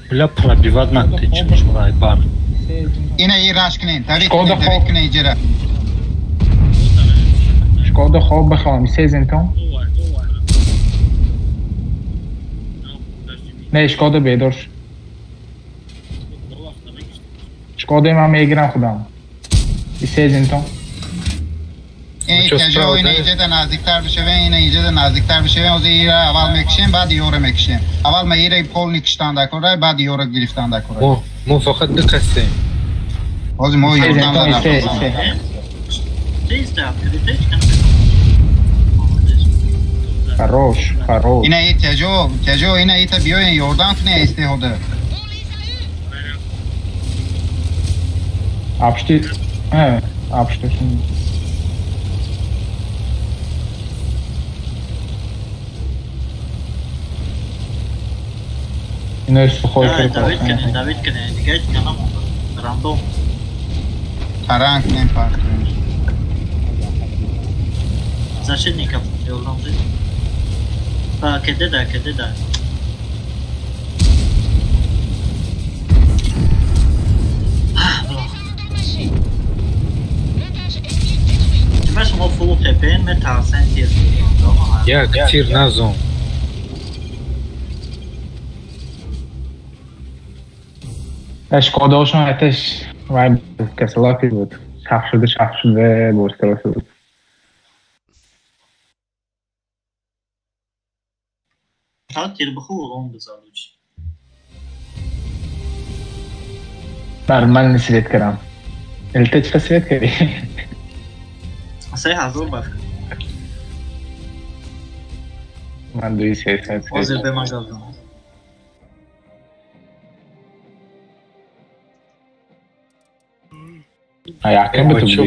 Бля, пробивать надо, ты чё, шмурай, бар. Ина и рашкнин, Давид книн, иджера. Шкода خواب بخوام 3 زنتون. نه شکودا بیدار. شکودا من میگیرم خودم. 3 زنتون. این کجا این ایجاد نزدیکتر بشه و این ایجاد نزدیکتر بشه و از ایرا اول میکشیم بعد یورو میکشیم. اول ما ایرا پول نکشتن دکوره بعد یورو گرفتن دکوره. مو فقط دقیقه. از ما یورو دادن. хорош. اینا ای کجا اینا ای تا بیاین یوردان کنه استفاده. Abstechen. اینا استخوای David کنه دیگه کنم راندوم Karank nem parkujesz. Zasiednika Jolądy. Kiedy da? Masz mu full TP, metal sentir. Я катир на зон. اشکاداشون حتش وای کسلاکی بود شخص شده برستراسی بود تیر بخور اون بزالوچ من نسیت کردم التج نسیت کردی اصلا حضور بخور من دوی سیست وزیر به من گفتم Ayakta mı tuttu?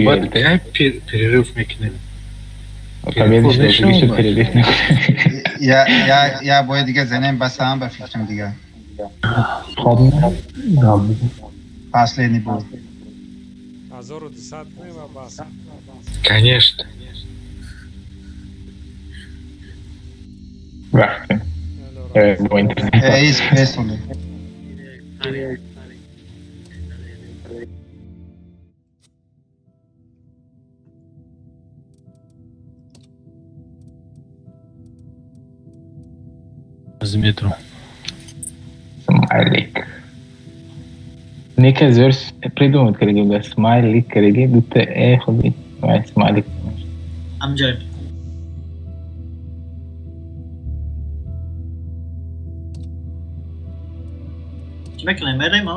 Перерыв мекнем. Ya boya دیگه زنم بس هم به فکرم دیگه. خب Последний был. 1200 не баса. Конечно. Вахте. Бо интернет. Испесоли. از مترو स्माइलिक निके जर्स प्रीडोमेंट करेगी बस स्माइलिक करेगी दूसरे ए खुदी मैं स्माइलिक amjad Bekle mere mi?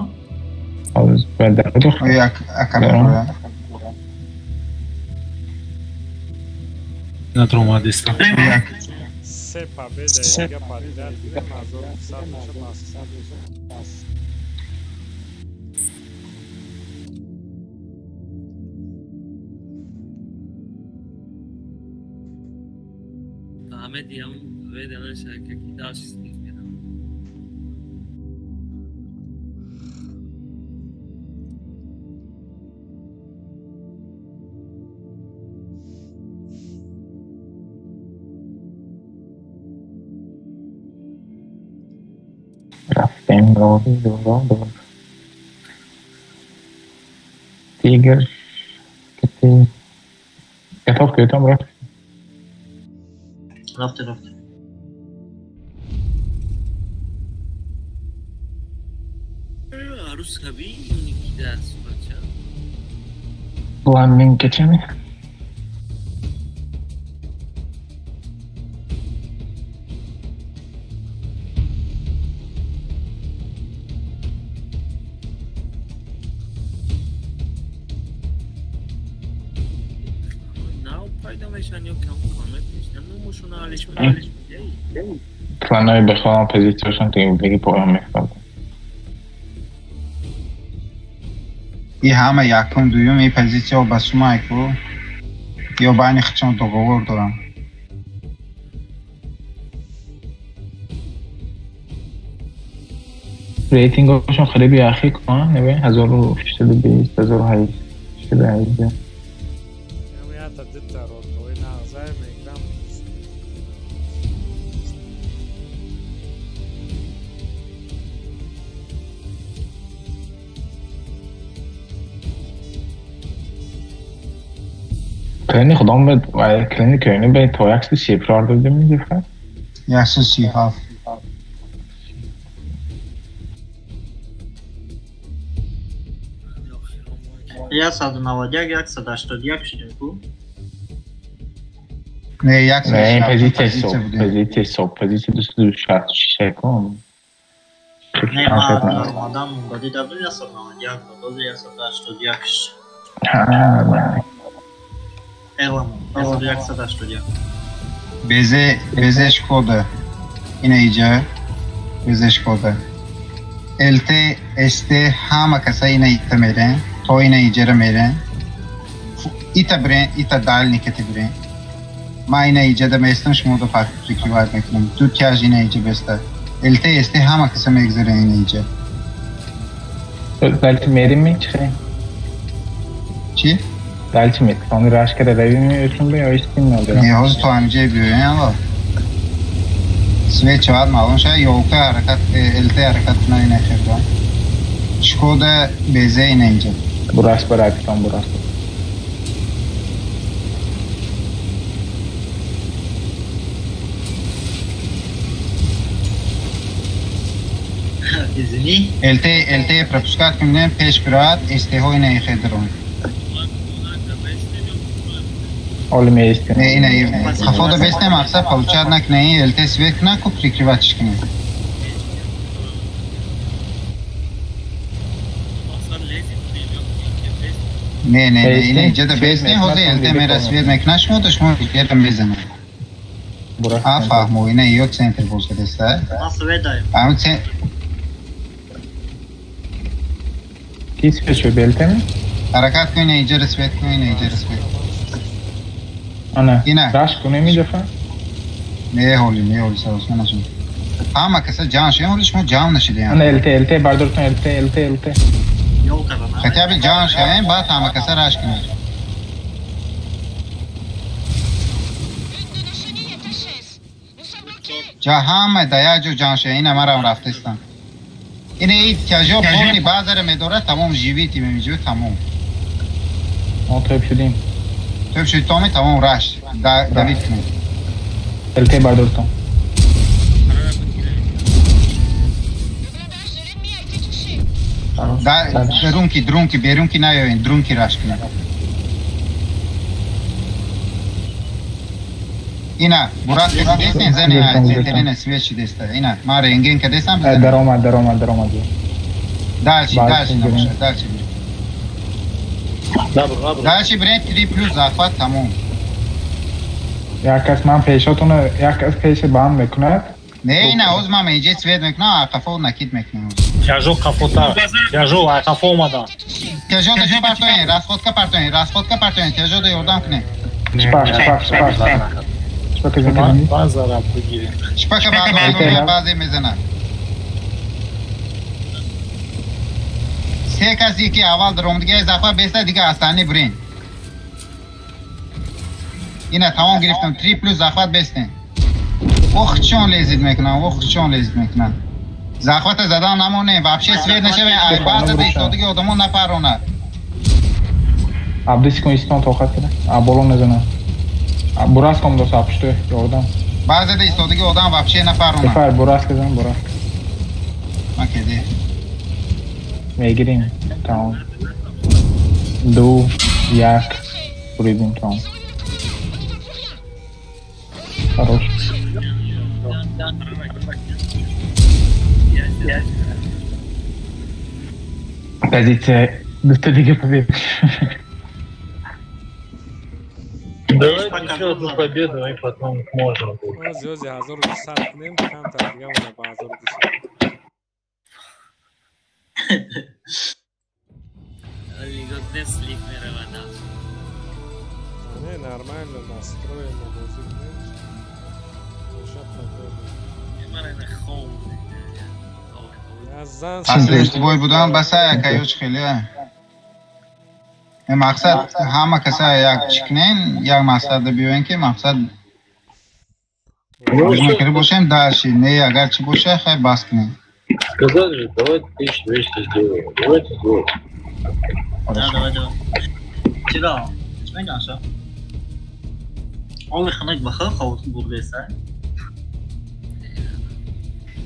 Az bende dur. Akabra. Na tromadista. Se победа и Liga paridade, Mazor sabe chamar Ahmet Yam ve Dener Şarkı Kidaş istiyorum. رفتیم راهی دور تیگر کتی کتاب کتاب رفته عروس هبی اونی که دست بچه بلندین کچمی Планує бахала позицію, ти бігի поймем می‌خواد. این همه یکم دویم این پوزیسیون بسوم ایکو یا بین خچون دوغور دارم. ریتینگشون خیلی بیاخی کن نبین 1620 1818 Я та дитя ротовий на зайвий грам. Klini خودم به کلینی کلینی به تویکس شیپرار دادیم میگه Yaxşı sihaf. Я 191, 181 شدیم Ne, jak نه این پزیتی pozycja صبح بوده. پزیتی صبح پزیتی دوست 66 کن نه ما آدم دادی دادی یا 191 دادی یا 181 ها Elam 181 Beze Şkoda. Yine iyice. Beze Şkoda. LT, ST hama kasa yine itte mere. To yine icere mere. İta bre, ita dalniketi bre. Ma yine iyice de mestem şmoda farklı fikri var meklem. Türkiye yine iyice beste. LT, ST hama kasa megzere yine iyice. Belki merim mi çıkıyor? Çi? Belki mi? Onu raş kere revimiyorsun be ya istin ne oldu? Ne hoz to amca büyüyor ya. Switch var malum şey yolda hareket LT hareketine yine xirda. Şkoda beze yine iyice. Burası bıraktan burası. Извини. LT пропускать ко мне пеш брат, STH yine xirdirон. Oğlum ya istin. Yine kafada besne maksa получать neyi LT свет на ку прикрывать кine. Ne yine iyice de besne hoze LT mera свет meknaş mı da şunu yerim bezene. Burası. Ha fahmo yine yok center bozdu desta. Nasıl vedayım? Ama sen Kis peşiyor belte mi? harekat yine iyice respect yine iyice respect. Ana. Yine. Raş kune mi defa? Ne holi sağ olsun anasın. Ama kısa can şey oluş mu can nişidi yani. Ana LT bardurtun LT. Yol karana. Хотя бы can şey bat ama kısa raş kine. Jaham daya jo can şey yine maram raftistan. Yine ilk kajop boni bazıları medora tamam jiviti mevcut tamam. O töp şudayım. Töp şu tomi tamam raş. David kine. LT bardurtun. Drunki najojen, drunki raš kine. Ina, burak desne zene ya centerine sveći desta. Ina, ma rengen kad desam. Daroma. Dalši namuša. Dalši bre 3 plus zahvat tamam. Yakas man peşotunu yakas peşe ban mekunet. Ne ina uzmame iyice svet mekna kafo nakit mekna. Тяжу кафота. Тяжу а кафо умада. Тяжо да шпартоен, расходка партоен, тяжо да yordan kine. Шпак. Шпак izin. Bazara bugiri. Şpaka bazı mezana. Se kasi ki aval dromdige zafa besta diga astane brin. Yine tamam giriftim 3 plus zafat bestin. چون لیزید میکنم چون لیزید میکنم زخوت زدن نمونه وابشه سوید نشه و بعد دیگه آدمون نپرونه Abdest konu istan tokat kere. Bolon ne zaman? Buras komuda sapıştı oradan. Bazı da istediği odan vapşe نپرونه. Sefer Buras kazan Buras. Okey. Megireyim. Tamam. Do yak. Burayım tamam. Хорош. Позиция достаточно побед. Давай еще одну победу, и потом можно будет. Звезды 1200 нем, там торгия у нас 1200. Лиготне слив меравада. Не, нормально настроено музыка. اصل اشتباهی بودم بس یکایوش خیلی مقصد همه کسا یک چکنین یک مقصد بیوین که مقصد ممکنه باشیم داشتی نه اگر چی باشه خیلی بس کنیم Сказали же, давайте 1200 сделаем. Давайте сделаем. давай. چرا؟ چی میگن شا؟ آلی خنک بخیر خواهد برده سر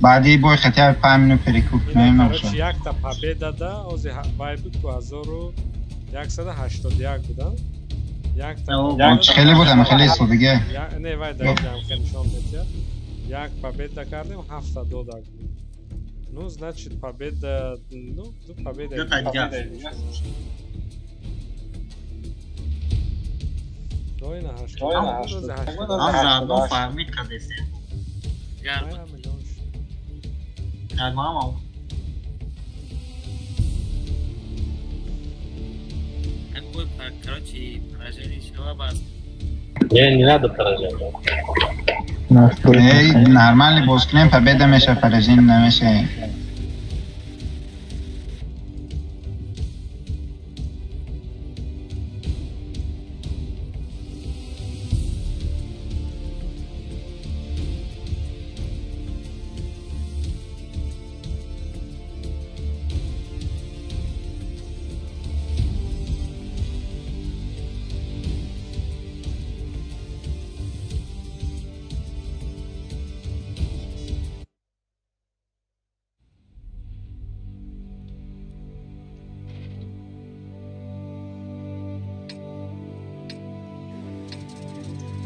بعدی بای خطیار 5 минут перекуп کنیم короче یک تا победа да ози вай буд ку 1181 буда یک تا خیلی بودم خیلی سودگه не вай да ям нишон метя یک победа кардем 7 додак ну значит победа ну победа Той на хаш. Нам заодно фармить кадесе. Мама. Короче, поражение чего бас? Не надо поражение. Нормальный босс клем, победа меша, поражение на меше.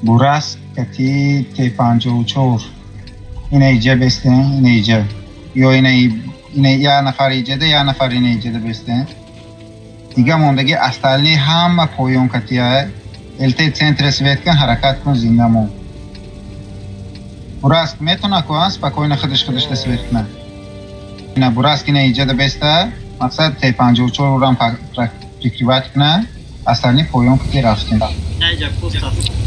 Buras kati T54 اینه ایجا بستن اینه ایجا یا اینه یا نفر ایجا ده یا نفر اینه ایجا ده بستن دیگه موندگی استالی همه پویون کتی های الته سنتر سویت کن حرکت کن زنده مون براس میتونه که спокойно خودش تسویت کنه اینه براس که اینه ایجا ده بسته مقصد T54 رو هم پریکریوات کنه استالی پویون کتی رفتن نه ایجا پوست هست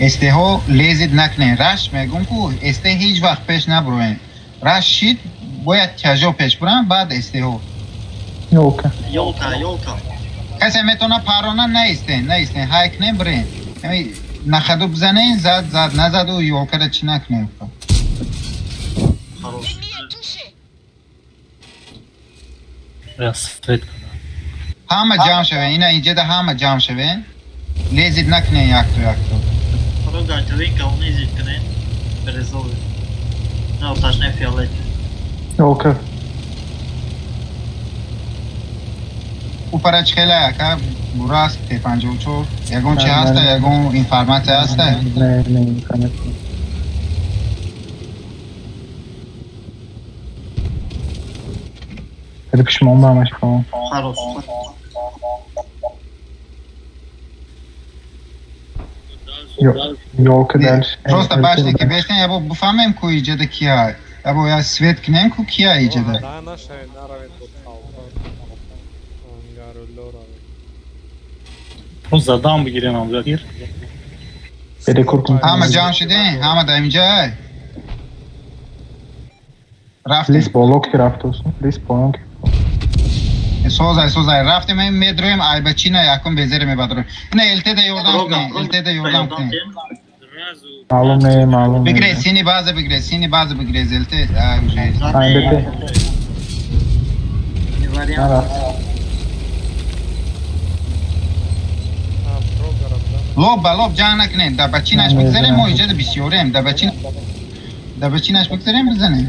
استه ها لیزید نکنه رش میگم که استه هیچ وقت پیش نبروین رش شید باید کجا پیش برن بعد استه ها یولکا کسی میتونه پرانه نیستین هایک نبرین نخدو بزنین زد نزد و یولکا را چی نکنه همه جام شوین اینا اینجا ده همه جام شوین لیزید نکنه یک تو Pro gătăvinca unei zicne pe rezolve. Nu, taci ne fiolete. Ok. ऊपर खेला है का बुरा थे पांचो छो यगों छे हस्ता यगों इंफॉर्मेशन हस्ता नहीं इंफॉर्मेशन это почему мамочка хорошо Ёлка дальше. Просто башники бешеные, я бы буфамем ку иджеда кия. Я бы я свет кнем ку кия иджеда. Да, наша наравит вот O zadan mı giren amca bir? Beri korkun. Hama cam şidin, hama da imca. Rafti. Lis bolok ki raftosun. Lis bolok. Sozay. Rafti men medroyim aybaçina yakın bezeri mi badro. Ne elte de yordan kne. Malum ne. Bigre seni bazı bigre elte. Aynen. Lob canak ne? Da bacinaş bigzerim o iyice de bisiyorem. Da bacinaş bigzerim bizene.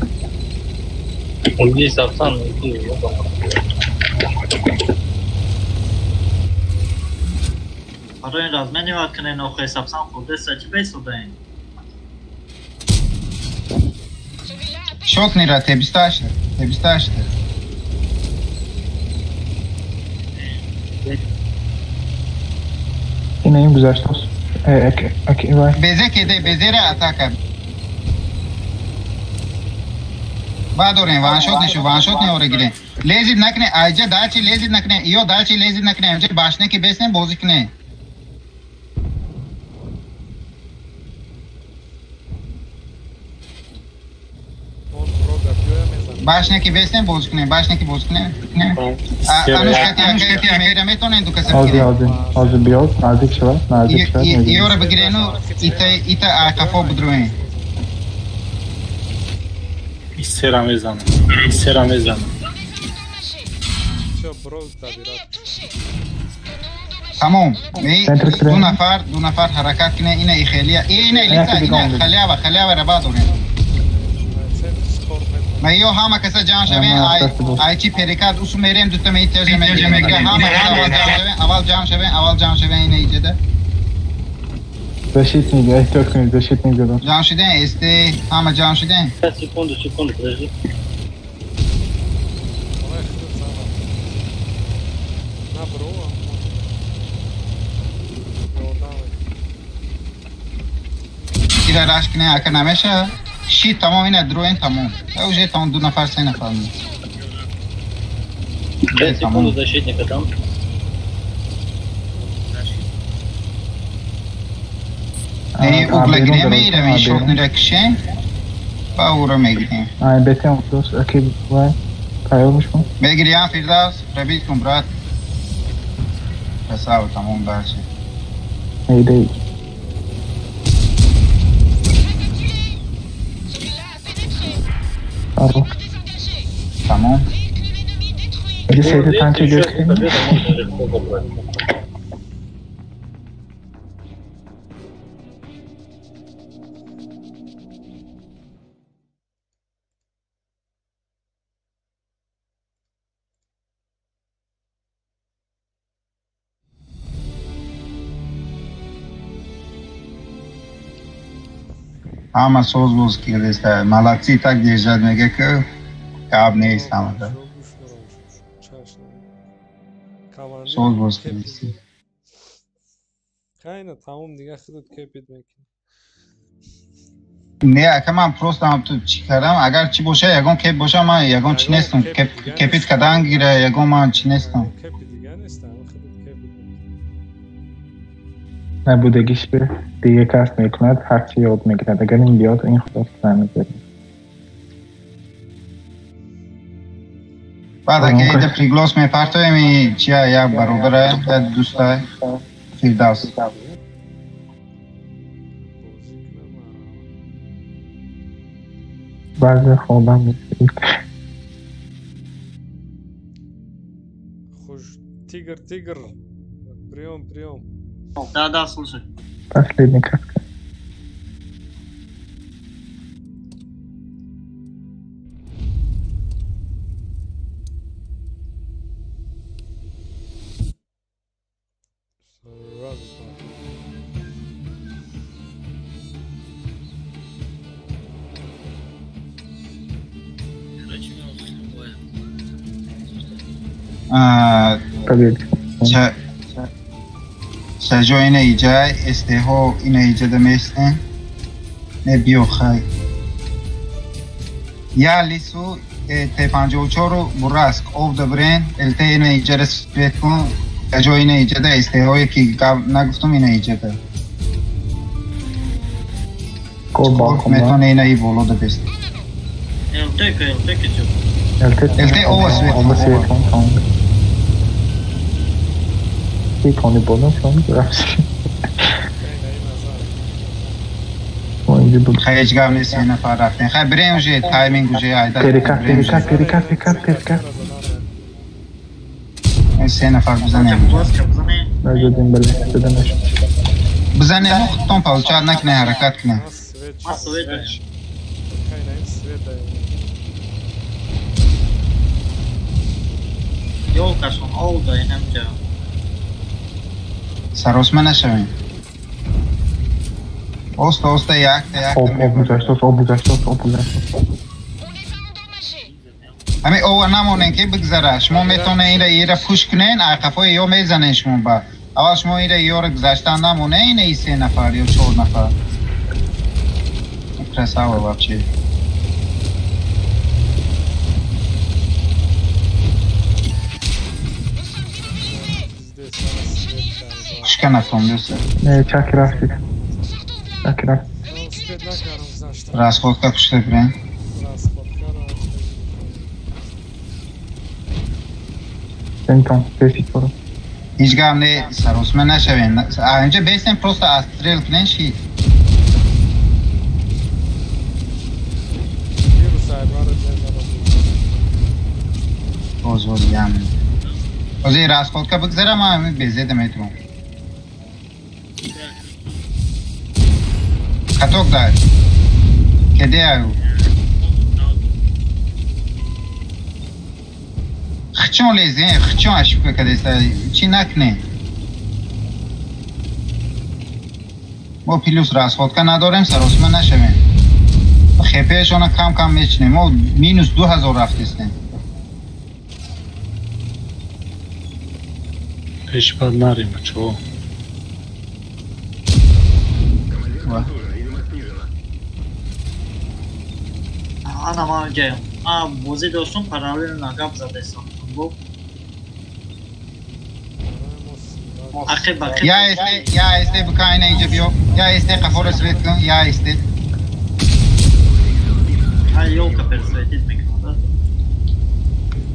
Ulgi sapsan. Arayın razmeni vakine no hesapsan khurde saçı besudayın. Şok nira tebistashte. Yine güzel stos. Okey, var. Bezere ataka. Badoren vanshot ne ore giren. Lezid nakne ayca dalchi lezid nakne iyo dalchi lezid nakne önce başne ki besne bozuk ne. Башняки весен бозкне, башняки бозкне. Ануш кати мера метонен дука се Az biraz nazik var. Nazik var. Yora begrenu ita arkafa budruin. Seramezan. Seramezan. Все, брод табират. تمام دو نفر حرکت کنه اینه خیلیه اینه خلیه و ربا دونه ما یو همه کسا جان شوین آی چی پریکات اوسو میریم دوتا می ترجمه میگه همه اول جان شوین اینه ایجاده Защитник, я стёкнул, защитник задал. جان شدن استه همه جان شدن Секунду, подожди. ایره راش کنه اکر نمیشه شی تمام اینه دروین تمام اوجه تمام دو نفر سه نفر می 5 секунд защитника там. اوگلگیره میره می شوک نرکشه با او رو میگیریم بتیم دوست اکید وای پیامش کن بگیریم فیردوس ربید کن برات بساو تمام برشه ایده Bravo. Tamam. Bir şeyde tanke göstereyim. همه سوز بوز کردسته ملکسی تک دیجد میگه که کاب نیست همه ده سوز بوز کردسته خیلی تمام دیگه خودت کپید میکنی نه اگه من پروست هم تو چی کردم اگر چی باشه یکون کپ باشه من یکون چی نیستم کپید کدن گیره یکون من چی نیستم کپی دیگه نیستم خودت کپید نبودگیش به دیگه کس میکند هرچی یاد میگیرد اگر این بیاد این خدا نمیذاره بعد اگه ایده پریگلوس میپرتوی می چیه یک برادره دوسته فیردوس بعضی خوابم میسید خوش تیگر прием Да, слушай. Последний каска. سجا اینه ایجا استهو اینه ایجا دمیستن نه بیو خای یا لیسو تی 54 رو براسک اوف دبرین الته اینه ایجا رسپیت کن سجا اینه ایجا ده استهوی که نگفتم اینه ایجا ده میتونه اینه ای بولو ده بست الته اوه سویت کن کنی بودم شما گرفتی خیلی گام نیست این نفر رفتن خیلی بریم اوجه تایمینگ اوجه آیده پریکات این سه نفر بزنه نجدیم بله بدنش بزنه نو خطون پاوچار نکنه حرکت کنه Yolkaşın oldu hem de. سروس من نشویم اوستا یک همه او نمونین که بگذره شما میتونه این را پوش کنین عقفای یا میزنین شما با اول شما این را یا را گذاشتن نمونه این 3 نفر یا 4 نفر красава вообще Шканатом дёса. Чакрафтик. Расходка пошли, блин. Então, deixa برو. هیچ گام نه سروسمه نشوین اینجا بیسیم پروست استریل کنین شید بازوزیم بازی راست خود که بگذارم همه بیزیده میتونم خطوک دار کده آیو خچون لیزین خچون اشکو کده چی نکنه ما پیلوس راست خود که نداریم سروسمه نشوین خیپهشون کم کم میچنیم ما مینوس 2000 رفتیستیم پیش بد نریم چو انا ما جایم بازی داشتم پارالل نگاب زده استم اخی باقی یا استی بکاینه اینجا بیو یا استی قفور سویت کن یا استی یو که پرسویتید میکنم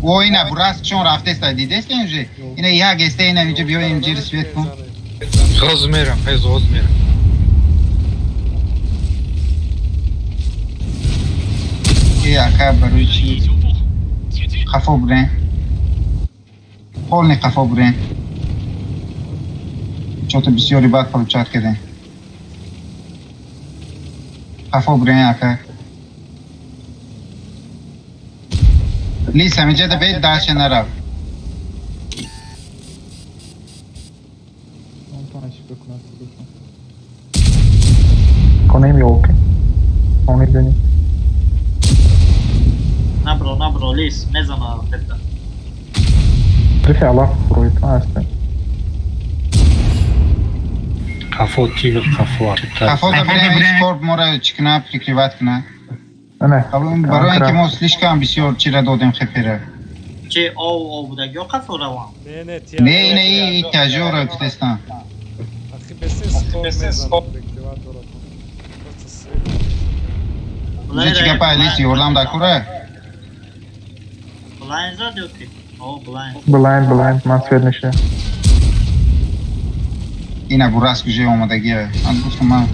و اینا براست چون رفته است دیده است اینجا اینا یا گسته اینا اینجا بیو اینجا سویت کن غاز میرم غاز میرم یا که بروی چی قفو برین خولنی قفو برین چوت بسیاری بعد پلوچات کردن قفو برین اکه لیس همینجا ده بید داشته نرو کنیم یا اوکی اونی دنی نبرو لیس نزنه خدا پرفی الله فروی تو هسته قفو تیگر قفو قفو ده برین اسکورب مورا چکنه پریکریوات کنه نه برای اینکه ما سلیش کم بسیار چی را دادیم خیپره چه او بودگی یا قفو روان نه ای تجور را کتستان نه چی گپا لیسی اولام دا کوره بلاین زد اوکی بلاین من سوید نشه اینا براست کجای آمدگیه من گفتم من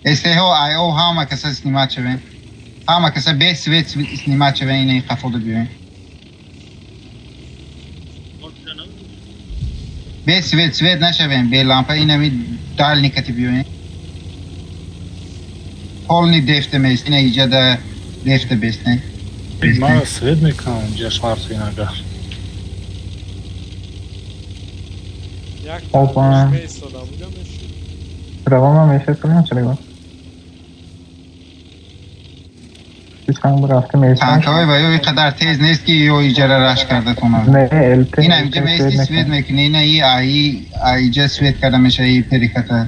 Este ho hama că să snimace hama că să be svet snimace veni ca foto bine be svet nașavem be lampa ina mi dalni kati bine holni defte mes ina ijada defte besne mara svet mi kan jașartu inaga Opa روان هم میشه کنیم چرا تانکاوی و یو قدر تیز نیست که یو ایجاره راش کرده کنه نه الته این اینجا بیستی سوید میکنه این ای ایجا سوید کرده میشه ای پریکته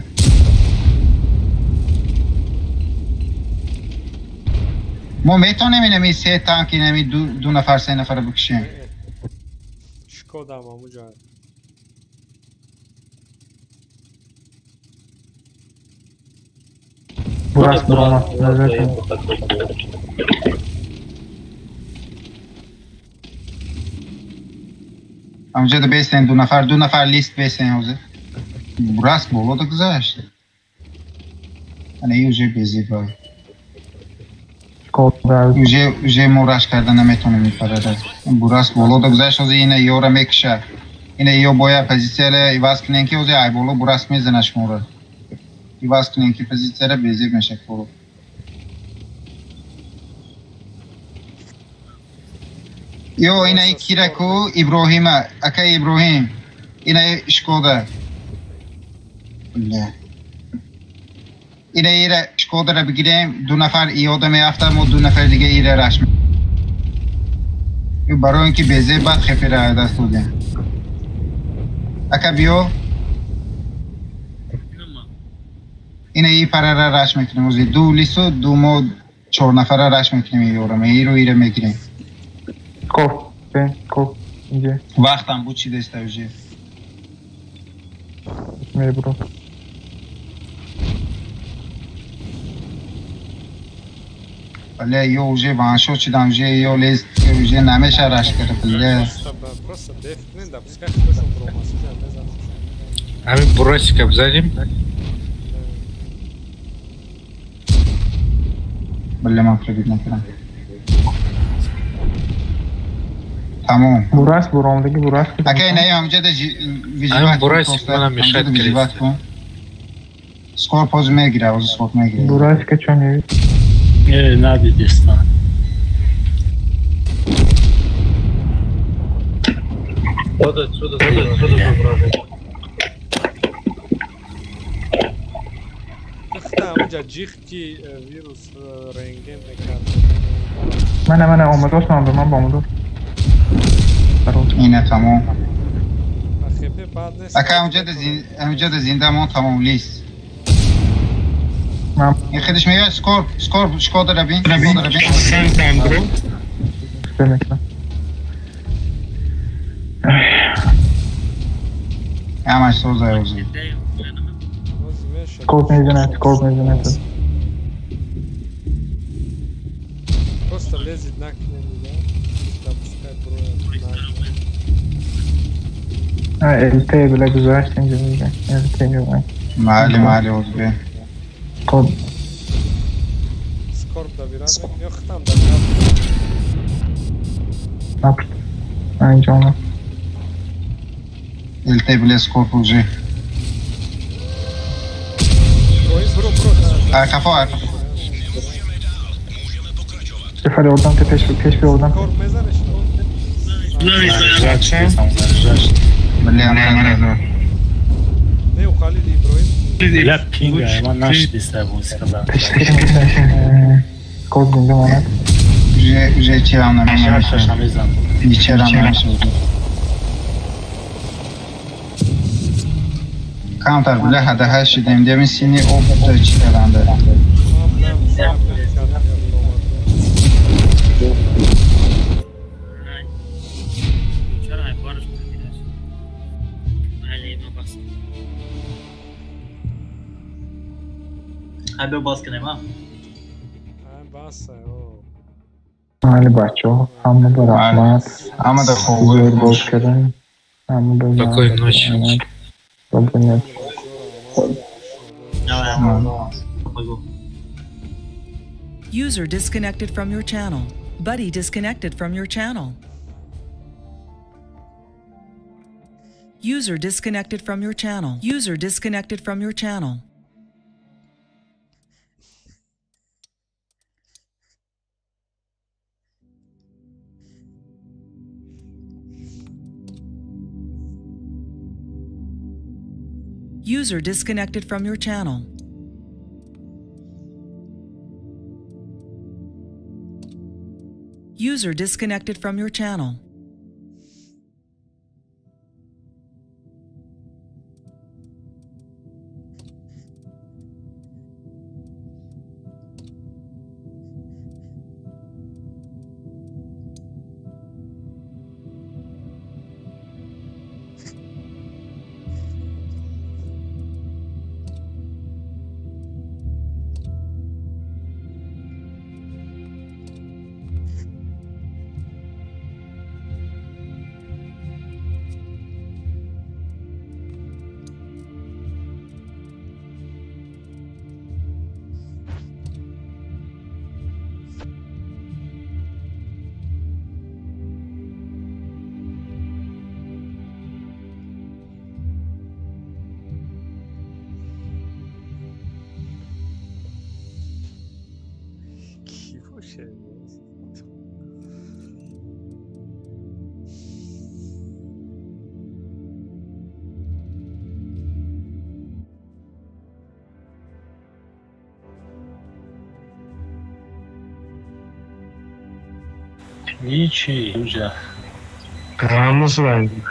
ما میتونیم اینمی سه تانک اینمی دو نفر سه نفر بکشیم شکودم همو جان Burası durama. Evet. همونجا ده بیستین دو نفر لیست بیستین حوزه براست بولو ده گذاشت یوجه بیزی بای یوجه موراش کرده نمیتونه میپره براست بولو ده گذاشت حوزه اینه یو را میکشه اینه یو باید پزیسیل ایواز کنین که حوزه ای بولو براست میزنش مورا ایواز کنین که پزیسیل بیزی میشه کرو یو اینه کیره کو ابراهیم اکا ابراهیم اینه شکوده اینه ایره شکوده را بگیریم دو نفر ایاده میافتم و دو نفر دیگه ایره رش یو برای اینکه بیزه بعد خیفی را دست بودیم اکا بیو اینه ای پره را رش میکنیم وزی دو لیسو دو ما 4 نفر را رش میکنیم ایو ای رو ایره میگیریم Ko, gdzie? Wachtam, buci desta już jest. Nie, bro. Бля, ее уже ваншот там уже ее лез, уже намеша рашкар, бля. Просто дефикнен, да, пускай хтось промасит, не знаю. Ами бросик обзадим. Бля, man kredit نکردم. تمام. براس برامدگی براس. اگه نه همونجا ده ویژیوات براس منم میخواد ویژیوات کن. سکور پوز میگیره، از سکور میگیره. براس که چونی؟ ندید استان. Вот отсюда попробуй. اونجا جیخ کی ویروس رنگین میکرد. من آمدوش نام به من با آمدوش. اینه تمام. خیلی بعد نیست. اگه اونجا ده زنده مون تمام لیست. این خودش میگه سکور شکو داره بین. Sen Sandro. همش سوزه اوزی. Skop میزنه. Просто лезет на книгу, да? Там пускай броя. LT بلا گذاشت اینجا میگه. LT میگه. معلی اوزی. Skop. Скорб добираться. Я там добираться. Напиши. اینجا نه. LT بلا سکور اوزی. Arka. Тефали oradan peş bir oradan. Скорб мезанеш. Бля, не. Не ухали ли броин? لا پینگ ما نشدی سبوز کلا. Skop günde ona. Уже чирам нمیشه. شمیزم. Niçeram nمیشه. Counter bile hadi her şeyden demin seni o da çıkarandı. Abi باز کنیم ها. بس حالی بچه ها همه به رحمت همه در خوب زور باز کردن همه به Спокойной ночи. ببینید User disconnected from your channel. Buddy disconnected from your channel. User disconnected from your channel. User disconnected from your channel. User disconnected from your channel. User disconnected from your channel. هیچی اینجا Ramos verdi.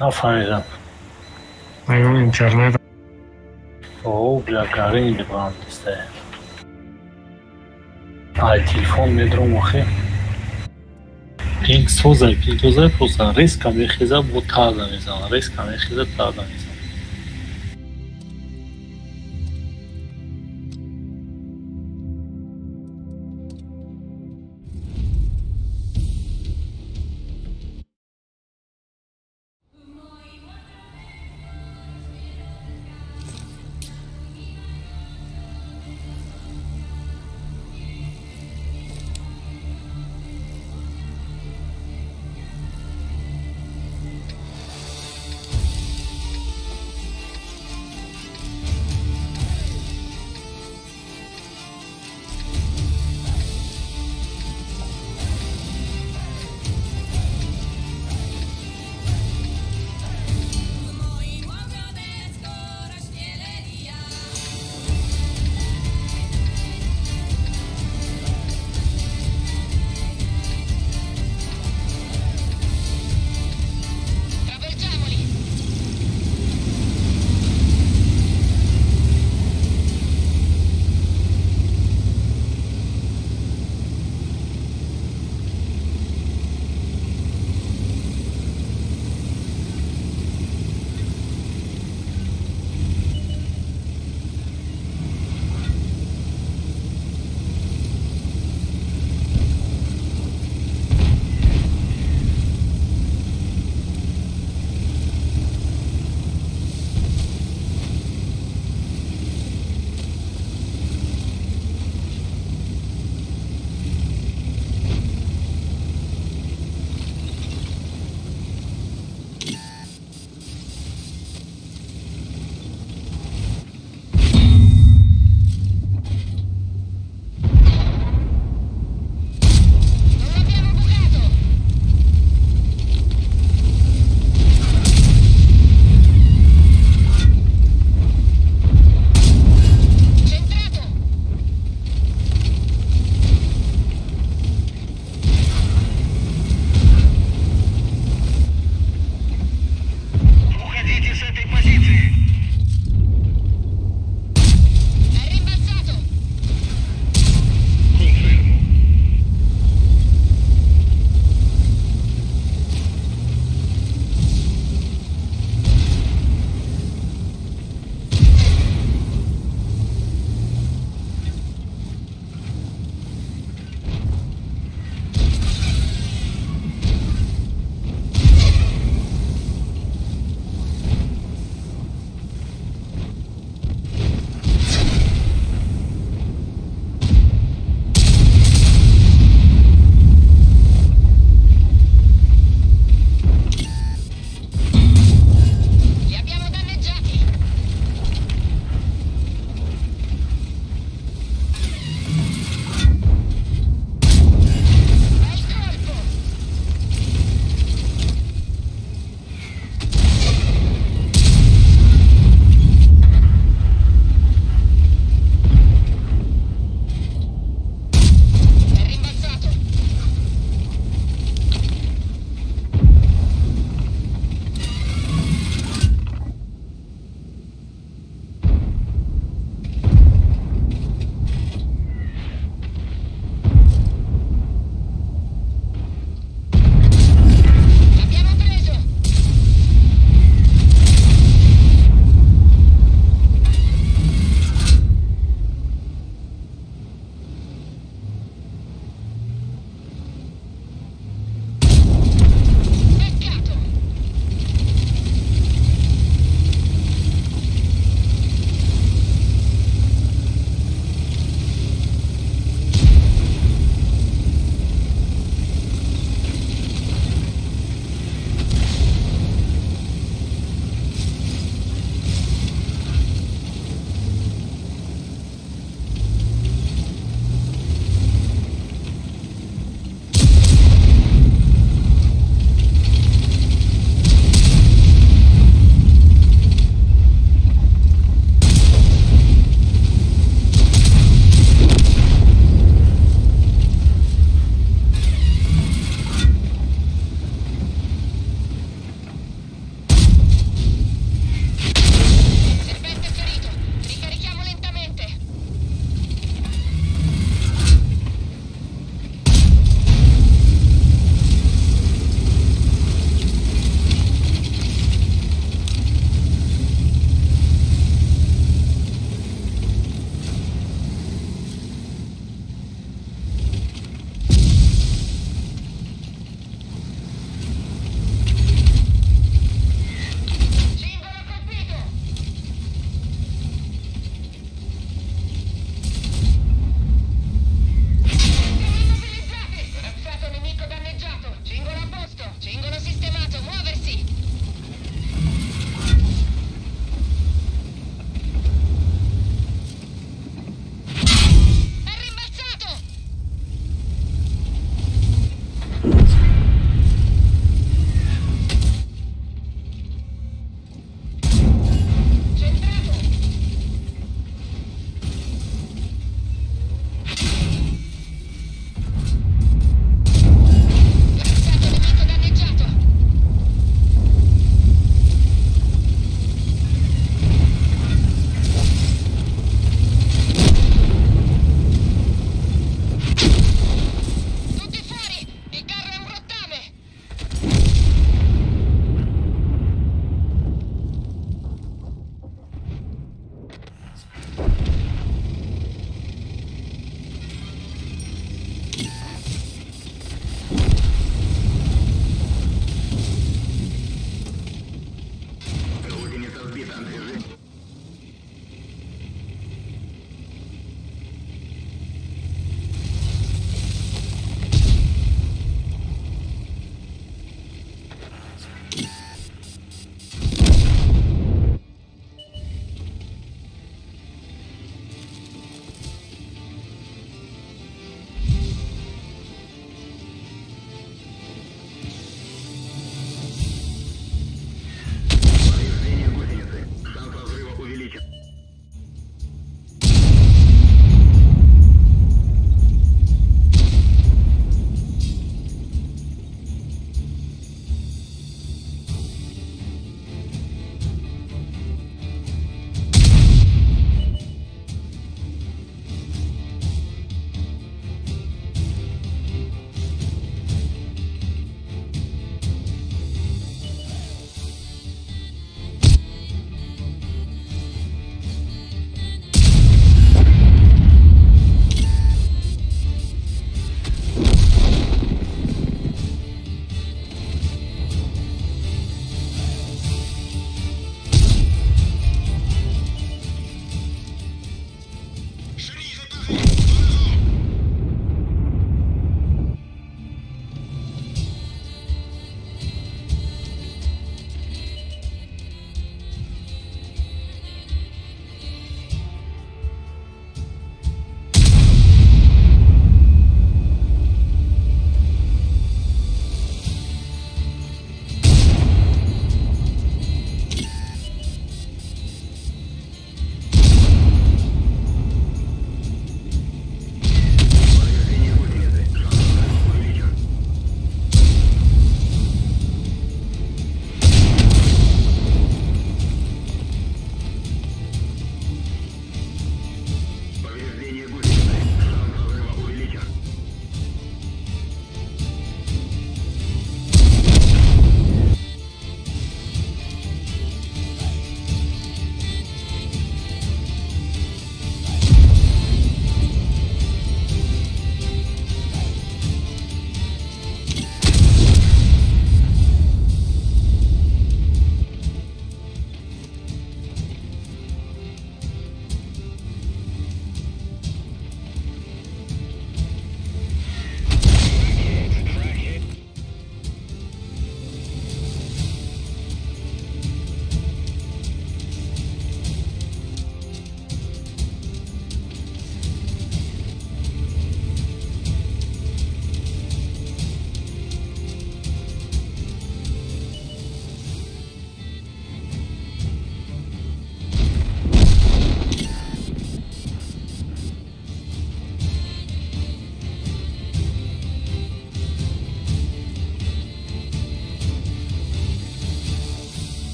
نفهمیدم Mega internet. او بلاکاری میدونم دسته تلفن میدرم آخه پینگ سوزه پروسا ریسک هم میخیزه بود تازه میزنم ریسک هم میخیزه تازه میزنم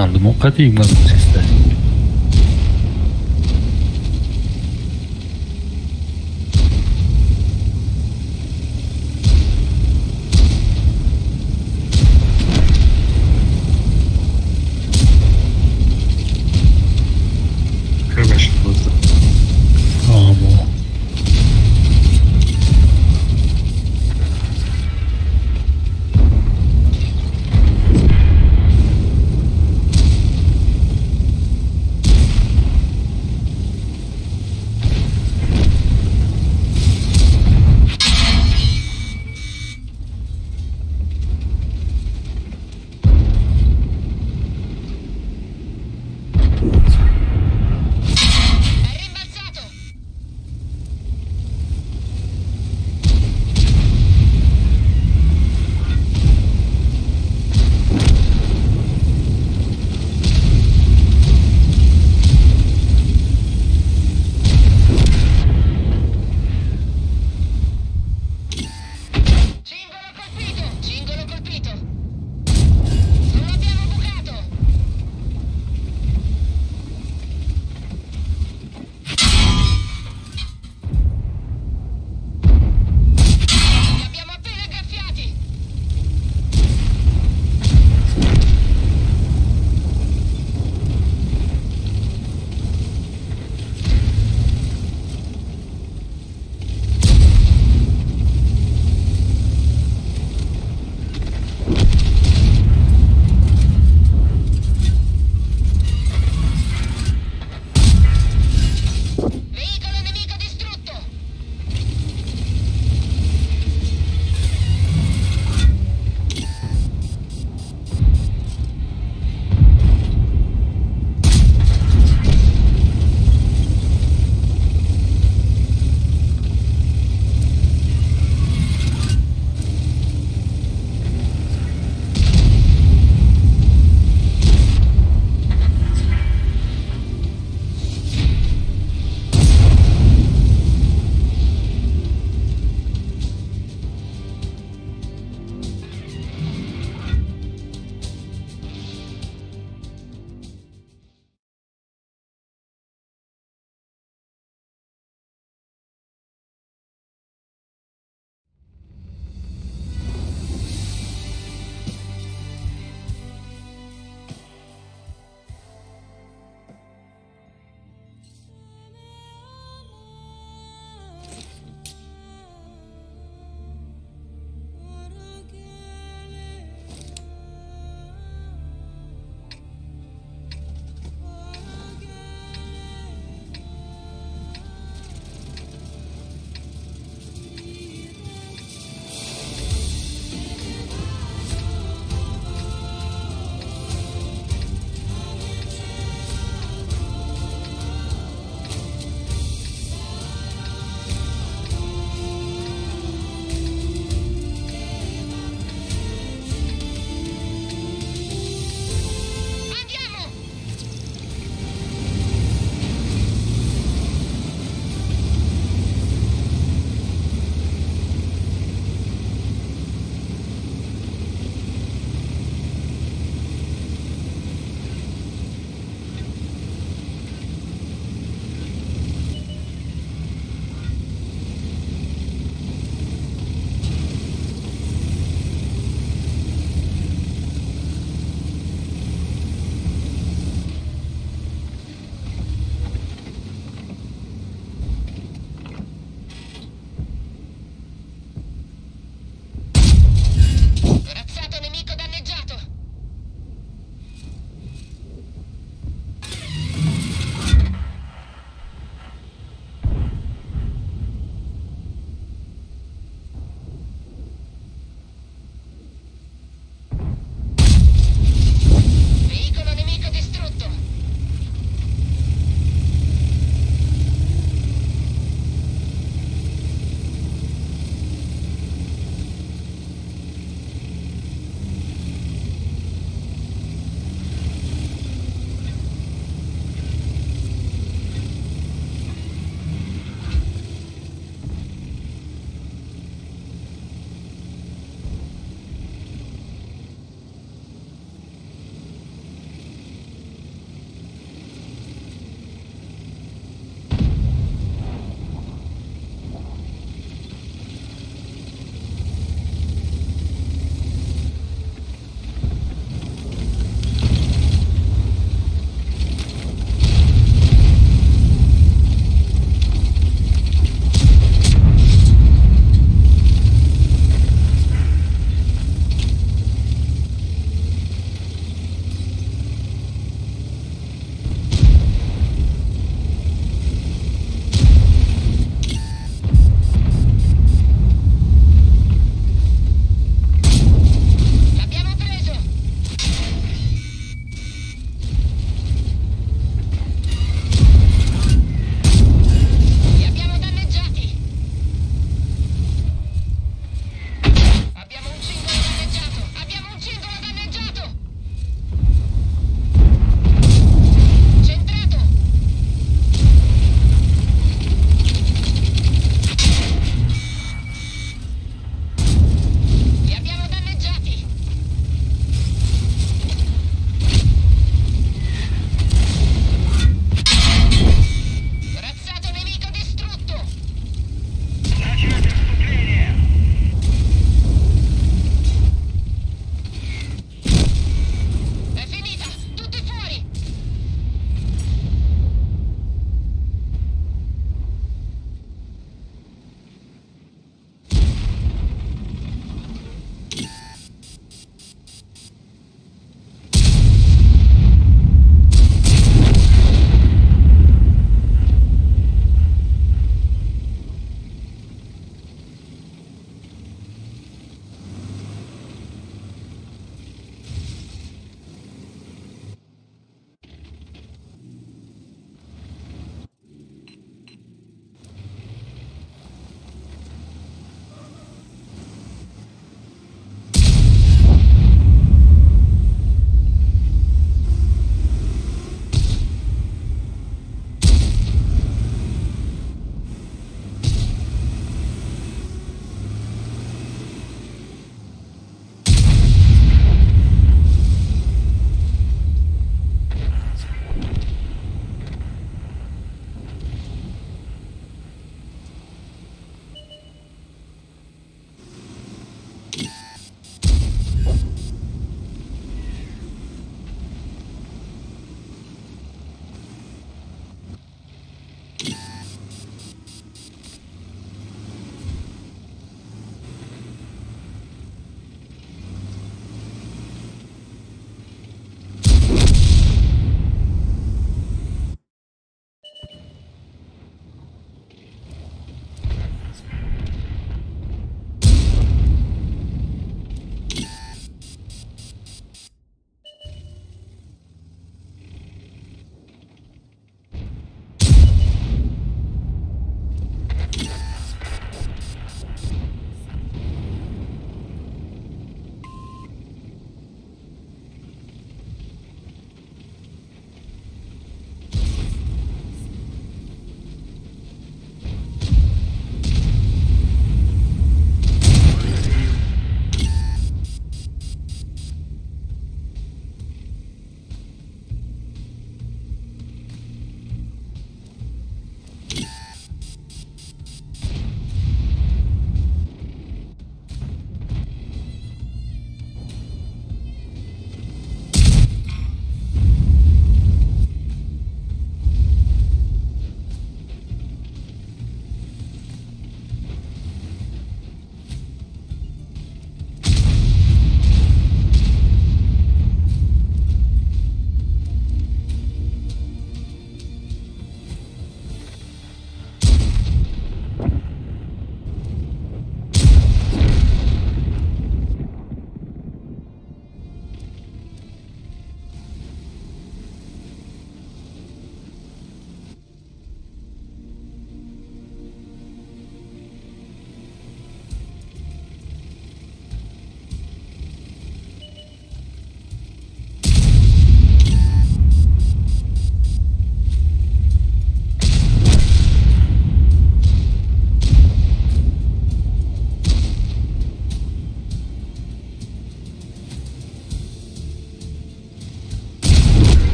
چندم قدیم من سیسته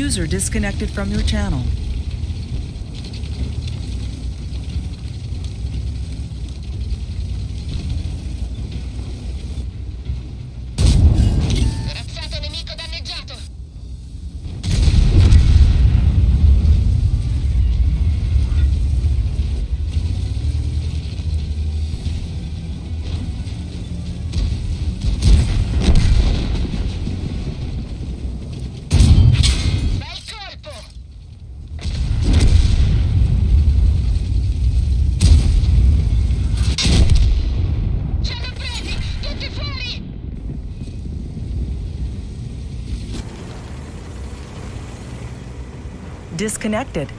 User disconnected from your channel. Razzato nemico danneggiato. Bel colpo. Ce l'ho presi, tutti fuori. Disconnected.